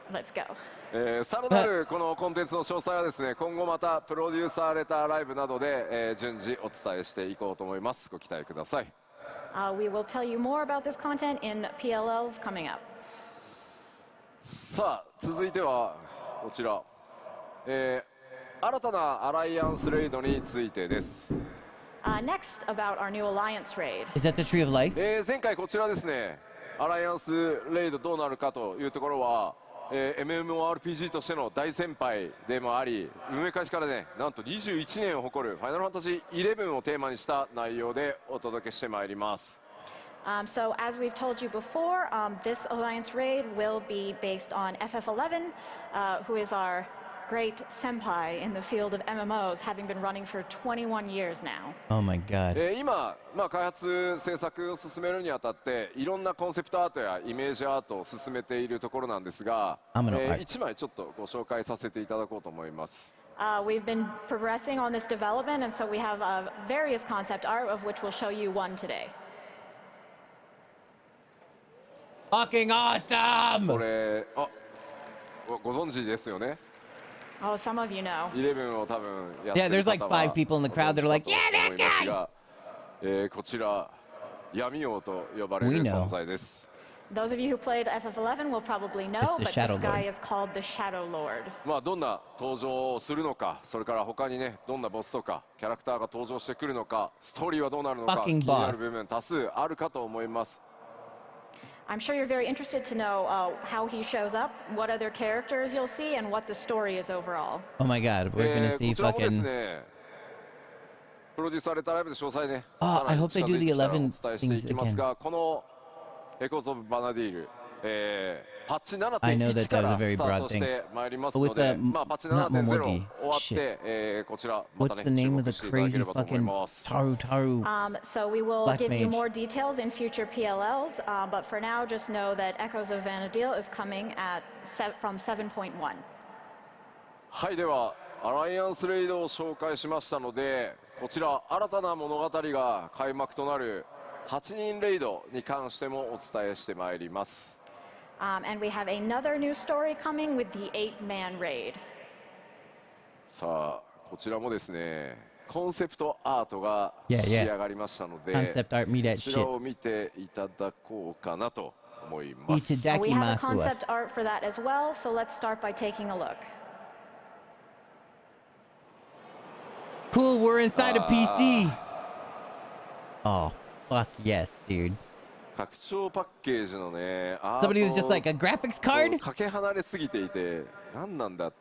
う。Let's go. さらなるこのコンテンツの詳細はですね、今後またプロデューサーレターライブなどで、順次お伝えしていこうと思います。ご期待ください。We will tell you more about this content in PLLs coming up. さあ続いてはこちら、新たなアライアンスレイドについてです。Next, about our new Alliance raid. Is that the Tree of Life? 前回こちらですね、アライアンスレイドどうなるかというところは、MMORPG としての大先輩でもあり、運営開始からね、なんと21年を誇るファイナルファンタジー11をテーマにした内容でお届けしてまいります。So as we've told you before, this Alliance raid will be based on FF11, who is our great senpai in the field of MMOs, having been running for 21 years now. Oh my god. 今、開発制作を進めるにあたっていろんなコンセプトアートやイメージアートを進めているところなんですが、1枚ちょっとご紹介させていただこうと思います。We've been progressing on this development, and so we have various concept art, of which we'll show you one today. Fucking awesome! これ、ご存知ですよね。Oh, some of you know. 11を多分やってる方は Yeah, there's like 5 people in the crowd that are like, yeah, that guy! こちら闇王と呼ばれる存在です。Those of you who played FF11 will probably know, but this guy is called the Shadow Lord. どんな登場をするのか、それから他にね、どんなボスとかキャラクターが登場してくるのか、ストーリーはどうなるのか、気になる部分多数あるかと思います。I'm sure you're very interested to know how he shows up, what other characters you'll see, and what the story is overall. Oh my god, we're gonna see こちらもです fucking... ね、プロデューサーレターライブで詳細ね、 I hope they do the 11 お伝えしていきますが、このエコーズ・オブ・バナディール、パッチ 7.1 からスタートしてまいりますので、パッチ 7.0 終わって、こちらまたね、注目していただければと思います。So we will give you more details in future PLLs, but for now, just know that Echoes of Vanadil is coming from 7.1. はい、ではアライアンスレイドを紹介しましたので、こちら新たな物語が開幕となる8人レイドに関してもお伝えしてまいります。And we have another new story coming with the 8-man raid. さあ、こちらもですね、コンセプトアートが仕上がりましたので、Concept art, me that そちら shit. を見ていただこうかなと思います。We have a Itakimasu concept us. art for that as well, so let's start by taking a look. Cool, we're inside a PC. Oh, fuck yes, dude. 拡張パッケージのね、アー Somebody was just ト like a graphics card? かけ離れすぎていて、何なんだ。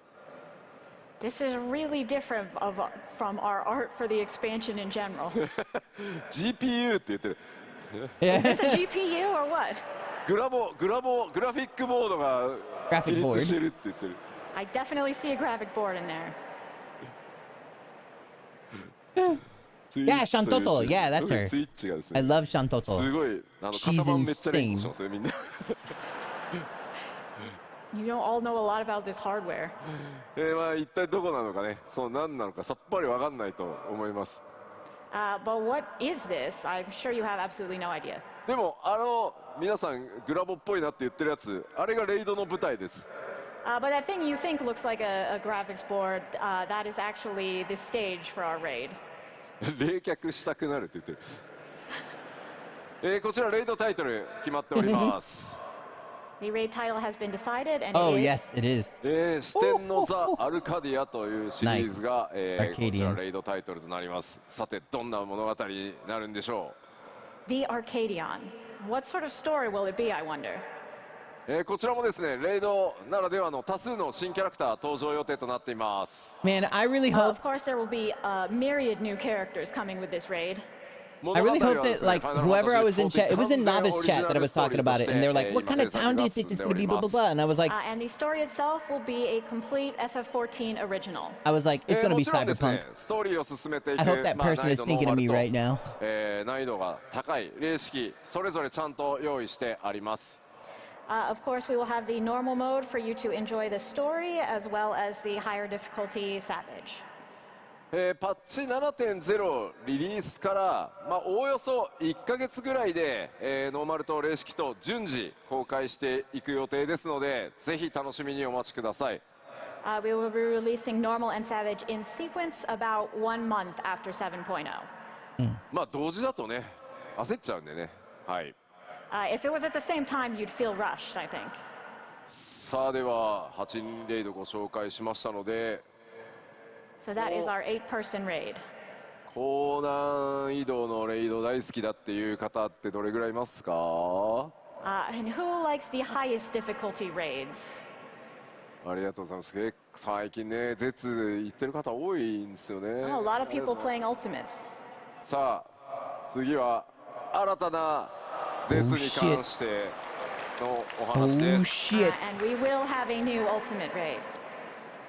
This is really different from our art for the expansion in general. GPU って言ってる。 Yeah. Is this a GPU or what? グラフィックボードが Graphic 比 board. 率してるって言ってる。 I definitely see a graphic board in there. Yeah, Shantoto. Yeah, that's her. ツイッチがです I ね、 love す Shantoto. ごいShe's 型番めっちゃ連呼 insane. してますねみんな。 You don't all know a lot about this hardware. 一体どこなのかね、そう何なのかさっぱりわかんないと思います。 But what is this? I'm sure you have absolutely no idea. でも皆さんグラボっぽいなって言ってるやつ、あれがレイドの舞台です。 But that thing you think looks like a graphics board, that is actually the stage for our raid. 冷却したくなるって言ってる。こちらレイドタイトル決まっております。 The raid title has been decided, and Oh, it is yes, it is. 四天のザ・アルカディアというシリーズが、 Nice. こちらレイドタイトルとなります。さてどんな物語になるんでしょ The Arcadion. What sort of story will it be, I wonder? う。こちらもですね、レイドならではの多数の新キャラクター登場予定となっています。 Man, I really Of hope course, there will be myriad new characters coming with this raid. I really hope that, like, whoever I was in chat, it was in novice chat that I was talking about it, and they're like, what kind of town do you think it's going to be, blah, blah, blah, and I was like, And the story itself will be a complete FF14 original. it's going to be もちろんですね cyberpunk. ストーリーを進めていく I hope that まあ person is 難易度 thinking of me ノーマ right ル now. と難易度が高い霊式それぞれちゃんと用意してあります。 Of course, we will have the normal mode for you to enjoy the story, as well as the higher difficulty Savage. パッチ7.0 リリースから、おおよそ1ヶ月ぐらいで、ノーマルと霊式と順次公開していく予定ですので、ぜひ楽しみにお待ちください。We will be releasing Normal and Savage in sequence about 1 month after 7.0. 同時だとね、焦っちゃうんでね。はい。If it was at the same time, you'd feel rushed, I think. さあでは8人レイドご紹介しましたので、 So that is our 8-person raid. 高難易度のレイド大好きだっていう方ってどれぐらいいますか？ And who likes the highest difficulty raids? ありがとうございます。結構最近ね、絶言ってる方多いんですよね。Oh, a lot of people playing Ultimates. さあ次は新たな絶に関してのお話です。shit. And we will have a new Ultimate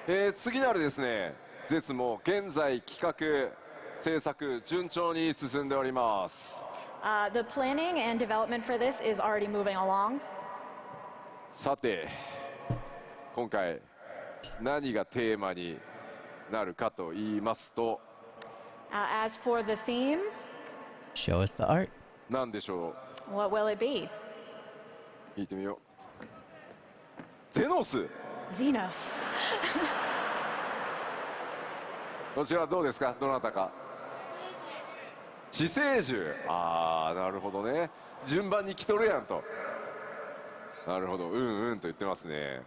raid. 次なるですね、絶も現在企画制作順調に進んでおります。The planning and development for this is already moving along. さて今回何がテーマになるかと言いますと、As for the theme, Show us the art. 何でしょ what will it be? う？聞いてみよう。ゼノス。 Xenos. こちらどうですか？どなたか。死生獣。ああ、なるほどね。順番に来とるやんと。なるほど、うんと言ってますね。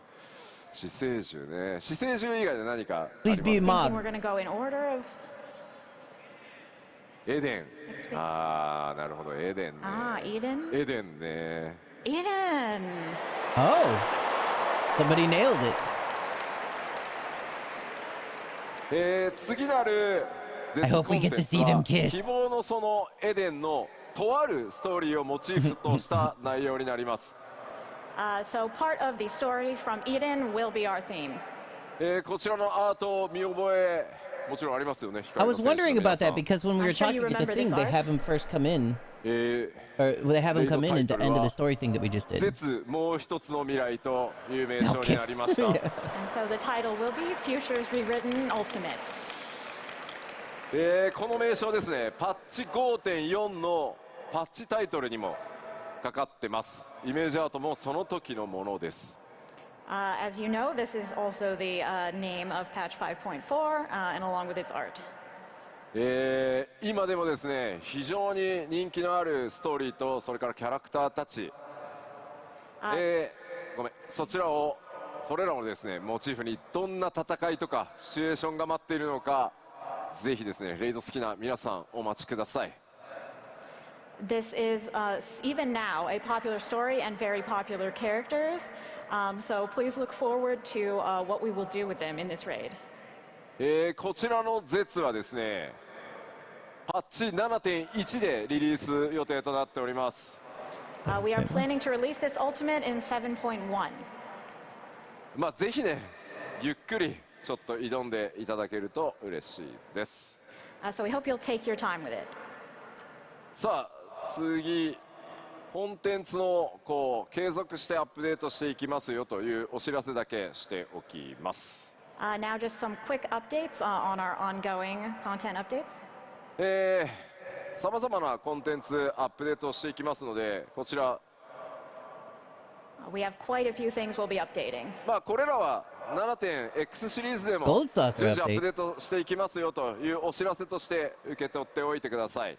死生獣ね。死生獣以外で何かあり Please ます be a か？ Thinking mod. we're going to go in order of. エデン。ああ、なるほど、エデンね。Eden. エデンね。 Eden. Oh, somebody nailed it. 次なる I hope we get to see them kiss. 希望のそのエデンのとあるストーリーをモチーフとした内容になります。So part of the story from Eden will be our theme. こちらのアート見覚えもちろんありますよね。 I was wondering about that because when we were I'm sure talking you at the remember thing, this they art. have him first come in, or they have him come in at the end of the story thing that we just did. 絶もう一つの未来という名称になりました。 And so the title will be Futures Rewritten Ultimate. この名称ですね、パッチ 5.4 のパッチタイトルにもかかってます。イメージアートもその時のものです。As you know, this is also the name of patch 5.4 and along with its art. 今でもですね、非常に人気のあるストーリーとそれからキャラクターたち、ごめん、それらをですねモチーフにどんな戦いとかシチュエーションが待っているのか、ぜひですねレイド好きな皆さんお待ちください。 This is even now a popular story and very popular characters. So please look forward to what we will do with them in this raid. こちらの絶はですね、パッチ 7.1 でリリース予定となっております。We are planning to release this ultimate in 7.1. ぜひね、ゆっくりちょっと挑んでいただけると嬉しいです。So we hope you'll take your time with it. さあ次、コンテンツの継続してアップデートしていきますよというお知らせだけしておきます。Now just some quick updates on our ongoing content updates. さまざまなコンテンツアップデートをしていきますので、こちら、We have quite a few things we'll be updating. これらは 7.X シリーズでも Gold saucer 順次アッ update. プデートしていきますよというお知らせとして受け取っておいてください。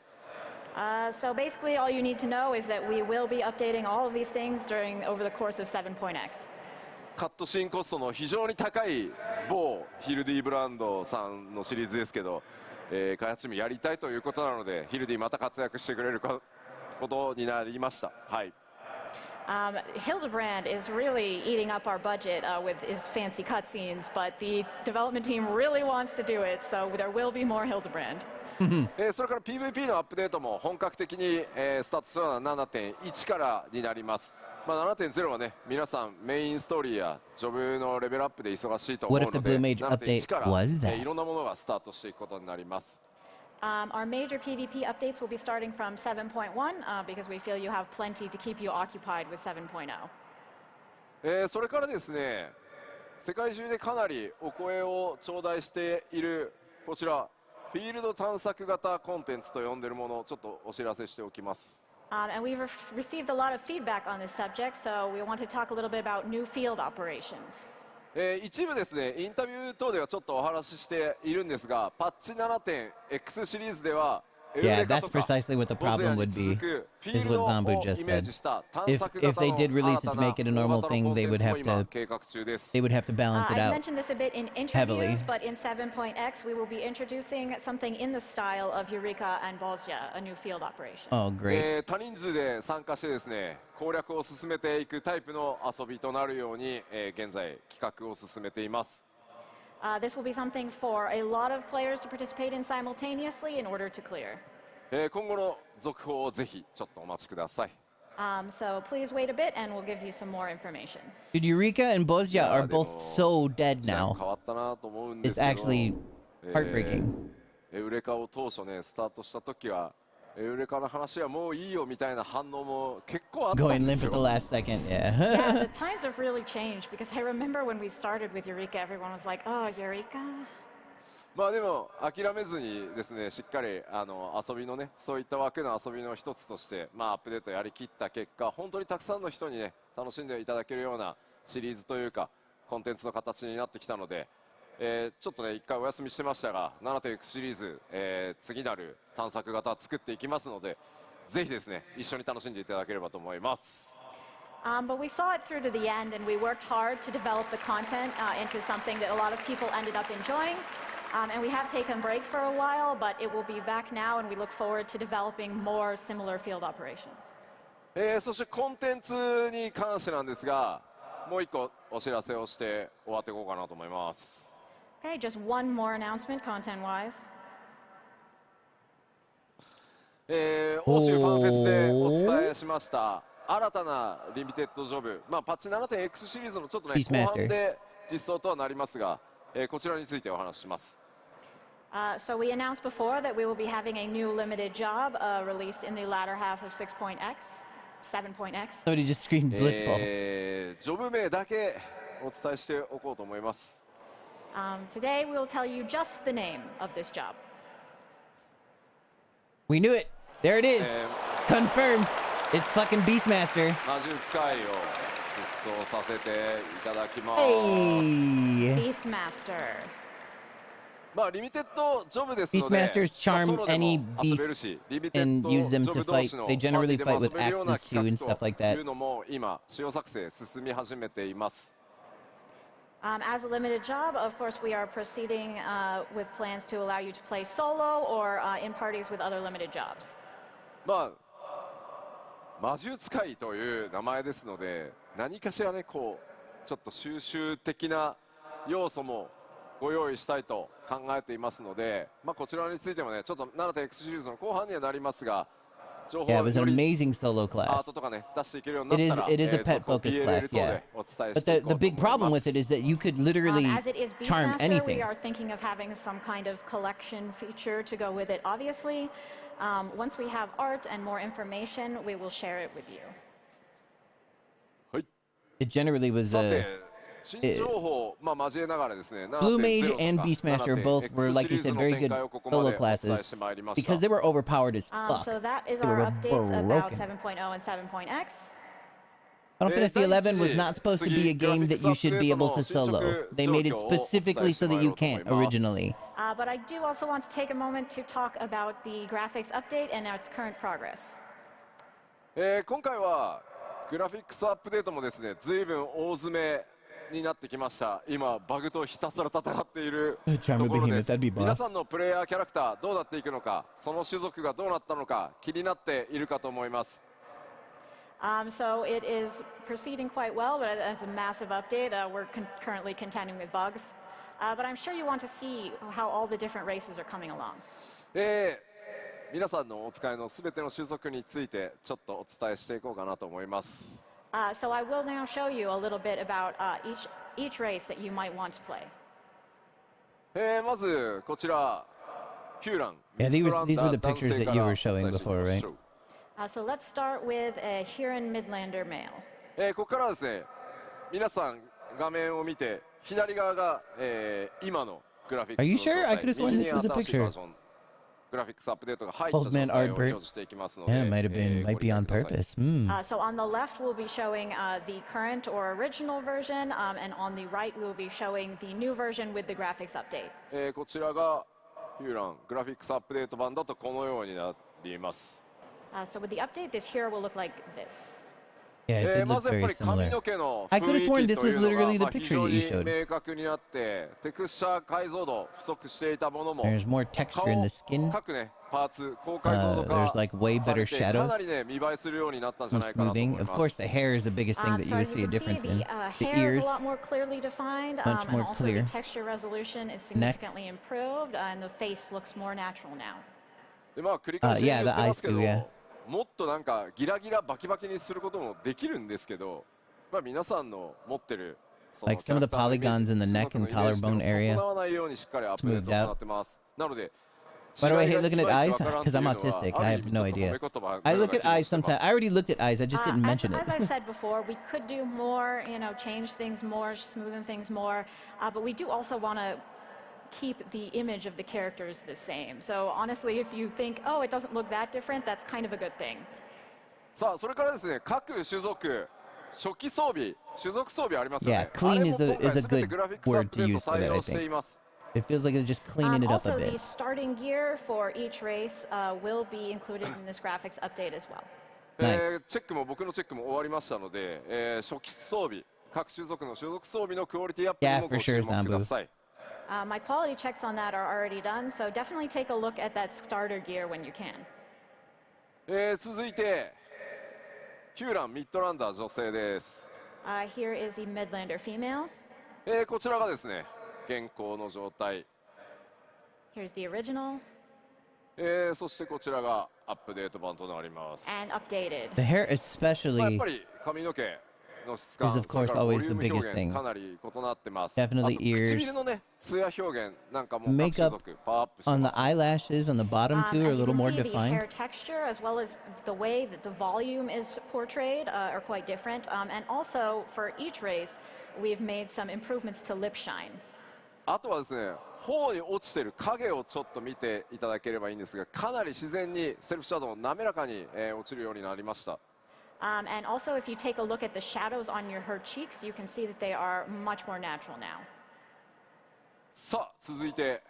So basically all you need to know is that we will be updating all of these things over the course of 7.x. カットシーンコストの非常に高い某ヒルディブランドさんのシリーズですけど、開発チームやりたいということなので、ヒルディまた活躍してくれることになりました。はい。Hildebrand is really eating up our budget with his fancy cutscenes, but the development team really wants to do it, so there will be more Hildebrand. それから PVP のアップデートも本格的に、スタートするのは 7.1 からになります。7.0 はね、皆さんメインストーリーやジョブのレベルアップで忙しいと思うので、 What if the blue major update 7.1 から、 was that? いろんなものがスタートしていくことになります。Our major PvP updates will be starting from 7.1 because we feel you have plenty to keep you occupied with 7.0. それからですね、世界中でかなりお声を頂戴しているこちらフィールド探索型コンテンツと呼んでいるものをちょっとお知らせしておきます。And we've received a lot of feedback on this subject, so we want to talk a little bit about new field operations. 一部ですね、インタビュー等ではちょっとお話ししているんですが、パッチ 7.X シリーズでは Yeah, that's precisely what the problem would be, is what Zambu just said. If they did release it to make it a normal thing, they would have to balance it I out mentioned this a bit in heavily. interviews, but in 7.x we will be introducing something in the style of Eureka and Bosnia, a new field operation. Oh, great. 多人数で参加してですね、攻略を進めていくタイプの遊びとなるように、現在企画を進めています。This will be something for a lot of players to participate in simultaneously in order to clear. 今後の続報をぜひちょっとお待ちください。So please wait a bit and we'll give you some more information. Dude, Eureka and Bosnia are both so dead 変 now. わったなと思うんで It's すけど、 actually heartbreaking. エウレカを当初ねスタートした時はエウレカの話はもういいよみたいな反応も結構あった Going んで limp す at the よ。 last second, Yeah, yeah. the times have really changed because I remember when we started with Eureka, everyone was like, oh, Eureka? まあでも諦めずにですね、しっかり遊びのね、そういった枠の遊びの一つとして、まあアップデートやりきった結果、本当にたくさんの人にね楽しんでいただけるようなシリーズというかコンテンツの形になってきたので、ちょっとね一回お休みしてましたが、7.X シリーズ、次なる探索型作っていきますので、ぜひですね一緒に楽しんでいただければと思います。But we saw it through to the end and we worked hard to develop the content into something that a lot of people ended up enjoying. And we have taken a break for a while, but it will be back now and we look forward to developing more similar field operations. そしてコンテンツに関してなんですが、もう一個お知らせをして終わっていこうかなと思います。Okay, just one more announcement content-wise. 欧州ファンフェスでお伝えしました新たなリミテッドジョブ、まあ、パッチ 7.X シリーズのちょっとね後半で実装とはなりますが、こちらについてお話しします。So we announced before that we will be having a new limited job released in the latter half of 6.x, 7.x. Somebody just screamed Blitzball. ジョブ名だけお伝えしておこうと思います。Today we will tell you just the name of this job. We knew it. There it is. Confirmed. It's fucking Beastmaster. 魔術界を実装させていただきます。Hey. Beastmaster. まあリミテッドジョブですので、 Beastmasters charm any beast and use them to fight. They generally fight with axes too and stuff like that. というのも今仕様作成進み始めています。As a limited job, of course, we are proceeding with plans to allow you to play solo or in parties with other limited jobs. まあ魔術界という名前ですので、何かしらねこうちょっと収集的な要素もご用意したいと考えていますので、まあこちらについてもねちょっと 7.X シリーズの後半にはなりますが、情報 Yeah, it was an より amazing solo アー class. トとかね出していけるようになったら、 It is a pet 続報 focused PLL class, 等で yeah. お伝え But してい the こうと big 思い problem ま with す。 it is that you could literally As it is charm Beastmaster, anything. we are thinking of having some kind of collection feature to go with it, obviously. Once we have art and more information, we will share it with you. はい。 It generally was さ a て、新情報まあ交えながらですね、 Blue Mage 7.0 と and か Beastmaster both were, like you said, very good solo classes because they were overpowered as fuck. So that is They our were updates about broken. 7.0 and 7.x. Final Fantasy XI was not supposed to be a game that you should be able to solo. They made it specifically so that you can't originally. But I do also want to take a moment to talk about the graphics update and its current progress. 今回はグラフィックスアップデートもですね、随分大詰めになってきました。今バグとひたすら戦っているところです。皆さんのプレイヤーキャラクターどうなっていくのか、その種族がどうなったのか気になっているかと思います。So it is proceeding quite well, but as a massive update, we're currently contending with bugs. But I'm sure you want to see how all the different races are coming along. 皆さんのお使いのすべての種族についてちょっとお伝えしていこうかなと思います。So I will now show you a little bit about each race that you might want to play. まずこちらヒューラン。 Yeah, these were the pictures that you were showing before, right? So let's start with a Huron Midlander male. ここからですね、皆さん画面を見て左側が、今のグラフィックス Are の you 状態、 sure? I could have sworn 右 this に was a 新しい picture. バージョングラフィックスアップデートが入った状 Old 態 man を表 Ardbert. 示していきますので、 Yeah, might have been, ご might 理 be 解 on ください。 purpose. Hmm. So on the left, we'll be showing the current or original version, and on the right, we'll be showing the new version with the graphics update. こちらがヒューラングラフィックスアップデート版だとこのようになります。So with the update, this here will look like this. Yeah, it did ま look ずやっぱ very り髪 similar. の毛の I could 雰 have 囲 sworn 気 this とい was うの literally が the 非 picture 常 that you に showed. 明確になってテクスチャー解像度不足していたものも There's more texture in the skin. 各ねパーツ高解像度 There's 化 like way さ better れてか shadows. なりね見栄えするようになったんじゃ Some ないかなと思 smoothing. い Of ま course, す。 the hair is the biggest thing that So you would as see you a can difference see, in. the The hair is ears. a lot more clearly defined, Much more and also clear. the texture resolution is significantly improved, and the face looks more natural now. でまあ繰り返し言 yeah, って the ますけ eyes ど too, yeah. もっとなんかギラギラバキバキにすることもできるんですけど、まあ皆さんの持ってるその Like some of the キャラクターのイメージ polygons in the neck and 種族のイメージっていうのを collarbone area 損なわないようにしっかりアップデートを行ってます。なので Why do I hate 違いが looking at いまい eyes? ちわからん Because I'm っていうのは autistic. あ I る意 have 味 no ちょっと idea. 褒め言葉 I のよう look な at 気も eyes してま sometimes. す。 I already looked at eyes. I just didn't mention As I've it. said before, we could do more, change things more, smoothen things more, but we do also want to keep the image of the characters the same. So honestly, if you think, oh, it doesn't look that different, that's kind of a good thing. さあそれからですね各種族初期装備種族装備ありますよね。 Yeah, clean あれ is も a- 今回 is a 全て good グラフィックスアップデー word to ト use for that, 対 I 応して think. います。 It feels like it's just cleaning it up Also, a the bit. starting gear for each race will be included in this graphics update as well. Nice. チェックも僕のチェックも終わりましたので、初期装備各種族の種族装備のクオリティアップに Yeah, も for ご注 sure, 目ください。 My quality checks on that are already done, so definitely take a look at that starter gear when you can. 続いてヒューランミッドランダー女性です。Here is the Midlander female. こちらがですね現行の状態、 Here's the original そしてこちらがアップデート版となります。 and updated. The hair まあ、やっ especially ぱり髪の毛の質感 is of それ course からボ always リュ the ーム biggest 表 thing. 現かなり異なってます。 Definitely あと ears. 唇のね艶表現なんかも各 Makeup 種族パワーアップして on ま the す。 eyelashes on the bottom too are a As you little can more see, the hair defined. texture as well as the way that the volume is portrayed are quite different. And also for each race, we've made some improvements to lip shine. あとはですね頬に落ちてる影をちょっと見ていただければいいんですが、かなり自然にセルフシャドウ滑らかに、落ちるようになりました。 And also, if you take a look at the shadows on her cheeks, you can see that they are much more natural now. さあ続いて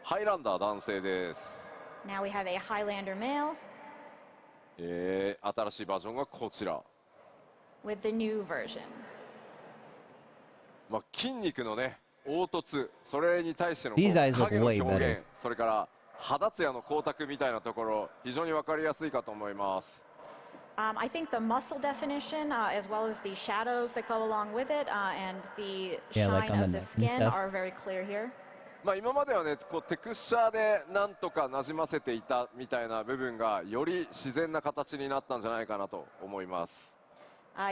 ハイランダー男性です。 Now we have a Highlander male 新しいバージョンがこちら。 with the new version. まあ、筋肉のね凹凸、それに対しての These eyes look 影の way 表 better. 現、それから肌ツヤの光沢みたいなところ非常に分かりやすいかと思います。 I think the muscle definition, as well as the shadows that go along with it, and the Yeah, shine like on the of the neck and skin stuff. are very clear here. まあ今まではねこうテクスチャーでなんとかなじませていたみたいな部分がより自然な形になったんじゃないかなと思います。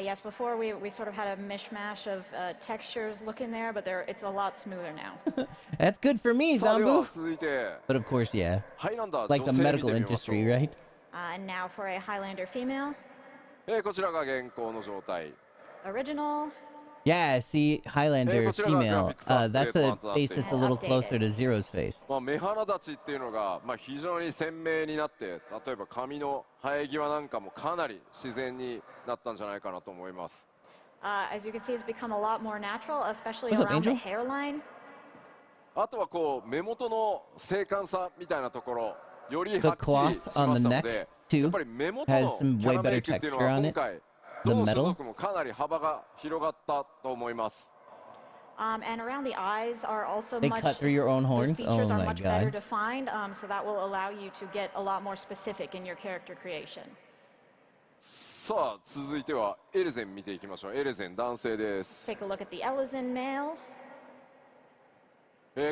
Yes, before we sort of had a mishmash of textures looking there, but it's a lot smoother now. That's good for me, さあでは Zambu. 続いて But of course, yeah. ハイランダー Like 女 the 性見て medical みましょ industry, う。 right? And now for a Highlander female. こちらが現行の状態。 Original. Yeah, see, Highlanderこちらが female. グラフィックスアップデー That's ト a 版となっています。 face that's a little closer to Zero's face. まあ、目鼻立ちっていうのが、まあ、非常に鮮明になって例えば髪の生え際なんかもかなり自然になったんじゃないかなと思います。 As you can see, it's become a lot more natural, especially What's up, around the Angel? hairline. あとはこう目元の精悍さみたいなところより The はっきりしま cloth し on た the の neck で too やっぱり目元 has の some キ way ャラメ better イクっていうの texture は on 今 it. 回 The どの種 metal. 族もかなり幅が広がったと思います。 And around the eyes are also They much. cut through your own horns? The features Oh are my much better God. defined, so that will allow you to get a lot more specific in your character creation. さあ続いてはエレゼン見ていきましょう。エレゼン男性です。 Take a look at the Ellison male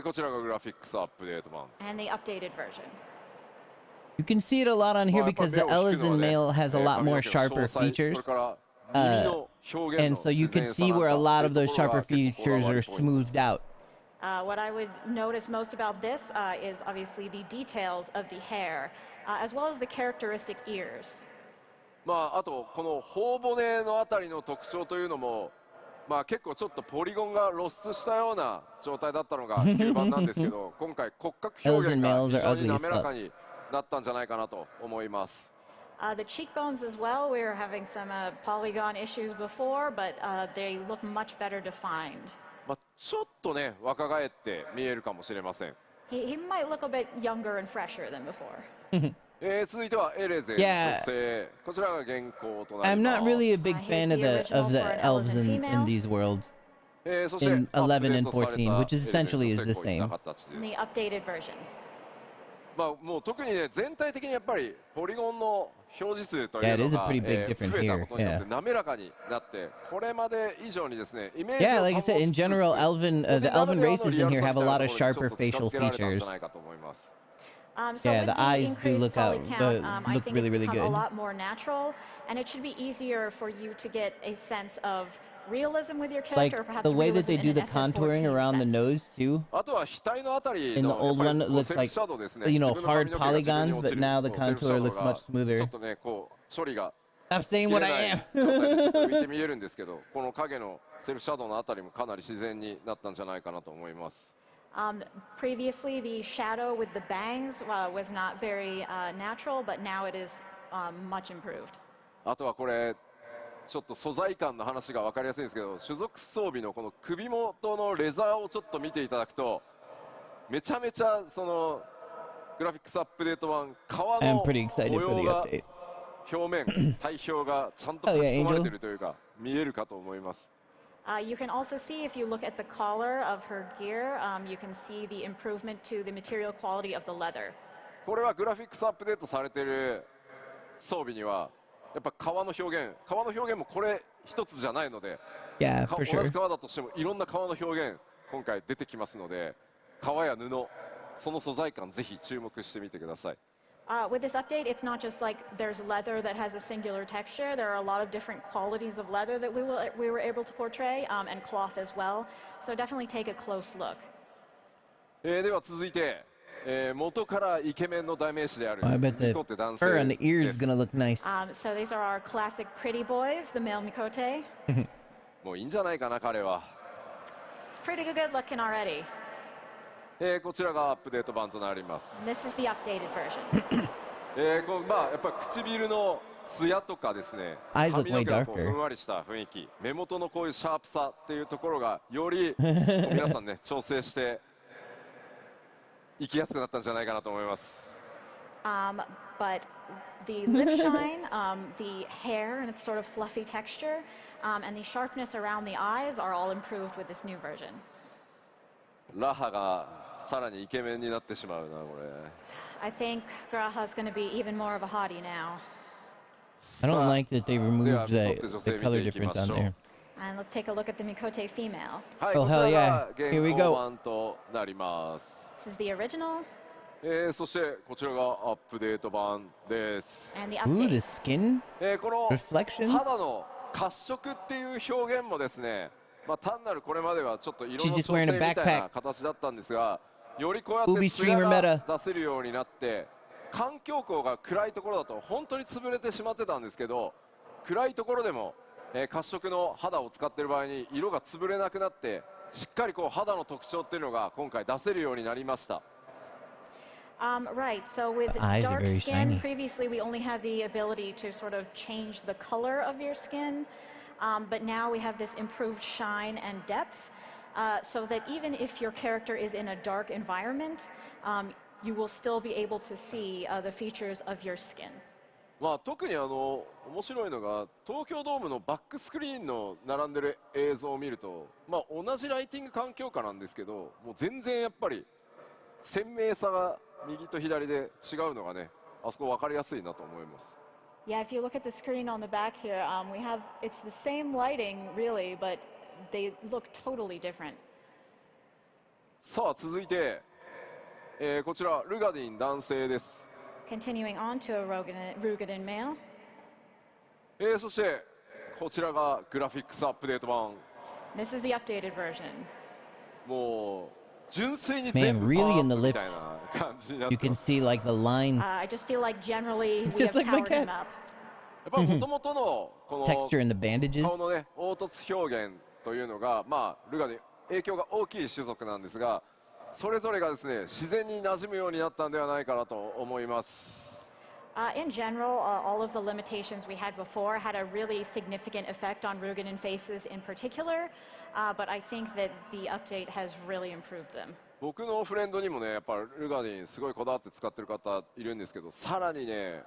こちらがグラフィックスアップデート版。 and the updated version. You can see it a lot on here because the Ellison male has a lot more sharper features. And so you can see where a lot of those sharper features are smoothed out. What I would notice most about this is obviously the details of the hair, as well as the characteristic ears. まああとこの頬骨のあたりの特徴というのもまあ結構ちょっとポリゴンが露出したような状態だったのが9番なんですけど今回骨格表現が非常に滑らかになったんじゃないかなと思います。The cheekbones as well, we were having some polygon issues before, but they look much better defined. まあちょっとね若返って見えるかもしれません。He might look a bit younger and fresher than before. 続いてはエレゼ Yeah. 女性こちらが原稿となり I'm ます。 not really a big fan of Here's the original the for an elves elven in female. these worlds. そして in 11 and アップデートされた 14, which is essentially エレゼ is 女 the 性こういった same. 形です。 The updated version. まあもう特にね全体的にやっぱりポリゴンの表示数という Yeah, it の is a が pretty big difference 増えた here. ことによって Yeah. 滑らかになってこれまで以上にですねイメージを Yeah, 保 like I ち said, in つつ general, the elven races in here have a lot of ちょっと sharper 近づ facial けられたん features. じゃないかと思います。So Yeah, with the eyes do increased look poly out- count, I look think really, it's really become a good. lot more natural, and it should be easier for you to get a sense of realism with your Like character, or perhaps the way that they realism do in the an contouring FF14 around the sense. nose too. あとは額のあたり In the の old やっぱ one, り it こう looks セル like, フシャドウですね。 you know, 自分の髪 hard の毛が自分に polygons, 落 but ちる now the こうセルフシャ contour ドウ looks が much ちょ smoother. っとねこう処理が Stop し saying き what れ I ない am. 状態でちょっと浮いて見えるんですけどこの影のセルフシャドウのあたりもかなり自然になったんじゃないかなと思います。Previously, the shadow with the bangs was not very natural, but now it is much improved. あとはこれちょっと素材感の話が分かりやすいんですけど種族装備のこの首元のレザーをちょっと見ていただくとめちゃめちゃそのグラフィックスアップデート版革 I'm の pretty excited 模 for 様 the が update. 表面体表がちゃんと書き込まれているというか見えるかと思います。You can also see, if you look at the collar of her gear, you can see the improvement to the material quality of the leather. これはグラフィックスアップデートされている装備にはやっぱ革の表現もこれ一つじゃないので Yeah, for 同 sure. じ革だとしてもいろんな革の表現今回出てきますので革や布その素材感ぜひ注目してみてください。With this update, it's not just like there's leather that has a singular texture. There are a lot of different qualities of leather that we were able to portray, and cloth as well. So definitely take a close look. では続いて、元からイケメンの代名詞である I bet ミ the コテ男性 fur on the ear で is す。 gonna look nice. So these are our classic pretty boys, the male Mikote. もういいんじゃないかな彼は。 It's pretty good looking already. こちらがアップデート版となります。 This is the updated version. こうまあやっぱ唇のツヤとかですね Eyes look 髪の way 毛のこう darker. ふんわりした雰囲気目元のこういうシャープさっていうところがよりこう皆さんね調整して生きやすくなったんじゃないかなと思います。 But the lip shine, the hair and its sort of fluffy texture, and the sharpness around the eyes are all improved with this new version. ラハがさらにイケメンになってしまうなこれ。 I think Graha's going to be even more of a hottie now. I don't like that they removed Yeah, the color difference on there. And let's take a look at the Mikote female. はい、 Oh, こちら hell が yeah. Here we 現 go. 行版となります。 This is the original そしてこちらがアップデート版です。 and the Ooh, the update. skin この reflections. 肌の褐色っていう表現もですね、まあ、単なるこれまではちょっと色 She's の just 調 wearing 整 a みたい backpack. な形だったんですがよりこうやって Booby ツヤ streamer が meta. 出せるようになって環境光が暗いところだと本当に潰れてしまってたんですけど暗いところでも、褐色の肌を使っている場合に色が潰れなくなってしっかりこう肌の特徴っていうのが今回出せるようになりました。 Right, so with The eyes are dark very skin, shiny. previously we only had the ability to sort of change the color of your skin, but now we have this improved shine and depth, so that even if your character is in a dark environment, you will still be able to see the features of your skin. まあ、特に面白いのが東京ドームのバックスクリーンの並んでる映像を見ると、まあ、同じライティング環境下なんですけどもう全然やっぱり鮮明さが右と左で違うのがねあそこ分かりやすいなと思います。 Yeah, if you look at the screen on the back here, we have, it's the same lighting really, but they look totally different. さあ続いて、こちらルガディン男性です。 Continuing on to a Rugadin male. そしてこちらがグラフィックスアップデート版 This is the updated version. もう純粋に Man, 全部 really パワーア in the ップみたい lips. な感じになっ You てま can す。 see like the lines, I just feel like generally It's we just have like my powered him cat. up. やっぱりもともとのこの texture in the bandages. 顔のね凹凸表現というのが、まあ、ルガに影響が大きい種族なんですが、それぞれがですね自然に馴染むようになったんではないかなと思います。In general, all of the limitations we had before had a really significant effect on Rugadan faces in particular, but I think that the update has really improved them. 僕のフレンドにもねやっぱルガディンすごいこだわって使ってる方いるんですけど、さらにね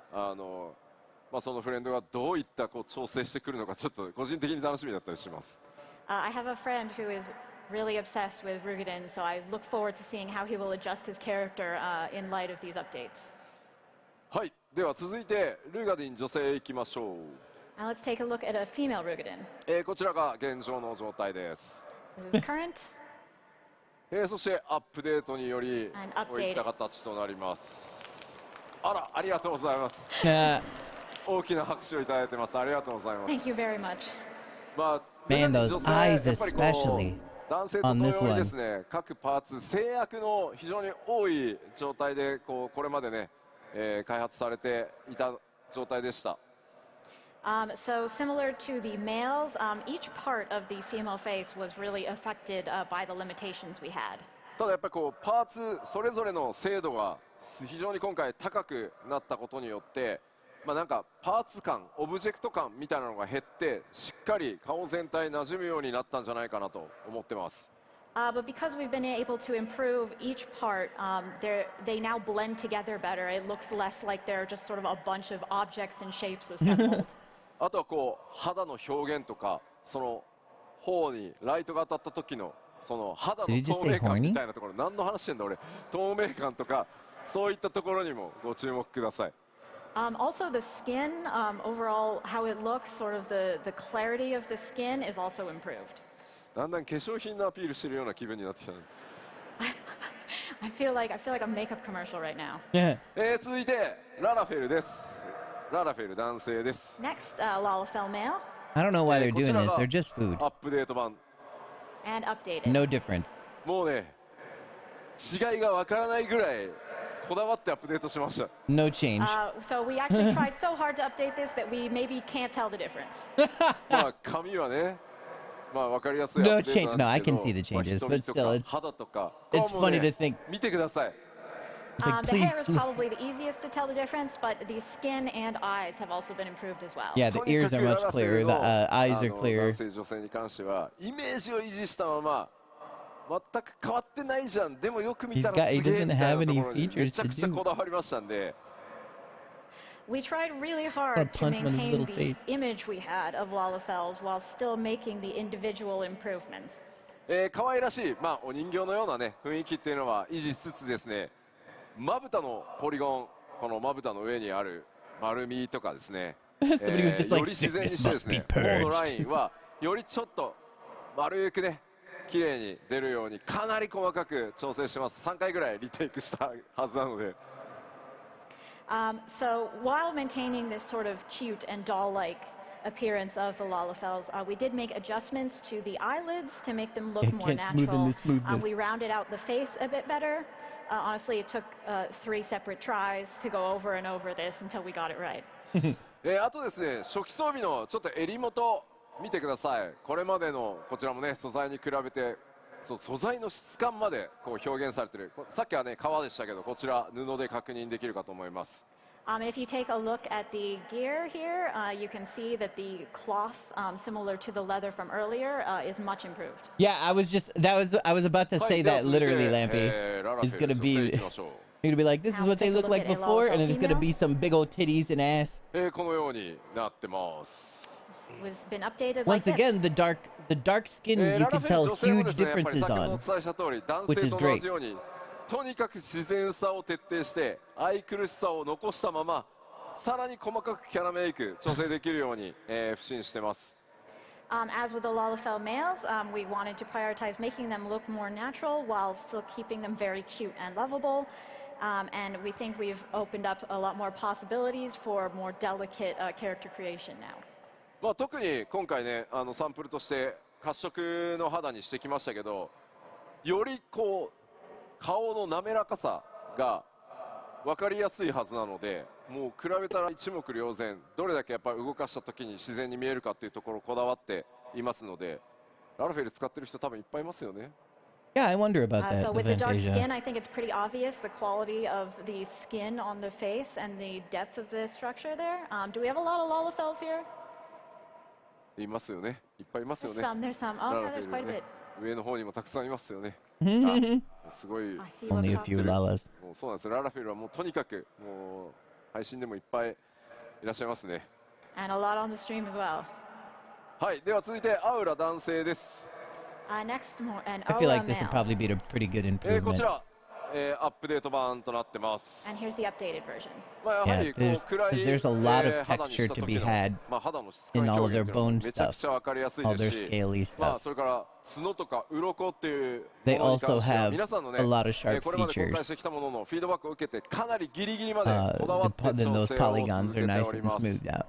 まあ、そのフレンドがどういったこう調整してくるのかちょっと個人的に楽しみだったりします。I have a friend who is really obsessed with Rugadan, so I look forward to seeing how he will adjust his character in light of these updates. はい、では続いてルガディン女性いきましょう。Now let's take a look at a female Rugadan. こちらが現状の状態です。This is current. そしてアップデートにより And こうい updated. った形となります。あら、ありがとうございます。 Yeah. 大きな拍手をいただいてます。ありがとうございます。 Thank you very much. まあ、 Man, 女 those 性 eyes やっぱりこう especially 男性と on 同 this 様に one. ですね、各パーツ制約の非常に多い状態でこれまでね、開発されていた状態でした。So similar to the males, each part of the female face was really affected by the limitations we had. ただやっぱりこうパーツそれぞれの精度が非常に今回高くなったことによって、まあ、なんかパーツ感オブジェクト感みたいなのが減ってしっかり顔全体馴染むようになったんじゃないかなと思ってます。But because we've been able to improve each part, they now blend together better. It looks less like they're just sort of a bunch of objects and shapes assembled. あとはこう肌の表現とかその頬にライトが当たった時のその肌の Did you just 透 say 明感 horny? みたいなところ、何の話してんだ俺、透明感とかそういったところにもご注目ください。Also, the skin, overall, how it looks, sort of the clarity of the skin is also improved. だんだん化粧品のアピールしてるような気分になってきたね。I feel like a makeup commercial right now. Yeah. 続いてララフェルです。ララフェル男性です。 Next, Lalafell male I don't know why they're こち doing ら this. が They're just food. アップデート版。 and updated. No difference. もうね違いがわからないぐらいこだわってアップデートしました。 No change. So we actually tried so hard to update this that we maybe can't tell the difference. まあ髪はね、まあわかりやすいア No ップデート change. なん No, ですけど、 I can see the changes, まあ but 瞳と still, か it's 肌とか、 it's これもね funny to think. 見てください。 it's like, The please. hair is probably the easiest to tell the difference, but the skin and eyes have also been improved as well. Yeah, the とにか ears く are ラ much ラフェ clearer. ル The の eyes are 男 clearer. 性女性に関してはイメージを維持したまま全く変わってないじゃん、でもよく見たら He すげえ doesn't みたい have なと any ころに features めちゃくちゃ to do. こだわりましたんで、 We tried really Wanna hard to punch him in his maintain little the face. image we had of Lalafells while still making the individual improvements. 可愛らしい、まあ、お人形のような、ね、雰囲気っていうのは維持しつつですね、まぶたのポリゴン、このまぶたの上にある丸みとかですね、Somebody was just like, より自然にしてですね、 "Sickness must be 頬 purged." のラインはよりちょっと丸くね、綺麗に出るようにかなり細かく調整してます。3回ぐらいリテイクしたはずなので。So while maintaining this sort of cute and doll-like appearance of the Lalafells, we did make adjustments to the eyelids to make them look It more can't smooth in natural. the smoothness. We rounded out the face a bit better. Honestly, it took 3 separate tries to go over and over this until we got it right. あとですね、初期装備のちょっと襟元見てください。これまでのこちらもね、素材に比べてそう素材の質感までこう表現されてる。さっきはね革でしたけど、こちら布で確認できるかと思います。If you take a look at the gear here, you can see that the cloth, similar to the leather from earlier, is much improved. Yeah, I was about to は say い、では that 続いて literally, Lampy. ララフ It's ェル gonna 女性 be いきましょう。 you're gonna be like, this Now is what they take a look look like at a before, and then Lalafells it's gonna female. be some big old titties and ass. このようになってます。 Was been updated Once like this. again, the dark skin you ララ can フェル tell 女性も huge ですね、やっぱり differences 先ほどお on. 伝えした通り、男 which 性 is と同じように、とにかく自然さを徹底して、愛くるしさを残したまま、さらに細かくキャラメイク調整できるように、不審してます。As with the Lalafell males, we wanted to prioritize making them look more natural while still keeping them very cute and lovable. And we think we've opened up a lot more possibilities for more delicate character creation now. まあ、特に今回ね、サンプルとして褐色の肌にしてきましたけど、よりこう顔の滑らかさが分かりやすいはずなので、もう比べたら一目瞭然、どれだけやっぱり動かした時に自然に見えるかっていうところをこだわっていますので、ララフェル使ってる人多分いっぱいいますよね。Yeah, I wonder about that. So The with the dark Fantasia. skin, I think it's pretty obvious the quality of the skin on the face and the depth of the structure there. Do we have a lot of Lalafels here? いますよね。いっぱいいますよ There's ね。 some, there's some. Oh, ラ no, ラフ there's ェ quite ル a ね bit. 上の方にもたくさんいますよね。あすごい。 I see what Only a top. few Lalas. もうそうなんですよ。ララフェルはもうとにかくもう配信でもいっぱいいらっしゃいますね。 And a lot on the stream as well. はい。では続いてアウラ男性です。 Next, more an I feel Aura like this would male. probably be a pretty good こ improvement. ちら、アップデート版となってます。 And here's the updated version. まあやは Yeah, りこう there's 暗い there's a lot of 肌にした texture to 時 be の had まあ肌の質感 in all 表 of 現 their というの bone がめちゃく stuff, ちゃわかりやすい all で their すし、 scaly まあ stuff. それから角とか鱗っていう They ものに関 also しては have 皆さんのね a lot of sharp これまで公開 features. してきたもののフィードバックを受けてかなりギリギリまで Uh, こだわって then 調 those 整を polygons 続 are けて nice おり and ます。 smoothed out.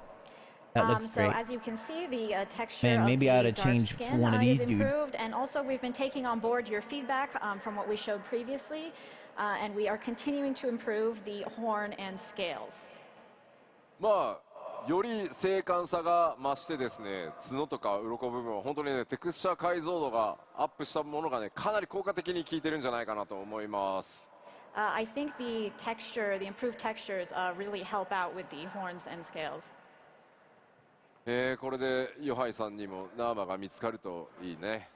That looks So great. as you can see, the texture Man, of maybe the I ought to dark change to skin one of is these dudes. improved, and also we've been taking on board your feedback from what we showed previously, and we are continuing to improve the horn and scales. まあより精悍さが増してですね、角とか鱗部分は本当にねテクスチャ解像度がアップしたものがねかなり効果的に効いてるんじゃないかなと思います。I think the texture, the improved textures, really help out with the horns and scales. これでヨハイさんにもナーマが見つかるといいね。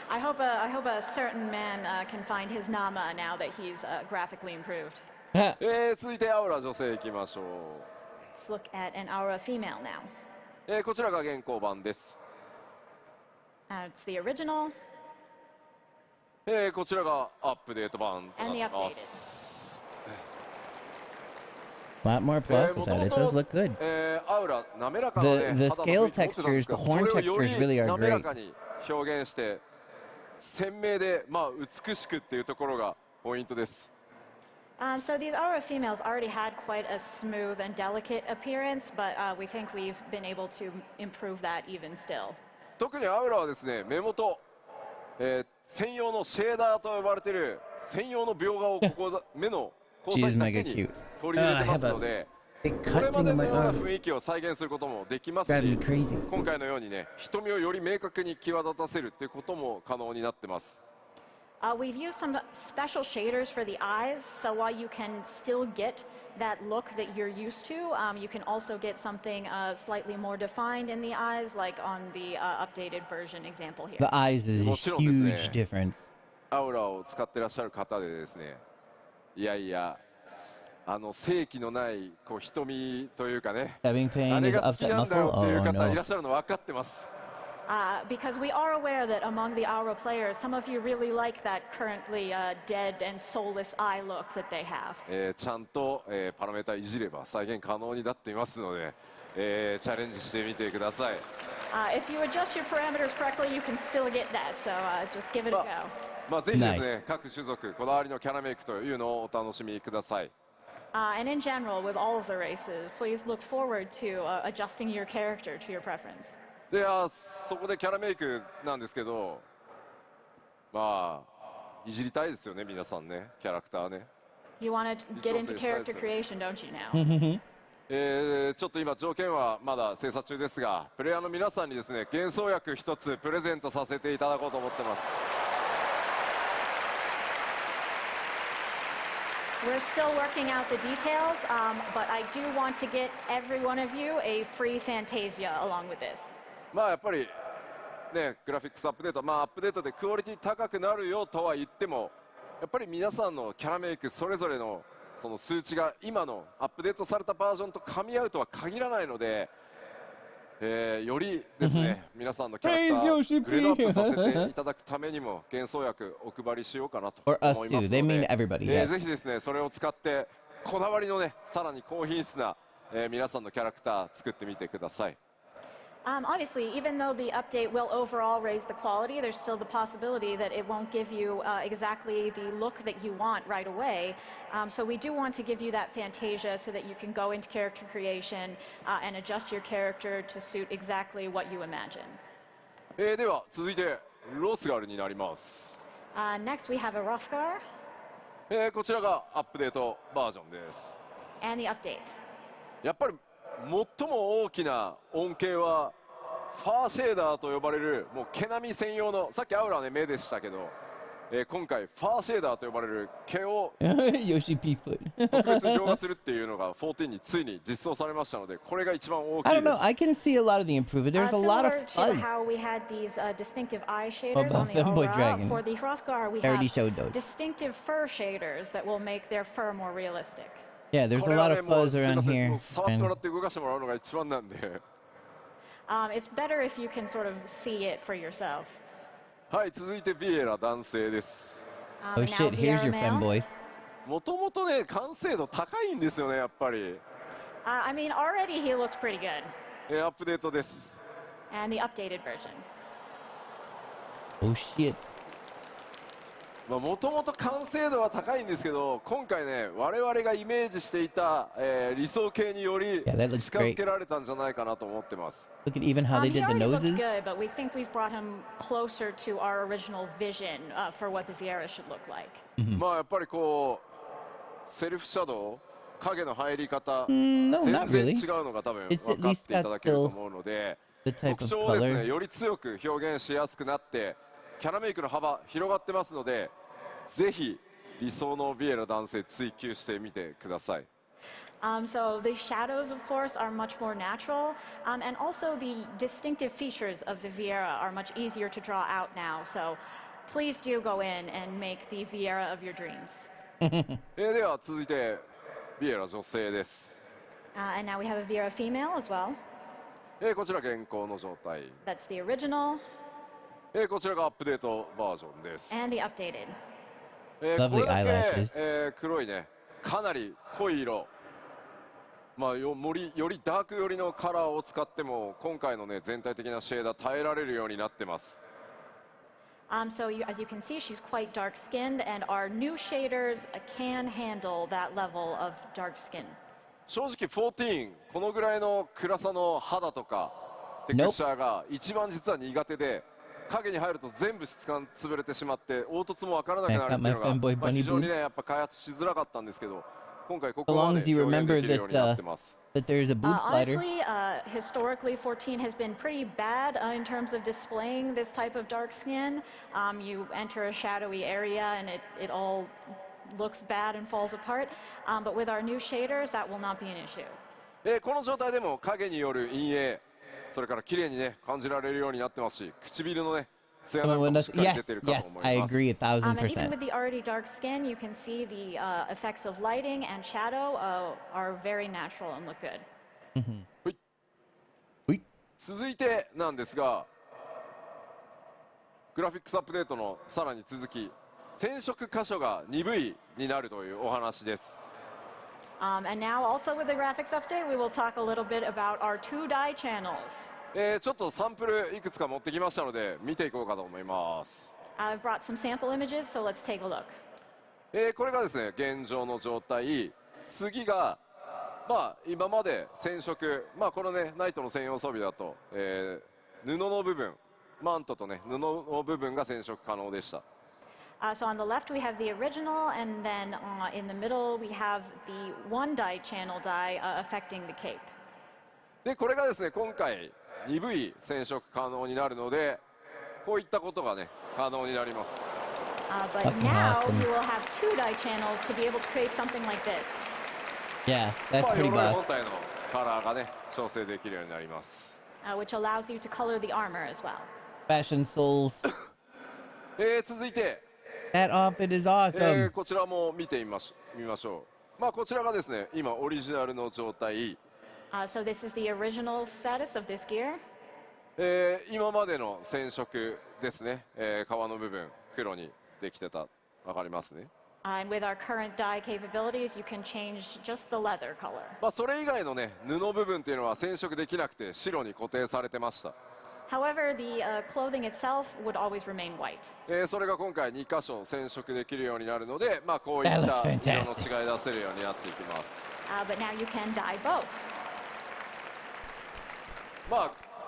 I hope a certain man can find his Nama now that he's graphically improved. 続いてアウラ女性いきましょう。 Let's look at an Aura female now. こちらが現行版です。 It's the original こちらがアップデート版とな and っ the てま updated. す。 A lot more plus with that. It does look good. アウラ滑らかなね The 肌の scale 雰囲気持ってたんですが textures, the horn それをより textures really are 滑ら great. かに表現して鮮明でまあ美しくっていうところがポイントです。 So these Aura females already had quite a smooth and delicate appearance, but we think we've been able to improve that even still. 特にアウラはですね目元、専用のシェーダーと呼ばれている専用の描画をここ目の交差 She's 点だ mega けに cute. 取り入れてますので Big これ cut ま thing で on の my ような arm. 雰囲気を再現することもできます Driving し me crazy. 今回のようにね瞳をより明確に際立たせるっていうことも可能になってます。 We've used some special shaders for the eyes, so while you can still get that look that you're used to, you can also get something slightly more defined in the eyes, like on the updated version example here. The eyes is a もちろんですね。 huge difference. アウラを使ってらっしゃる方でですねいやいや正気のないこう瞳というかね Stabbing あ pain れ is が好き upset なんだよ muscle. っていう Oh 方いら no. っしゃるの分かってます。 Because we are aware that among the Aura players, some of you really like that currently dead and soulless eye look that they have. ちゃんと、パラメータいじれば再現可能になっていますので、チャレンジしてみてください。 If you adjust your parameters correctly, you can still get that, so just give it a go. まあぜひですね Nice. 各種族こだわりのキャラメイクというのをお楽しみください。 And in general, with all of the races, please look forward to adjusting your character to your preference. でそこでキャラメイクなんですけどまあいじりたいですよね皆さんねキャラクターね。 You want to get into character creation, don't you now? ちょっと今条件はまだ精査中ですがプレイヤーの皆さんにですね幻想薬一つプレゼントさせていただこうと思ってます。 We're still working out the details, but I do want to get every one of you a free Fantasia along with this. まあやっぱりねグラフィックスアップデートまあアップデートでクオリティ高くなるよとは言ってもやっぱり皆さんのキャラメイクそれぞれのその数値が今のアップデートされたバージョンと噛み合うとは限らないので、よりですね皆さんのキャラクタ Praise ー Yoshi グレードアップさせていただくためにも幻想薬お配りしようかなと Or 思 us います too. の They で mean everybody. Yes. ぜひですねそれを使ってこだわりのねさらに高品質な、皆さんのキャラクター作ってみてください。 Obviously, even though the update will overall raise the quality, there's still the possibility that it won't give you exactly the look that you want right away. So we do want to give you that Fantasia so that you can go into character creation and adjust your character to suit exactly what you imagine. では続いてロスガルになります。 Next, we have a Rothgar こちらがアップデートバージョンです。 and the update. やっぱり最も大きな恩恵はファーシェーダーと呼ばれるもう毛並み専用の、さっきアウラはね目でしたけど、今回ファーシェーダーと呼ばれる毛を Yoshi P foot. 特別に描画するっていうのが14についに実装されましたので、これが一番大 I きい don't で know. す。 I can see a lot of the improvement. There's a lot of Similar to fuzz. how we had these distinctive eye shaders About on the Fanboy Aura, Dragon. for the Hrothgar we I already have showed those. distinctive fur shaders that will make their fur more realistic. Yeah, there's こ a れは lot ね of もう fuzz すいま around せん、も here. う触っても And らって動かしてもらうのが一番なんで。It's better if you can sort of see it for yourself. はい、続いてビエラ男性です。 oh And now shit, here's Vieira your male. femboys. もともとね完成度高いんですよね、やっぱり。I mean, already he looks pretty good. アップデートです。 And the updated version. Oh shit. もともと完成度は高いんですけど、今回ね我々がイメージしていた、理想形により Yeah, that looks 近づけられたんじゃないかなと思ってます。 Look at even how they He did the already looked noses. good, but we think we've brought him closer to our original vision for what the Vieira should look like. まあやっぱりこうセルフシャドウ、影の入り方、 No, 全 not 然 really. 違うのが多分 It's 分 at かっ least ていた got だけると still 思うので、 the type 特 of 徴をですね color. より強く表現しやすくなってキャラメイクの幅広がってますので、ぜひ理想のビエラ男性追求してみてください。 So the shadows, of course, are much more natural, and also the distinctive features of the Vieira are much easier to draw out now. So please do go in and make the Vieira of your dreams. では続いてビエラ女性です。 And now we have a Vieira female as well. こちら現行の状態。 That's the original こちらがアップデートバージョンです。 and the updated. これ Lovely だけ、 eyelashes. 黒いね、かなり濃い色、よりダーク寄りのカラーを使っても今回のね全体的なシェーダー耐えられるようになってます。 So as you can see, she's quite dark-skinned, and our new shaders can handle that level of dark skin. 正直14このぐらいの暗さの肌とかテクスチャーが一番実は苦手で、影に入ると全部質感潰れてしまって凹凸も分からなくなるっていうの Fanboy が、bunny 非常に boobs. ねやっぱ開発しづらかったんですけど、今回こ As こは long ね as you 表現 remember できるようになってます。 that there's a boob slider. Honestly, historically, 14 has been pretty bad in terms of displaying this type of dark skin. You enter a shadowy area and it all looks bad and falls apart. But with our new shaders, that will not be an issue. この状態でも影による陰影、それから綺麗にね感じられるようになってますし、唇のね艶なんかもしっかり出 Yes, てるかと yes, 思 I います。 agree And even 1,000%. with the already dark skin, you can see the effects of lighting and shadow are very natural and look good. 続いてなんですが、グラフィックスアップデートのさらに続き、染色箇所が鈍いになるというお話です。 And now also with the graphics update, we will talk a little bit about our 2-dye channels. ちょっとサンプルいくつか持ってきましたので見ていこうかと思います。 I've brought some sample images, so let's take a look. これがですね現状の状態。次が今まで染色、このねナイトの専用装備だと、布の部分、マントとね布の部分が染色可能でした。 So on the left we have the original, and then in the middle we have the 1-dye channel dye affecting the cape. でこれがですね今回鈍い染色可能になるので、こういったことがね可能になります。 But Fucking now awesome. you will have 2-dye channels to be able to create something like this. Yeah, that's 鎧 pretty 本 boss. 体のカラーがね調整できるようになります。 Which allows you to color the armor as well. Fashion souls. 続いて、That outfit is awesome. こちらも見てみましょう。こちらがですね今オリジナルの状態。 So this is the original status of this gear. 今までの染色ですね、皮の部分黒にできてた、わかりますね。 And with our current dye capabilities, you can change just the leather color. それ以外のね布部分っていうのは染色できなくて白に固定されてました。 However, the clothing itself would always remain white. それが今回2箇所染色できるようになるので、こういった That looks 色 fantastic. の違い出せるようになっていきます。 But now you can dye both.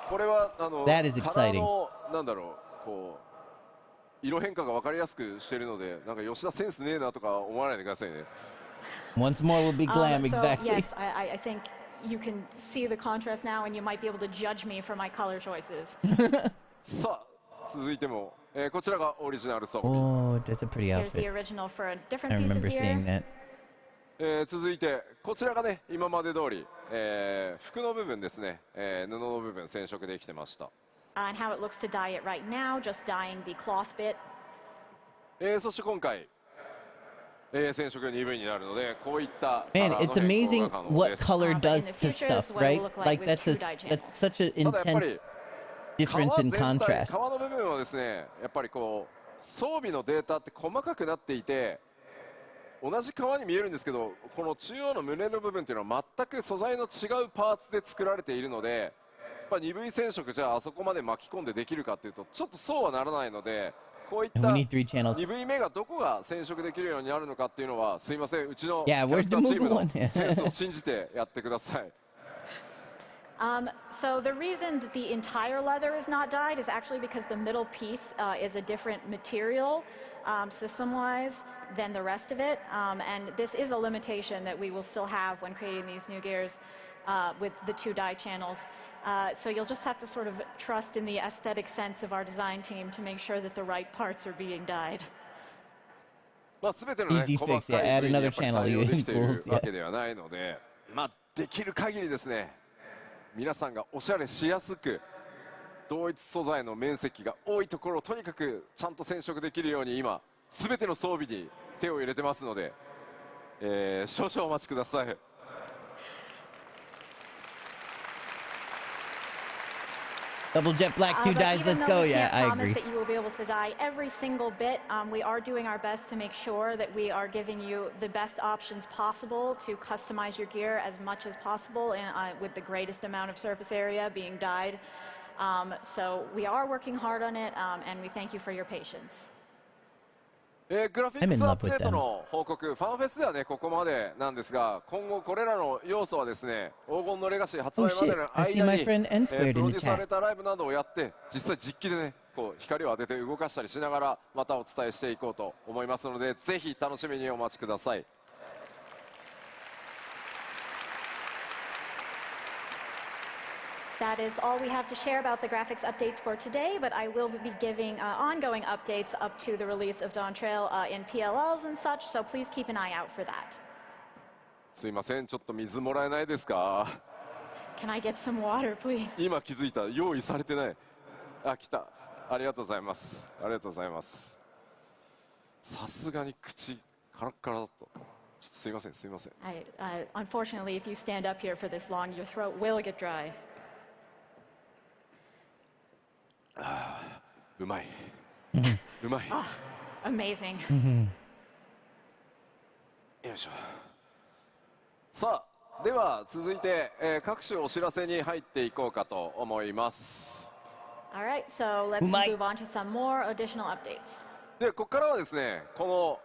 これはThat is カラー exciting. のなんだろう、こう色変化が分かりやすくしてるので、なんか吉田センスねえなとか思わないでくださいね。 Once more will be glam, So exactly. yes, I think you can see the contrast now, and you might be able to judge me for my color choices. さあ続いても、こちらがオリジナル装備、 Oh, that's a pretty Here's the outfit. original for a I different piece of remember seeing gear. that. 続いてこちらがね今まで通り、服の部分ですね、布の部分染色できてました、And how it looks to dye it right now, just dyeing the cloth bit. そして今回、染色が鈍いになるのでこういった Man, it's amazing what color But in does the to future, this stuff, is what it will right? look like Like with that's true a, dye that's channels. such an ただやっぱり intense difference in 皮全体 contrast. 皮の部分はですねやっぱりこう装備のデータって細かくなっていて同じ皮に見えるんですけどこの中央の胸の部分っていうのは全く素材の違うパーツで作られているのでやっぱ鈍い染色じゃあそこまで巻き込んでできるかっていうとちょっとそうはならないのでこういっ And た we need 3 channels. 鈍い目がどこが染色できるようになるのかっていうのはすいませんうちの Yeah, キャラ where's ク the ターチーム movie の one? センスを信じてやってください So the reason that the entire leather is not dyed is actually because the middle piece is a different material system-wise than the rest of it. And this is a limitation that we will still have when creating these new gears with the 2 dye channels. So you'll just have to sort of trust in the aesthetic sense of our design team to make sure that the right parts are being dyed. まあ全てのね Easy 細 fix, か yeah, い add 部位にや another っぱり channel, 対応 you できている fools, yeah. わけではないので、まあできる限りですね皆さんがおしゃれしやすく同一素材の面積が多いところをとにかくちゃんと染色できるように今全ての装備に手を入れてますので、少々お待ちください。Double jet black, 2 But dyes, even let's though go. we Yeah, can't I promise agree. that you will be able to dye every single bit, we are doing our best to make sure that we are giving you the best options possible to customize your gear as much as possible and with the greatest amount of surface area being dyed. So we are working hard on it, and we thank you for your patience. グラフィックスアップデートの報告、ファンフェスではねここまでなんですが、今後これらの要素はですね、黄金のレガシー発売までの I see 間 my に、 friend N プ squared ロ in デュー the スさ chat. れたライブなどをやって実際実機でねこう光を当てて動かしたりしながらまたお伝えしていこうと思いますので、ぜひ楽しみにお待ちください。That is all we have to share about the graphics updates for today, but I will be giving ongoing updates up to the release of Dawn Trail in PLLs and such, so please keep an eye out for that. すいません、ちょっと水もらえないですか。 Can I get some water, please? 今気づいた、用意されてない。あ、来た。ありがとうございます。ありがとうございます。さすがに口カラッカラだと。ちょっとすいません、すいません。Unfortunately, if you stand up here for this long, your throat will get dry. うまい。うまい。 Amazing. よいしょ。さあ、では続いて、各種お知らせに入っていこうかと思います。All right, so let's move on to some more additional updates. で、ここからはですね、この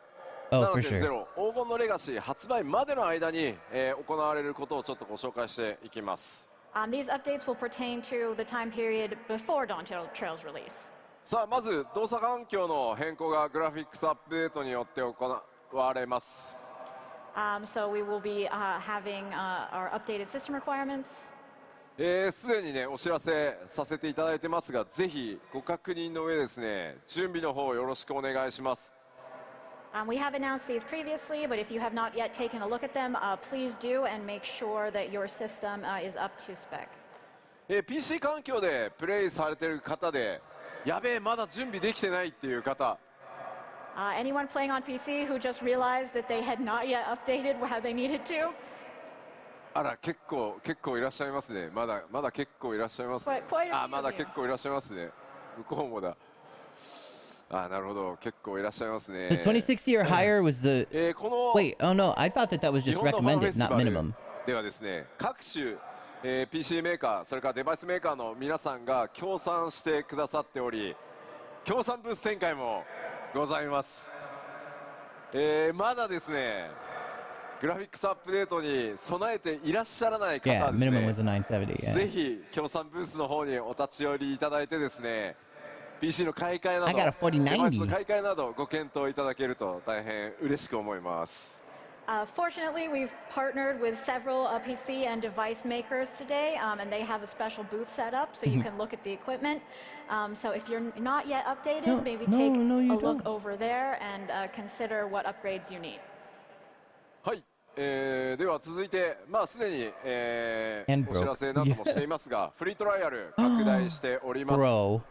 Oh, for 7.0 sure. 黄金のレガシー発売までの間に、行われることをちょっとご紹介していきます。These updates will pertain to the time period before Dawn Trail's release. さあまず動作環境の変更がグラフィックスアップデートによって行われます。So we will be having our updated system requirements. すでにねお知らせさせていただいてますが、ぜひご確認の上ですね準備の方よろしくお願いします。We have announced these previously, but if you have not yet taken a look at them, please do and make sure that your system is up to spec. PC 環境でプレイされている方で、やべえまだ準備できてないっていう方、Anyone playing on PC who just realized that they had not yet updated how they needed to? あら結構いらっしゃいますね。まだ結構いらっしゃいますね。 Quite a few あ、まだ of you. 結構いらっしゃいますね。向こうもだ。あ、なるほど、結構いらっしゃいますね。 The 2060 or higher was the. この Wait, oh no, I thought that was 日 just 本のファンフェ recommended, スティ not バル minimum. ではですね、各種、PC メーカー、それからデバイスメーカーの皆さんが協賛してくださっており、協賛ブース展開もございます。まだですね、グラフィックスアップデートに備えていらっしゃらない方 Yeah, はです minimum ね、 was a 970. ぜ Yeah. ひ協賛ブースの方にお立ち寄りいただいてですね、PC の買い替えな I got a ど、デバイスの 4090. 買い替えなどご検討いただけると大変嬉しく思います。Fortunately, we've partnered with several PC and device makers today, and they have a special booth set up so you can look at the equipment. So if you're not yet updated, maybe take a look over there and consider what upgrades you need. はい、では続いて、すでに、お知らせなどもしていますが、フリートライアル拡大しております。Bro,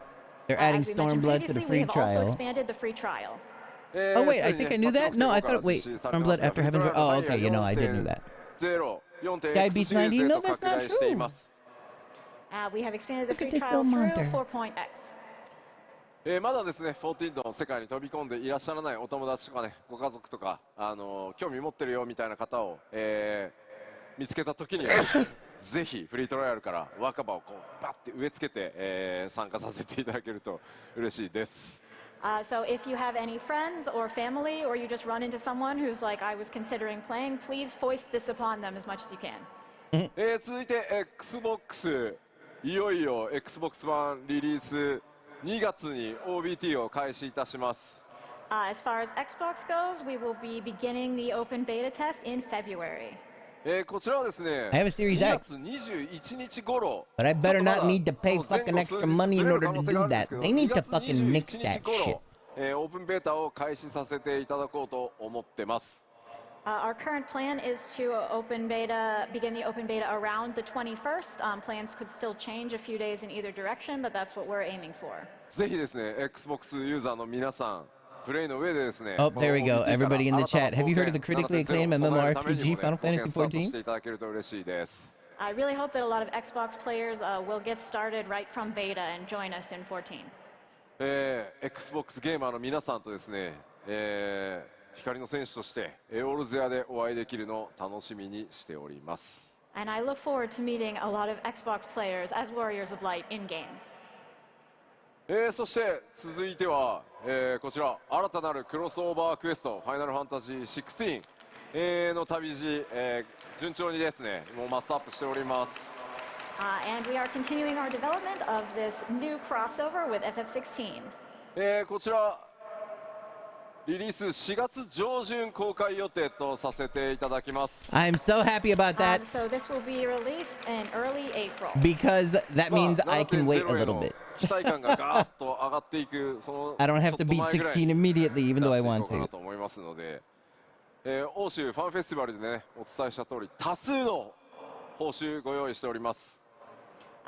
they're adding As we mentioned Stormblood to the previously, we free have also trial. expanded the free trial. Oh wait, I think I knew that. No, I thought. Wait, Stormblood after Heaven's. Oh, okay. You know, I did know that. Guy beats 90. No, that's not true. We have expanded the Look at free this trial little through monster. 4.x. まだですね、14の世界に飛び込んでいらっしゃらないお友達とかね、ご家族とか、興味持ってるよみたいな方を、見つけた時にはぜひフリートライアルから若葉をこうバッて植え付けて、参加させていただけると嬉しいです。So if you have any friends or family, or you just run into someone who's like, I was considering playing, please foist this upon them as much as you can. 続いて Xbox、いよいよ Xbox One リリース2月に OBT を開始いたします。As far as Xbox goes, we will be beginning the open beta test in February. こちらはですね、 I have a Series X. 2月21日頃、 But I better not need to pay fucking extra money in order to do that. They need to fucking nix that shit. オープンベータを開始させていただこうと思ってます。Our current plan is to begin the open beta around the 21st. Plans could still change a few days in either direction, but that's what we're aiming for. ぜひですね、Xbox ユーザーの皆さん、プレイの上でですね、 Oh, there we go. Everybody in the chat. Have you heard of the critically acclaimed MMORPG Final Fantasy 14? していただけると嬉しいです。I really hope that a lot of Xbox players will get started right from beta and join us in 14. Xbox ゲーマーの皆さんとですね、光の戦士としてエオールゼアでお会いできるのを楽しみにしております。And I look forward to meeting a lot of Xbox players as Warriors of Light in game. そして続いては、こちら新たなるクロスオーバークエストファイナルファンタジー16、の旅路、順調にですねもうマストアップしております。And we are continuing our development of this new crossover with FF16. こちらリリース4月上旬公開予定とさせていただきます。 I'm so happy about that So this will be released in early April. because that means I can wait a little bit. 期待感がガーッと上がっていくその I don't have to beat 16 immediately, even though I want 出していこうかな to. と思いますので、欧州ファンフェスティバルでねお伝えした通り多数の報酬ご用意しております。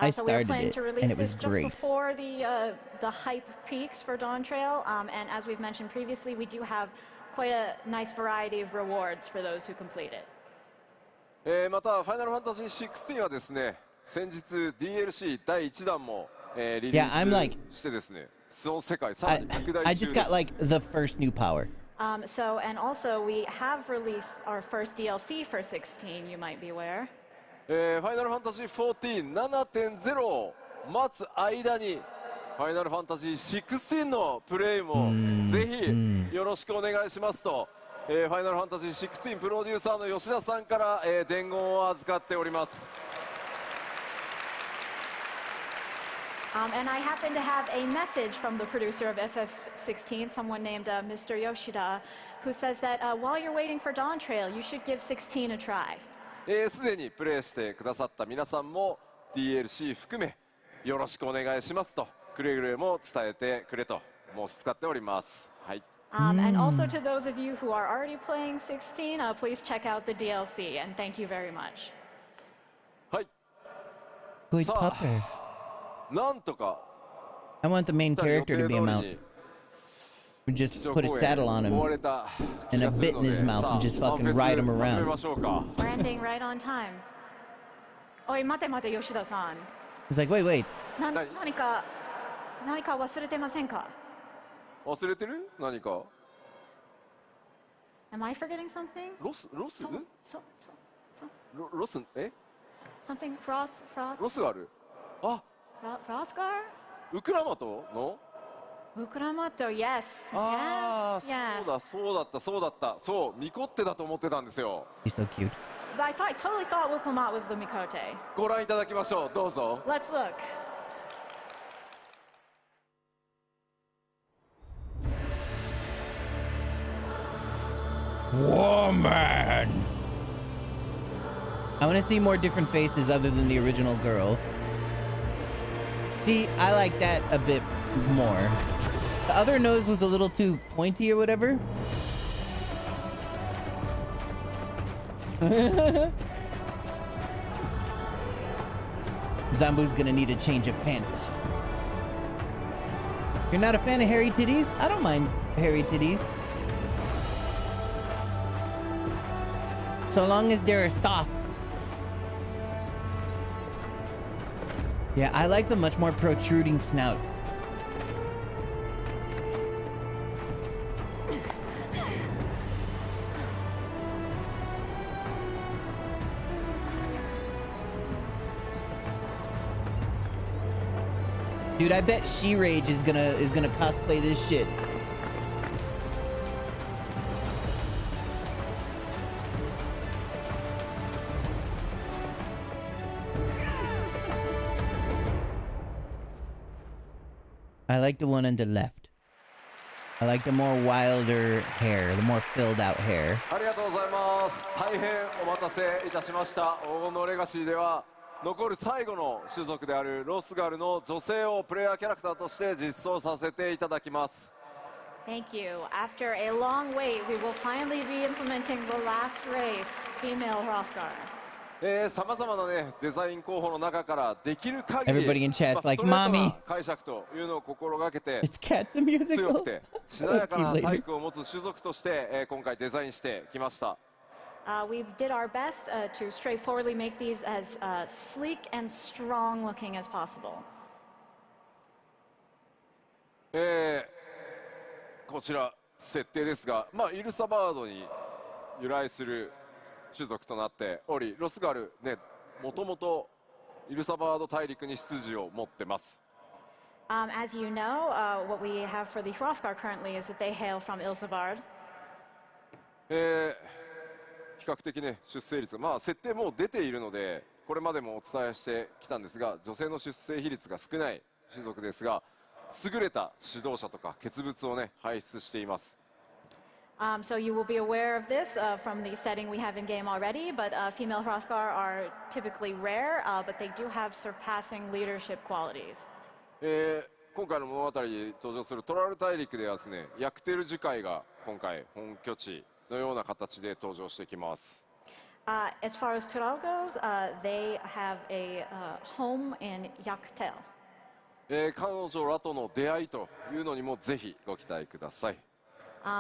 I So we are started planning it, to and release it was this just great. before the hype peaks for Dawn Trail. And as we've mentioned previously, we do have quite a nice variety of rewards for those who complete it. またファイナルファンタジー16はですね先日 DLC 第1弾も、リリ Yeah, I'm ー like- スしてですねその世界さら I, に拡大 I 中 just で got す。 like the first new power. So, and also we have released our first DLC for 16, you might be aware. ファイナルファンタジー 14.7.0 を待つ間にファイナルファンタジー16のプレイもぜひよろしくお願いしますと、ファイナルファンタジー16プロデューサーの吉田さんから、伝言を預かっております。And I happen to have a message from the producer of FF16, someone named Mr. Yoshida, who says that while you're waiting for Dawn Trail, you should give 16 a try. すでにプレイしてくださった皆さんも DLC 含めよろしくお願いしますとくれぐれも伝えてくれと申し使っております。はい。And also to those of you who are already playing 16, please check out the DLC, and thank you very much. はい。 Good さあ pupper. なんとか I want the main 予定 character 通 to り be a に mount. We 基 just 調 put a 講演 saddle on 終わ him れた and 気 a がす bit る in の his で mouth さ and あ just ファン fucking フェス ride him 始め around. ましょうか。 We're ending right on time. おい、待て待て、吉田さん。 He's like, wait. 何か忘れてませんか？忘れてる何か Am I forgetting something? ロスSo, ロス something, ロスがあるあ Frothgar? ウクラマトの Ukramato, yes. ああ yes. そうだったそうミコッテだと思ってたんですよ。 He's so cute. But I totally thought Wukumat was the Mikote. ご覧いただきましょうどうぞ。 Let's look. Whoa. Oh man. I want to see more different faces other than the original girl. See, I like that a bit more. The other nose was a little too pointy or whatever. Zambu's gonna need a change of pants. You're not a fan of hairy titties? I don't mind hairy titties. So long as they're soft. Yeah, I like the much more protruding snouts. Dude, I bet She-Rage is gonna cosplay this shit. I like the one on the left. I like the more wilder hair, the more filled out hair. ありがとうございます。大変お待たせいたしました。黄金のレガシーでは残る最後の種族であるロスガルの女性をプレイヤーキャラクターとして実装させていただきます。 Thank you. After a long wait, we will finally be implementing the last race, female Hrothgar. さまざまなねデザイン候補の中からできる限り Everybody in chat's スト like, レート "Mommy." な解釈というのを心がけて It's Cats the 強 musical. くてしなやかな体育を持つ種族として、今回デザインしてきました。 We did our best to straightforwardly make these as sleek and strong looking as possible. こちら設定ですが、イルサバードに由来する種族となっており、ロスガルね、もともとイルサバード大陸に出自を持ってます。As you know, what we have for the Hrothgar currently is that they hail from Ilsabard. 比較的ね出生率、設定もう出ているのでこれまでもお伝えしてきたんですが、女性の出生比率が少ない種族ですが、優れた指導者とか傑物をね輩出しています。So you will be aware of this from the setting we have in game already, but female Hrothgar are typically rare, but they do have surpassing leadership qualities. 今回の物語に登場するトラル大陸ではですね、ヤクテル樹海が今回本拠地のような形で登場してきます。As far as Tural goes, they have a home in Yaktel. 彼女らとの出会いというのにもぜひご期待ください。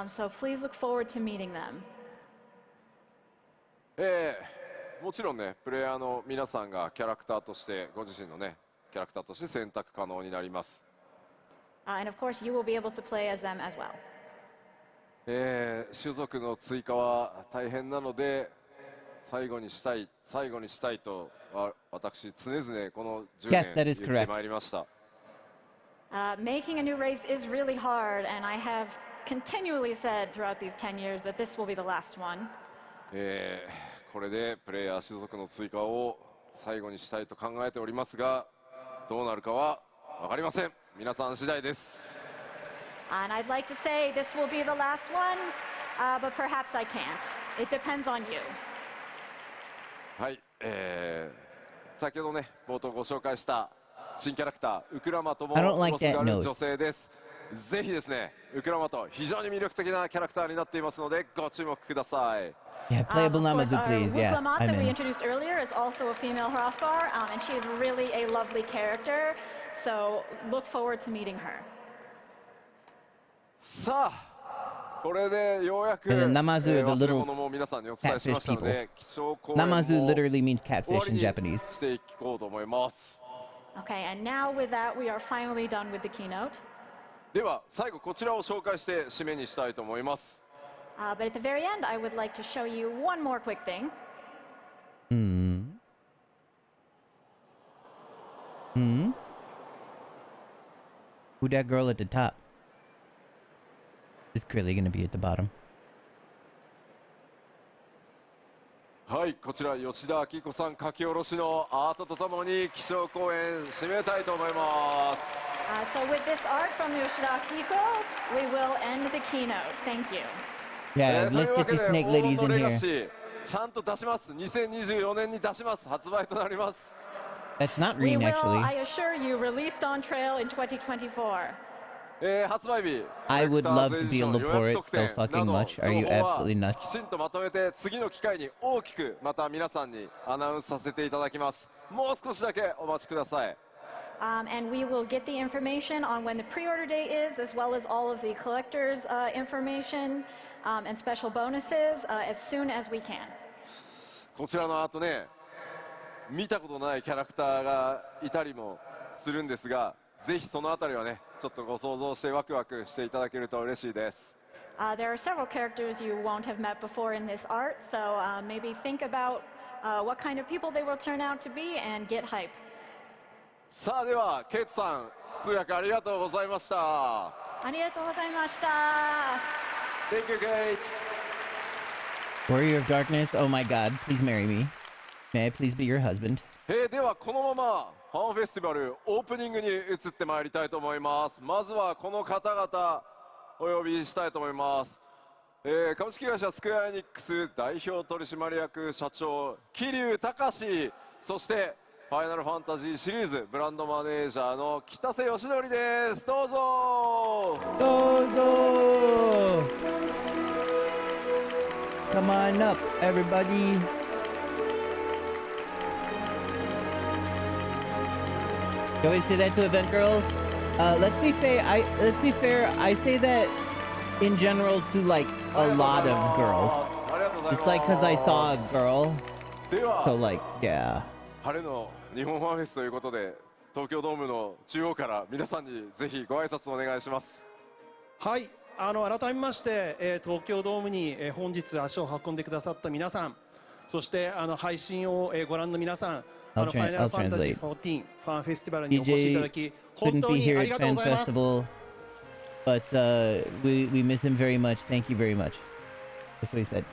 So please look forward to meeting them. もちろんね、プレイヤーの皆さんがキャラクターとしてご自身のねキャラクターとして選択可能になります。And of course, you will be able to play as them as well. 種族の追加は大変なので最後にしたいと私常々この10 Yes, that 年 is 言ってまいりました。Making a new race is really hard, and I have continually said throughout these 10 years that this will be the last one. これでプレイヤー種族の追加を最後にしたいと考えておりますが、どうなるかは分かりません。皆さん次第です。And I'd like to say this will be the last one, but perhaps I can't. It depends on you. はい、先ほどね冒頭ご紹介した新キャラクターウクラマトも I don't ロ like スが that ある nose. 女性です。ぜひですねウクラマト非常に魅力的なキャラクターになっていますのでご注目ください。Yeah, playable Of course, Namazu, please. Yeah, Wuklamat I'm that we in. introduced earlier is also a female Hrothgar, and she is really a lovely character. So look forward to meeting her. さあこれでようやく And then Namazu is a 忘れ little 物も皆さんにお伝えしましたので、貴重公演 Namazu も literally means 終わ catfish り in に Japanese. していこうと思います。 Okay, and now with that, we are finally done with the keynote. では最後こちらを紹介して締めにしたいと思います。But at the very end, I would like to show you one more quick thing. Who that girl at the top? Is clearly gonna be at the bottom. はい、こちら吉田明子さん書き下ろしのアートとともに気象公演締めたいと思います。So with this art from Yoshida Akiko, we will end the keynote. Thank you. Yeah, とい let's うわ get け the で snake 黄金 ladies の in レガ here. シーちゃんと出します。2024年に出します。発売となります。 That's not We green, will, actually. I assure you, released on trail in 2024. 発売日 I would love to be able to 予 pour 約 it 特 so 典 fucking など much. Are 情 you 報は absolutely nuts? きちんとまとめて次の機会に大きくまた皆さんにアナウンスさせていただきます。もう少しだけお待ちください。And we will get the information on when the pre-order date is, as well as all of the collectors' information and special bonuses as soon as we can. こちらの後ね、見たことないキャラクターがいたりもするんですが、ぜひそのあたりはね、ちょっとご想像してワクワクしていただけると嬉しいです。There are several characters you won't have met before in this art, so maybe think about what kind of people they will turn out to be and get hype. さあではケイトさん、通訳ありがとうございました。ありがとうございました。Thank you, Kate. Warrior of Darkness, oh my god, please marry me. May I please be your husband? ではこのままファンフェスティバルオープニングに移ってまいりたいと思います。まずはこの方々お呼びしたいと思います。株式会社スクエアエニックス代表取締役社長桐生隆、そしてファイナルファンタジーシリーズブランドマネージャーの北瀬義則です。どうぞどうぞ Come on up, everybody. You always say that to event girls. Let's be fair. I say that in general to like a lot of girls. It's like because I saw a girl. では So like, yeah. 晴れの日本ファンフェスということで東京ドームの中央から皆さんにぜひご挨拶お願いします。はい、改めまして、東京ドームに、本日足を運んでくださった皆さん、そして配信を、ご覧の皆さん、ファイナルファンタジー14ファンフェスティバルにお越しいただき、本 Couldn't 当 be に here あ at りがとう Fan ございます。 Festival, but we miss him very much. Thank you very much. That's what he said.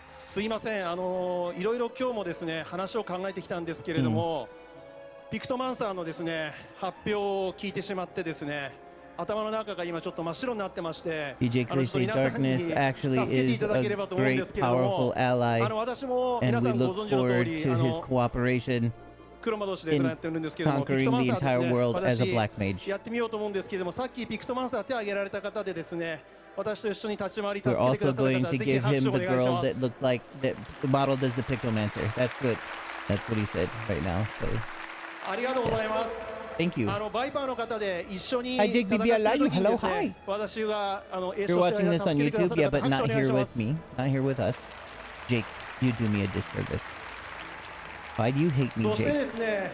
すいません、いろいろ今日もですね話を考えてきたんですけれども、ピクトマンサーのですね発表を聞いてしまってですね、頭の中が今ちょっと真っ白になってまして、 DJ ちょっと Crazy 皆さんに Darkness actually 助けてい is ただけれ a ばと思うんで great, すけれども、 powerful ally, 私も and 皆さ we んご look 存知の通 forward り to his cooperation 黒魔同士で普段やってるんですけれども、ピク conquering トマン the サーです entire ね、 world as a 私 black mage. やってみようと思うんですけれども、さっきピクトマンサー手を挙げられた方でですね、私と一緒に立ち回り助 We're けてくだ also さる going 方、 to ぜひ give 拍 him 手をお the 願いし girl ま that す。 looked like that modeled as the Pictomancer. That's what he said right now. So ありがとうございます。 thank you. バイパーの方で一緒に Hi, 戦 Jake って BB, い I る love you. 時にです Hello, ね、私がYou're watching this on 助けてくだ YouTube, さ yeah, る方、 but 拍手 not お願い here しま with す。 me. Not here with us. Jake, you do me a disservice. Why do you hate me, そして Jake? ですね、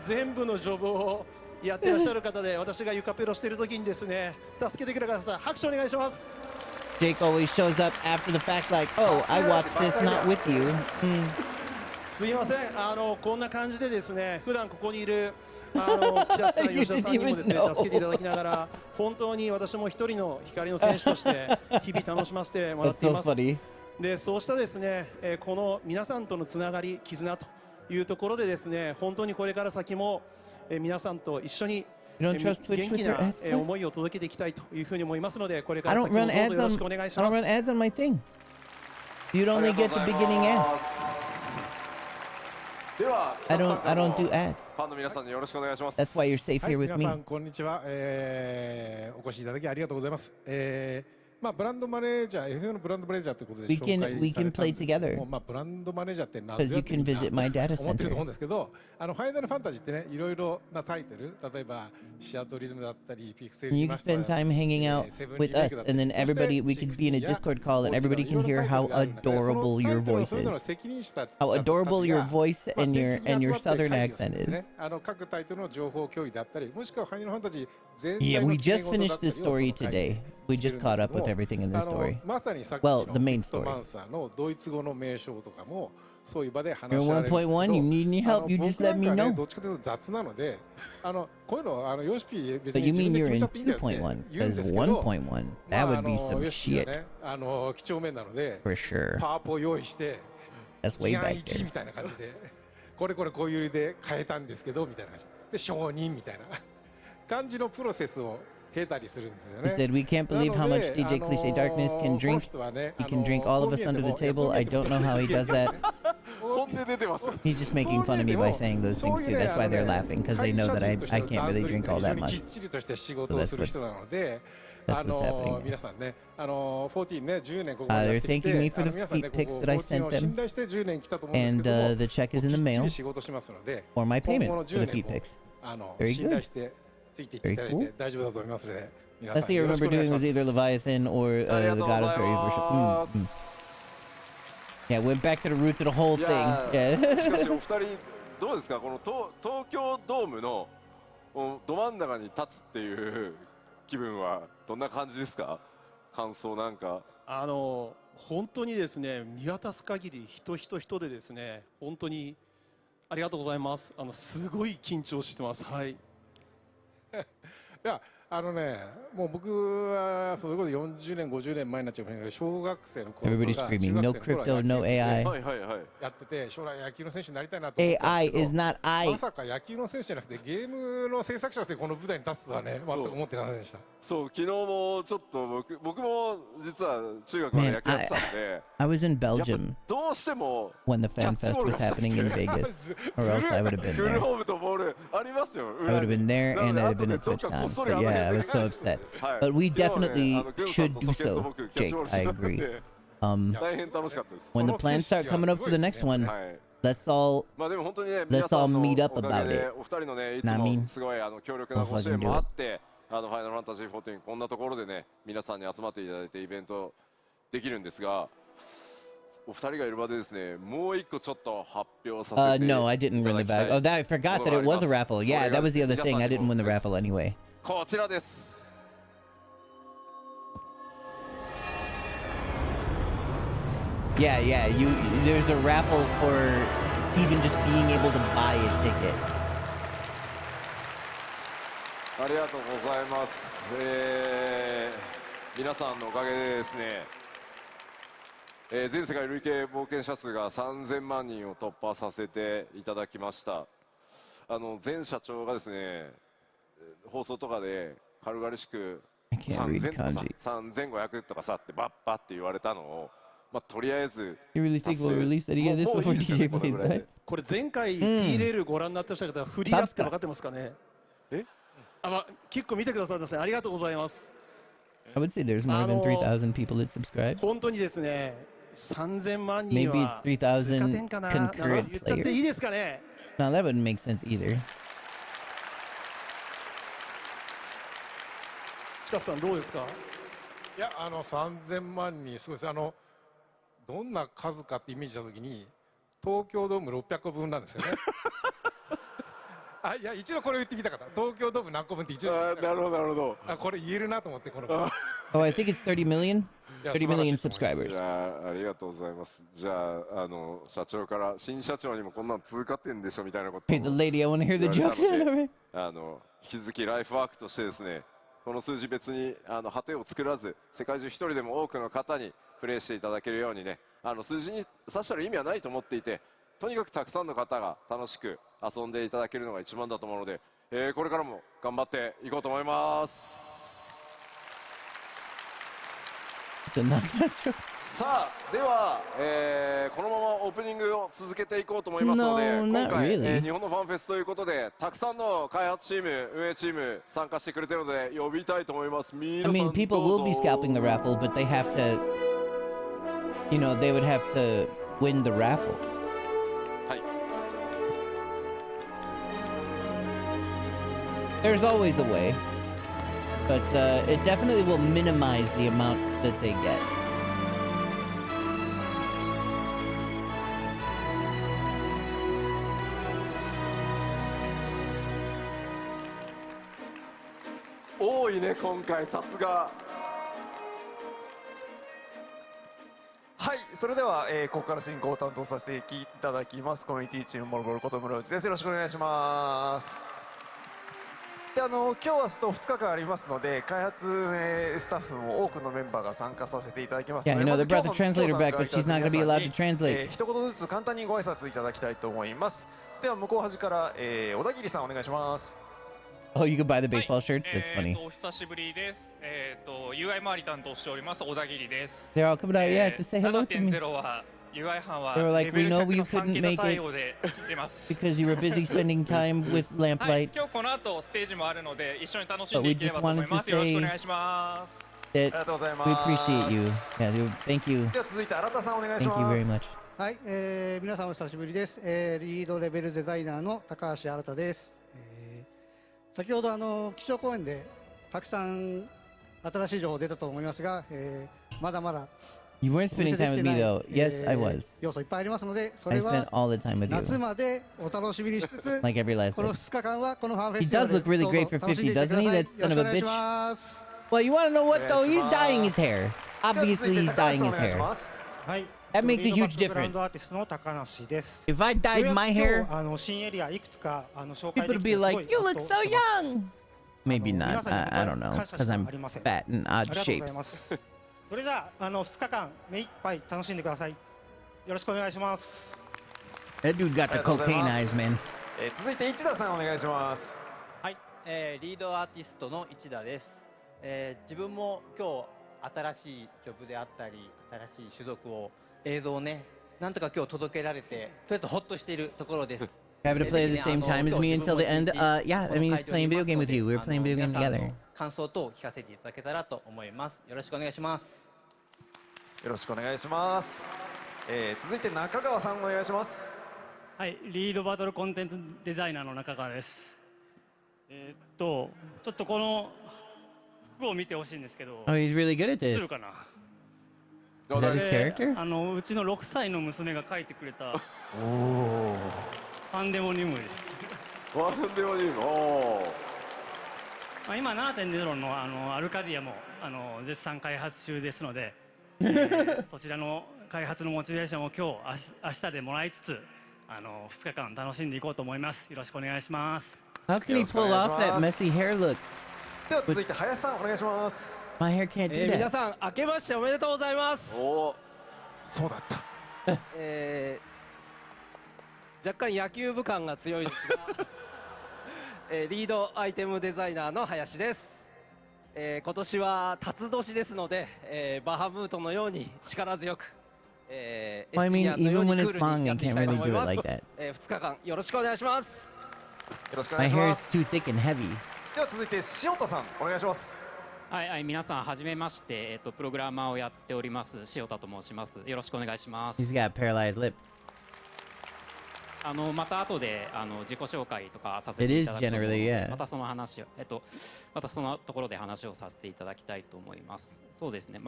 全部のジョブをやってらっしゃる方で、私が床ペロしている時にですね、助けてください。拍手お願いします。 Jake always shows up after the fact like, oh, I watched this not with you. すいません、こんな感じでですね、普段ここにいる北田さん、 You 吉田さんにもですね didn't even know. 助けていただきながら、本当に私も一人の光の選手として日々楽しませてもらっ That's てい so ます。 funny. で、そうしたですね、この皆さんとのつながり、絆というところでですね、本当にこれから先も、皆さんと一緒に You don't trust Twitch 元 with 気 your な ads? 思いを届けていきたいというふうに思いますので、これか I ら don't 先もど run うぞ ads よろ on しくお願いし I ま don't run す。 ads on my thing. You'd あり only がとう get ご the ざい beginning ad. ますでは I 北 don't さ I んから don't も do ads. ファンの皆さんによろしくお願いします。 That's why you're safe は here い、 with 皆 me. さんこんにちは、お越しいただきありがとうございます。ブランドマネージャー、FF のブランドマネージャーということで We 紹 can- 介 we され can たん play ですけど together. も、ブランドマネージャーって何 Because ぞ you やって can みんな visit my data 思ってると center. 思うんですけど、ファイナルファンタジーってね、いろいろなタイトル、例えばシアトリズムだったり、ピクセル You リ can マスタ spend ー、time hanging out セブン with リメイ us, クだった and り、 then そして everybody, we could be in a 16や Discord call, and 14 everybody い can ろいろ hear タイト how ルがある中で、その adorable タ your イトル voice をそれぞれ is. 責任者 How たちが adorable your voice まあ and 定 your 期的に and your 集まって southern 会議をする accent んです is. ね。各タイトルの情報共有だったり、もしくはファイナルファンタジー全 Yeah, 体の we 決め just 事だ finished ったり this をその story 会議で today. We してる just ん caught ですけ up ど with も、 everything in this story. まさにさっき Well, の the main ピクト story. マンサーのドイツ語の名称とかもそういう場で You're 話し合われるんですけど、 1.1, you need any help, you just 僕な let ん me かね、 know. どっちかというと雑なので、こういうのヨシピー別 So に you 自 mean 分で you're 決 in めちゃっていいんだよって 2.1? 言うんで Because すけど、 1.1, ま that あ would be some ヨシピー shit はね、几帳面なので for sure. パワポを用意して That's 批 way 判 back 1 there. みたいな感じでこれこういうで変えたんですけどみたいな感じで承認みたいな感じのプロセスを経たりするんですよ He ね。 said, "We can't believe how much DJ Cliche Darkness can この drink. 人はね、 He can drink all of us under the table. I don't know how he does that." 本音出てます。 He's just making fun of me by saying those things too. That's why they're laughing, because they know that I can't really drink all that き much. っちりとした仕事をする人なので、 That's what's happening. 皆さんね、14ね、10年ここまでやってき They're thanking me て、 for the 皆さんね、 feet こ pics こ that I sent 14を them. 信頼して10年来たと思うんですけ And ども、 the check is in the きっち mail り仕事しますので、 or my 今 payment 後の for the 10 feet 年 pics. も Very 信頼 good. してついていっていただいて大丈夫だと思いますので、皆さ Last ん thing I よろしく remember お願い doing しま was す。 either Leviathan or ありが the とうござ God い of Fairy ま worship. す。 Yeah, went back to the roots of the whole い thing. や Yeah. しかしお二人どうですか、この東京ドームのど真ん中に立つっていう気分はどんな感じですか、感想なんか。本当にですね、見渡す限り人でですね、本当にありがとうございます。すごい緊張してます。はい。いや、もう僕はそれこそ40年、50年前になっちゃうけど、小学生の頃と Everybody's か screaming, 中 no 学生の頃 crypto, は no 野球で AI. はいはいはい。やってて、将来野球の選手になりたいなと思ってたん AI です is けど、 not I. まさか野球の選手じゃなくてゲームの制作者としてこの舞台に立つとはね、全く思ってませんでした。そう、昨日もちょっと僕も実は中学まで野球やってたんで、 I was in やっぱ Belgium どうしても when the キャッチ Fanfest ボール was がしたく happening in て Vegas, or else I would have been グル there. ホームとボールありますよ。 I would have been there なの and で I'd have 後 been で at どっかこっ TwitchCon. そり But 上 yeah, が I り was たい so です upset. はい But we 昨日はね definitely グンさん should と do ソケット so, 僕キャッチ Jake. ボールし I たん agree. で 大変楽しかったです。 When the plans start coming up for the next one, はい。 let's all まあでも本当にね、 Let's 皆さんの all お meet up かげ about で it. お二人のねいつ Know what I mean? もすごい強力なご支援もあって、ファイナルファンタジー14こんなところでね皆さんに集まっていただいてイベントできるんですが、お二人がいる場でですね、もう一個ちょっと発表させていた no, だ I き didn't た win い the bag. Oh, that I forgot that it was a ものがあります。 raffle. Yeah, それが that was the other 皆さん thing. に I も didn't win the です raffle anyway. こちらです。 Yeah, yeah. There's a raffle for even just being able to buy a ticket. ありがとうございます。皆さんのおかげでですね、全世界累計冒険者数が3000万人を突破させていただきました。前社長がですね、放送とかで軽々しく I can't read 3000とかさ kanji. 3500とかさってバッバって言われたのを、まあ、とりあえず You really think we'll release that again? This もう before いいですよね DJ この plays ぐらいで that? これ前回 P レールご覧になってました方、フリーラって分かってますかね。結構見てくださってますね。ありがとうございます。 I would say there's more than 3,000 people that subscribe. 本当にですね、3000万人 Maybe は it's 3,000通過点かな。 concurrent 言っちゃっていいですかね。 No, that wouldn't make sense either. 北さんどうですか。いや、3000万人、すごいです。どんな数かってイメージしたときに、東京ドーム600個分なんですよね。いや、一度これ言ってみたかった。東京ドーム何個分って一度。なるほどなるほど。これ言えるなと思って、この。 Oh, I think it's 30 million? いや、 30 million 素晴らしいと思います。 subscribers. いやありがとうございます。じゃあ社長から新社長にもこんなん通過点でしょみたいなことを Hey, the lady, I want to hear the 言わ jokes. れたので引き続きライフワークとしてですね、この数字別に果てを作らず世界中一人でも多くの方にプレイしていただけるようにね、数字に刺したら意味はないと思っていて、とにかくたくさんの方が楽しく遊んでいただけるのが一番だと思うので、これからも頑張っていこうと思います。 So not that joke. さあでは、このままオープニングを続けていこうと思いますので、 No, 今 not 回、 really. 日本のファンフェスということでたくさんの開発チーム運営チーム参加してくれてるので呼びたいと思います。 I 皆さん mean, people どう will be ぞ scalping the raffle, but they have to, they would have to win the raffle. はい There's always a way, but it definitely will minimize the amount that they get. 多いね今回、さすが。はい、それでは、ここから進行を担当させていただきますコミュニティチームモルボルこと室内です。よろしくお願いします。で、今日は2日間ありますので、開発スタッフも多くのメンバーが参加させていただきますの Yeah, で、 I know まず they brought the 今日 translator の back, but she's not going to be allowed to translate. 一言ずつ簡単にご挨拶いただきたいと思います。では向こう端から、小田切さんお願いします。Oh, you could buy the baseball shirts? That's funny. お久しぶりです。UI 周り担当しております小田切です。They're all coming out, yeah, to say hello to me. 7.0 は UI 班は They were like, レベ we ル know 100 you の3 couldn't 桁 make 対 it 応で出ます。because you were busy spending time with はい、 Lamplight. 今日この後ステージもあるので一緒に楽しん But で we いけれ just ばと思い wanted to ます。よろしくお say 願いします。that ありがとうございます。 we appreciate you. Yeah, dude, thank you. では続いて新田さんお願いし Thank ます。 you very much. はい、皆さんお久しぶりです、リードレベルデザイナーの高橋新です、先ほど基調講演でたくさん新しい情報出たと思いますが、まだまだ You weren't spending time with me though. Yes, I was. 要素いっぱいありますので、そ I れ spent は all the time with 夏 you. までお楽しみにしつつ Like every last この bit. 2日間はこのファンフェ He スティバ does ル look really どうぞ great for 楽しんで 50, いってくだ doesn't he? さい。 That よ son ろし of くお a 願いし bitch. ます。 Well, you want to know what though? He's お願いします。 dyeing his hair. では Obviously, 続い he's て高橋 dyeing さん his お願いし hair. ます。はい。 That makes a リードバ huge ックグラウン difference. ドアーティストの高梨です。 If I よう dyed やく my 今 hair, 日新エリアいくつか紹介 people で would き be てすごい like, "You ほっ look と so してます。 young." Maybe 皆 not. さんに I 本 don't 当 know に感謝 because しか I'm ありません。 fat in あ odd りがとうござい shapes. ます。それじゃあ2日間目いっぱい楽しんでください。よろしくお願いします。 That dude got the ありがとうござい cocaine ます eyes, man. 続いて市田さんお願いします。はい、リードアーティストの市田です、自分も今日新しいジョブであったり新しい種族を映像をねなんとか今日届けられてとりあえずホッとしているところです Having to play at the same time as me until the end. Yeah, I mean, he's playing video game with you. We're playing video game together. 感想等を聞かせていただけたらと思います。よろしくお願いします。よろしくお願いします。続いて中川さんお願いします。はい、リードバトルコンテンツデザイナーの中川です。ちょっとこの服を見てほしいんですけど。Oh, he's really good at 映 this. るかな。Is that his character? うちの6歳の娘が描いてくれた。Oh. パンデモニウムです。ワンデモニウム。おまあ今 7.0 のアルカディアも絶賛開発中ですので、そちらの開発のモチベーションを今日明日でもらいつつ、2日間楽しんでいこうと思います。よろしくお願いします。How can he pull off that messy hair look? では続いて林さんお願いします。My hair can't do 皆 that. さん明けましておめでとうございます。お。そうだった。若干野球部感が強いですが、リードアイテムデザイナーの林です。今年は辰年ですので、バハムートのように力強く、エステ Well, I ィ mean, アンのよう even に when クー it's ル long, にや I っていき can't たいと really 思い do it ます。like that. 2日間よろしくお願いします。よろしくお My 願いし hair ま is す。 too thick and heavy. では続いて塩田さんお願いします。はい、皆さんはじめまして、プログラマーをやっております塩田と申します。よろしくお願いします。 He's got paralyzed lip. また後で自己紹介とかさせて It い is ただくと思うの generally, で yeah. またその話をまたそのところで話をさせていただきたいと思います。そうですね。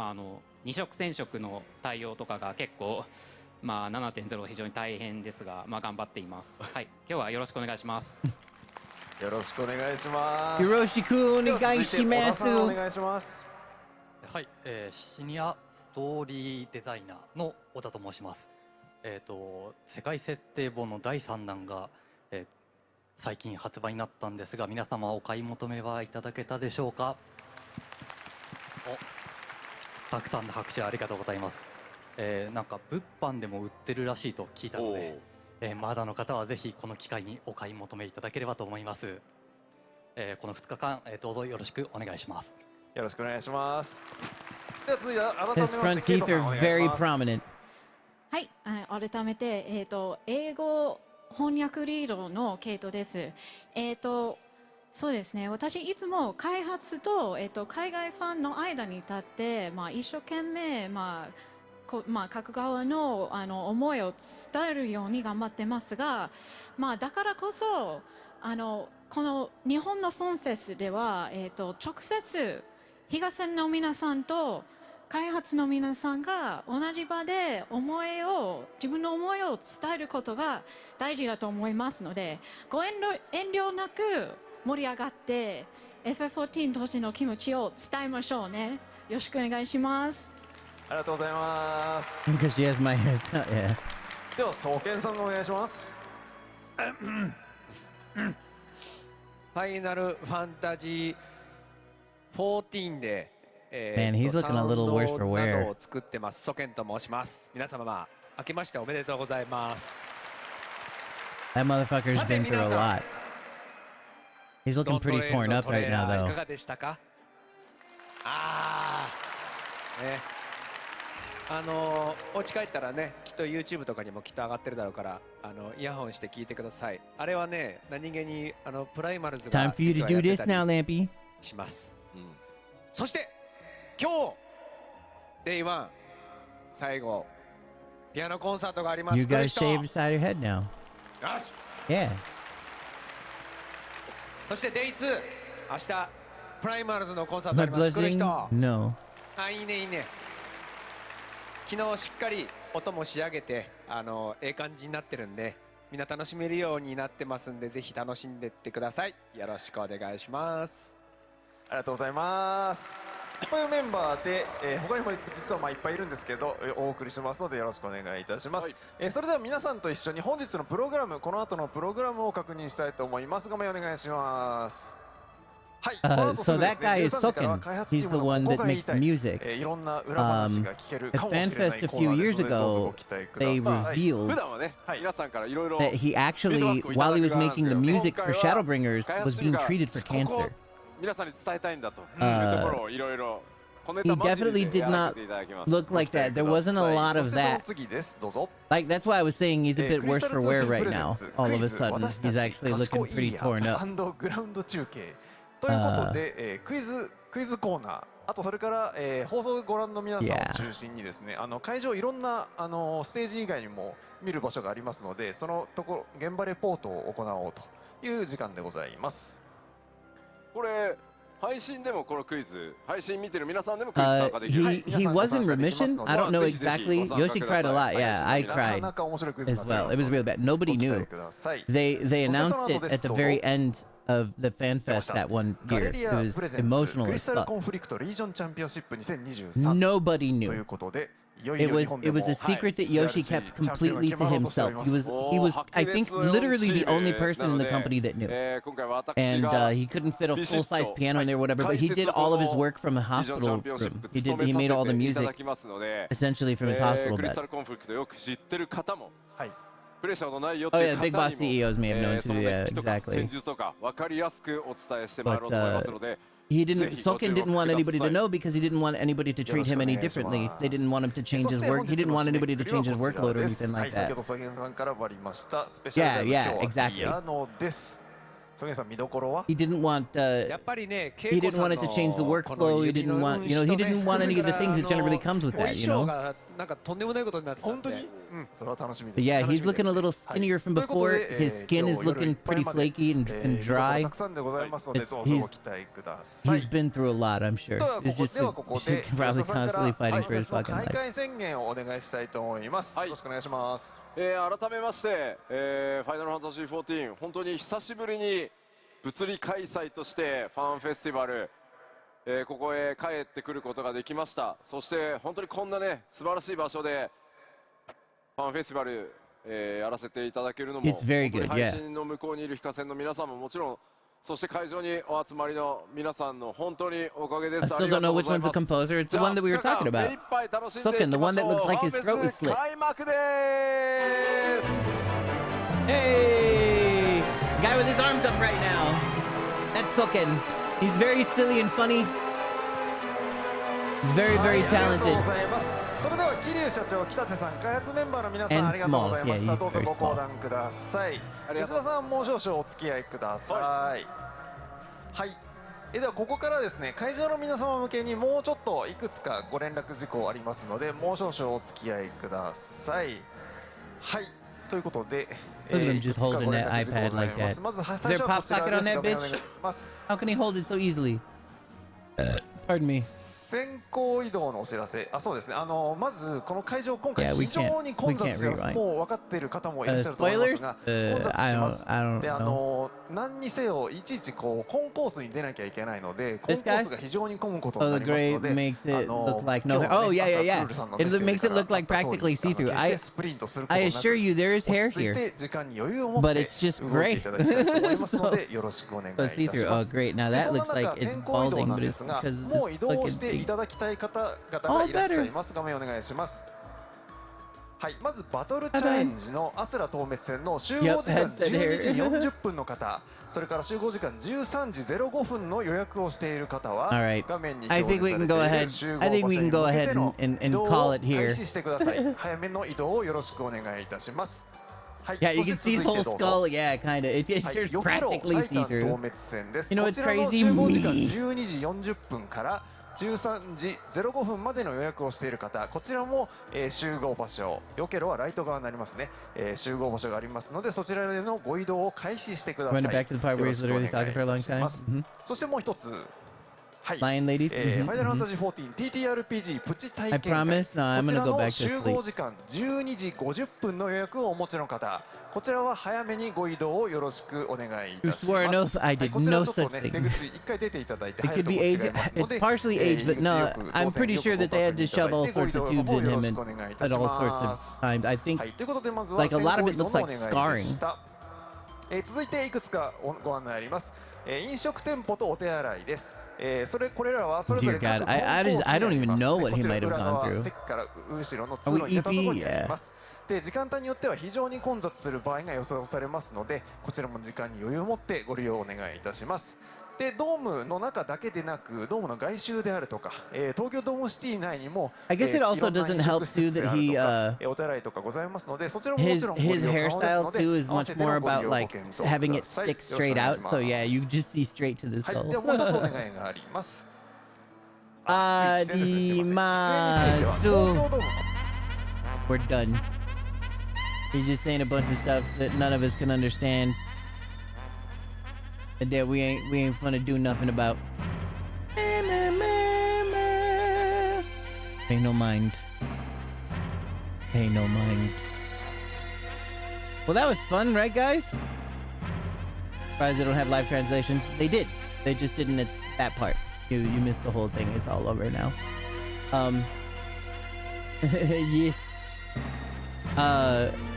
二色染色の対応とかが結構7.0 非常に大変ですが、頑張っています。はい、今日はよろしくお願いします。よろしくお願いします。よろしくお願いします。では続いて小田さんお願いします。はい、シニアストーリーデザイナーの小田と申します。世界設定本の第3弾が、最近発売になったんですが、皆様お買い求めはいただけたでしょうか。たくさんの拍手ありがとうございます。なんか物販でも売ってるらしいと聞いたので、まだの方はぜひこの機会にお買い求めいただければと思います。この2日間、どうぞよろしくお願いします。よろしくお願いします。では続いて改め His まして front ケイ teeth トさん are お願いし very ます。 prominent. はい、改めて、英語翻訳リードのケイトです。そうですね。私いつも開発と、海外ファンの間に立って、一生懸命、各側の、思いを伝えるように頑張ってますが、だからこそこの日本のフォンフェスでは、直接東の皆さんと開発の皆さんが同じ場で自分の思いを伝えることが大事だと思いますので、ご遠慮なく盛り上がって FF14 としての気持ちを伝えましょうね。よろしくお願いします。ありがとうございます。 Because she has my hair. Yeah. では総研さんお願いします。ファイナルファンタジー14で、Man, he's looking a little worse for な wear. どを作ってます。ソケンと申します。皆様明けましておめでとうございます。 That motherfucker's been through a lot. He's looking pretty torn up right now, いか though. がでしたか？ね、お家帰ったらね、きっと YouTube とかにもきっと上がってるだろうから、イヤホンして聞いてください。あれはね、何気にプライマルズ Time が for you 実 to は do やって this た now, り Lampy. します。そして今日 Day1 最後ピアノコンサートがあります。 You 来る gotta 人 shave beside your head now. よし。 Yeah. そして Day2 明日プライマルズのコンサートあ Blood ります。来る blizzing? 人。 No. いいねいいね。昨日しっかり音も仕上げてええ感じになってるんで、みんな楽しめるようになってますんで、ぜひ楽しんでってください。よろしくお願いします。ありがとうございます。というメンバーで、他にも実はいっぱいいるんですけど、お送りしますのでよろしくお願いいたします。それでは皆さんと一緒に本日のプログラム、この後のプログラムを確認したいと思います。画面お願いします。はい、So that guy is Soken. He's the one that makes the music. At Fanfest a few years ago, they revealed that he actually, while he was making the music for Shadowbringers, was being treated for cancer. 皆さんに伝えたいんだというところをいろいろ He definitely did not look like that. There wasn't a lot of that. Like, that's why I was saying he's a bit worse for wear right now. All of a sudden, he's actually looking pretty torn up. グラウンド中継ということで、クイズコーナー、あとそれから、放送をご覧の皆さんを中心にですね、会場いろんなステージ以外にも見る場所がありますので、そのところ現場レポートを行おうという時間でございます。これ配信でもこのクイズ、配信見てる皆さんでもクイズ参加できる。He was in remission. I don't know exactly. Yoshi cried a lot. Yeah, I cried as well. It was really bad. Nobody knew. They announced it at the very end of the Fanfest that one year. It was emotional as fuck. Nobody knew. It was a secret that Yoshi kept completely to himself. He was I think literally the only person in the company that knew. And he couldn't fit a full-size piano in there or whatever, but he did all of his work from a hospital room. He made all the music essentially from his hospital bed. Oh yeah, big boss CEOs may have known too. Yeah, exactly. But he didn't. Soken didn't want anybody to know because he didn't want anybody to treat him any differently. They didn't want him to change his work. He didn't want anybody to change his workload or anything like that. Yeah, exactly. He didn't want it to change the workflow. He didn't want, he didn't want any of the things that generally comes with that, But yeah, he's looking a little skinnier from before. His skin is looking pretty flaky and dry. He's been through a lot, I'm sure. He's just probably constantly fighting for his fucking life. 改めまして、ファイナルファンタジー14、本当に久しぶりに物理開催としてファンフェスティバル、ここへ帰ってくることができました。そして本当にこんなね素晴らしい場所でファンフェスティバル、やらせていただけるのも、It's very good, 配信の向こうにいる非課線の皆さんももちろん、そして会場にお集まりの皆さんの本当におかげです。 I still don't know which one's the composer. It's the one that we were talking about. Soken, the one that looks like his throat is slit. 開幕です。 Hey! Guy with his arms up right now. That's Soken. He's very silly and funny. Very, very talented. それでは桐生社長、北瀬さん、開発メンバーの皆さん、ありがとうございました。どうぞご講談ください。吉田さん、もう少々お付き合いください。はい。ではここからですね、会場の皆様向けにもうちょっといくつかご連絡事項ありますので、もう少々お付き合いください。はい。ということで、Look at him just holding that iPad like that. Is there a pop socket on that bitch? How can he hold it so easily? Pardon me. 先行移動のお知らせ。そうですね。まずこの会場今回非常に混雑してます。もう分かっている方もいらっしゃると思いますが、混雑します。で、何にせよいちいちこうコンコースに出なきゃいけないので、コンコースが非常に混むことになりますので、Oh, yeah. It makes it look like practically see-through. I assure you, there is hair here, but it's just gray. So see-through. Oh, great. Now that looks like it's balding, but it's because it's fucking いただきたい方々がいらっしゃいます。画面お願いします。はい、まずバトルチャレンジのアスラ透滅戦の集合時間12時40分の方、それから集合時間13時05分の予約をしている方は、画面に表示されている集合場所に向けての移動を開始してください。早めの移動をよろしくお願いいたします。Yeah, you can see his whole skull. Yeah, kind of. It's practically see-through. You know what's crazy? 集合時間12時40分から13時05分までの予約をしている方、こちらも、集合場所、よけろはライト側になりますね、集合場所がありますので、そちらでのご移動を開始してください。よろしくお願いいたします。そしてもう一つ、はい、Lion Ladies? ファイナルファンタジー14 TTRPG プチ体験会、 I promise? No, I'm gonna go back to 集合時間12時50分の予約をお持ちの方、こちらは早めにご移動をよろしくお願いいたします。 I did no such thing. 出口一回出ていただいて、 It could be age. It's partially age, but no, I'm pretty sure that they had to shove all sorts of tubes in him at all sorts of times. I think like a lot of it looks like scarring. 続いていくつかご案内あります。飲食店舗とお手洗いです。これらはそれぞれ Dear God, I don't even know what he might have gone through. 席から後ろの通路に出たところにあります。で、時間帯によっては非常に混雑する場合が予想されますので、こちらも時間に余裕を持ってご利用お願いいたします。で、ドームの中だけでなく、ドームの外周であるとか、東京ドームシティ内にも I guess it also doesn't help too that he お手洗いとかございますので、そちらももちろんご利用 his 可能です hairstyle ので、 too is 合わ much せて more のご利 about 用ご like 検討 having く it ださい。 stick straight out. So yeah, you just see straight to the はい、 skull. ではもう一つお願いがあります。We're done. He's just saying a bunch of stuff that none of us can understand, and that we ain't finna do nothing about. Pay no mind. Pay no mind. Well, that was fun, right, guys? Surprised they don't have live translations. They did. They just didn't at that part. You missed the whole thing. It's all over now. Yes.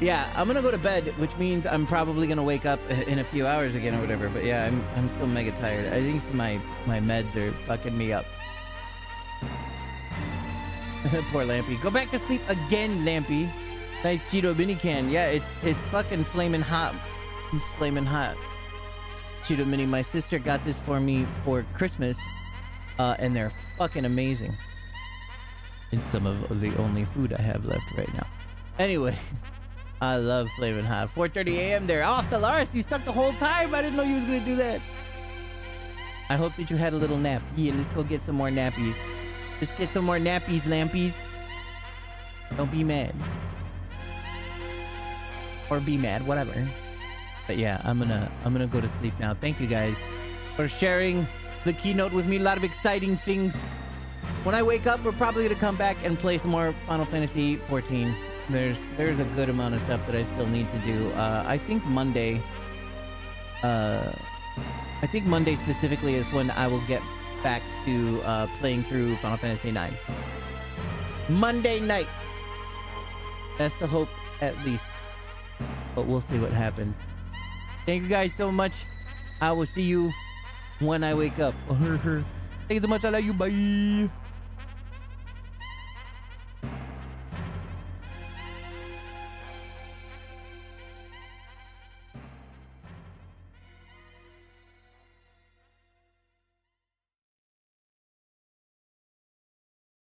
Yeah, I'm gonna go to bed, which means I'm probably gonna wake up in a few hours again or whatever. But yeah, I'm still mega tired. I think my meds are fucking me up. Poor Lampy. Go back to sleep again, Lampy. Nice Cheeto mini can. Yeah, it's fucking flaming hot. It's flaming hot. Cheeto mini. My sister got this for me for Christmas, and they're fucking amazing. It's some of the only food I have left right now. Anyway, I love flaming hot. 4:30 a.m. there. Oh, Stellaris, you stuck the whole time. I didn't know you was gonna do that. I hope that you had a little nap. Yeah, let's go get some more nappies. Let's get some more nappies, Lampies. Don't be mad. Or be mad, whatever. But yeah, I'm gonna go to sleep now. Thank you guys for sharing the keynote with me. A lot of exciting things. When I wake up, we're probably gonna come back and play some more Final Fantasy 14. There's a good amount of stuff that I still need to do. I think Monday specifically is when I will get back to playing through Final Fantasy 9. Monday night. That's the hope, at least. But we'll see what happens. Thank you guys so much. I will see you when I wake up. Thank you so much. I love you. Bye.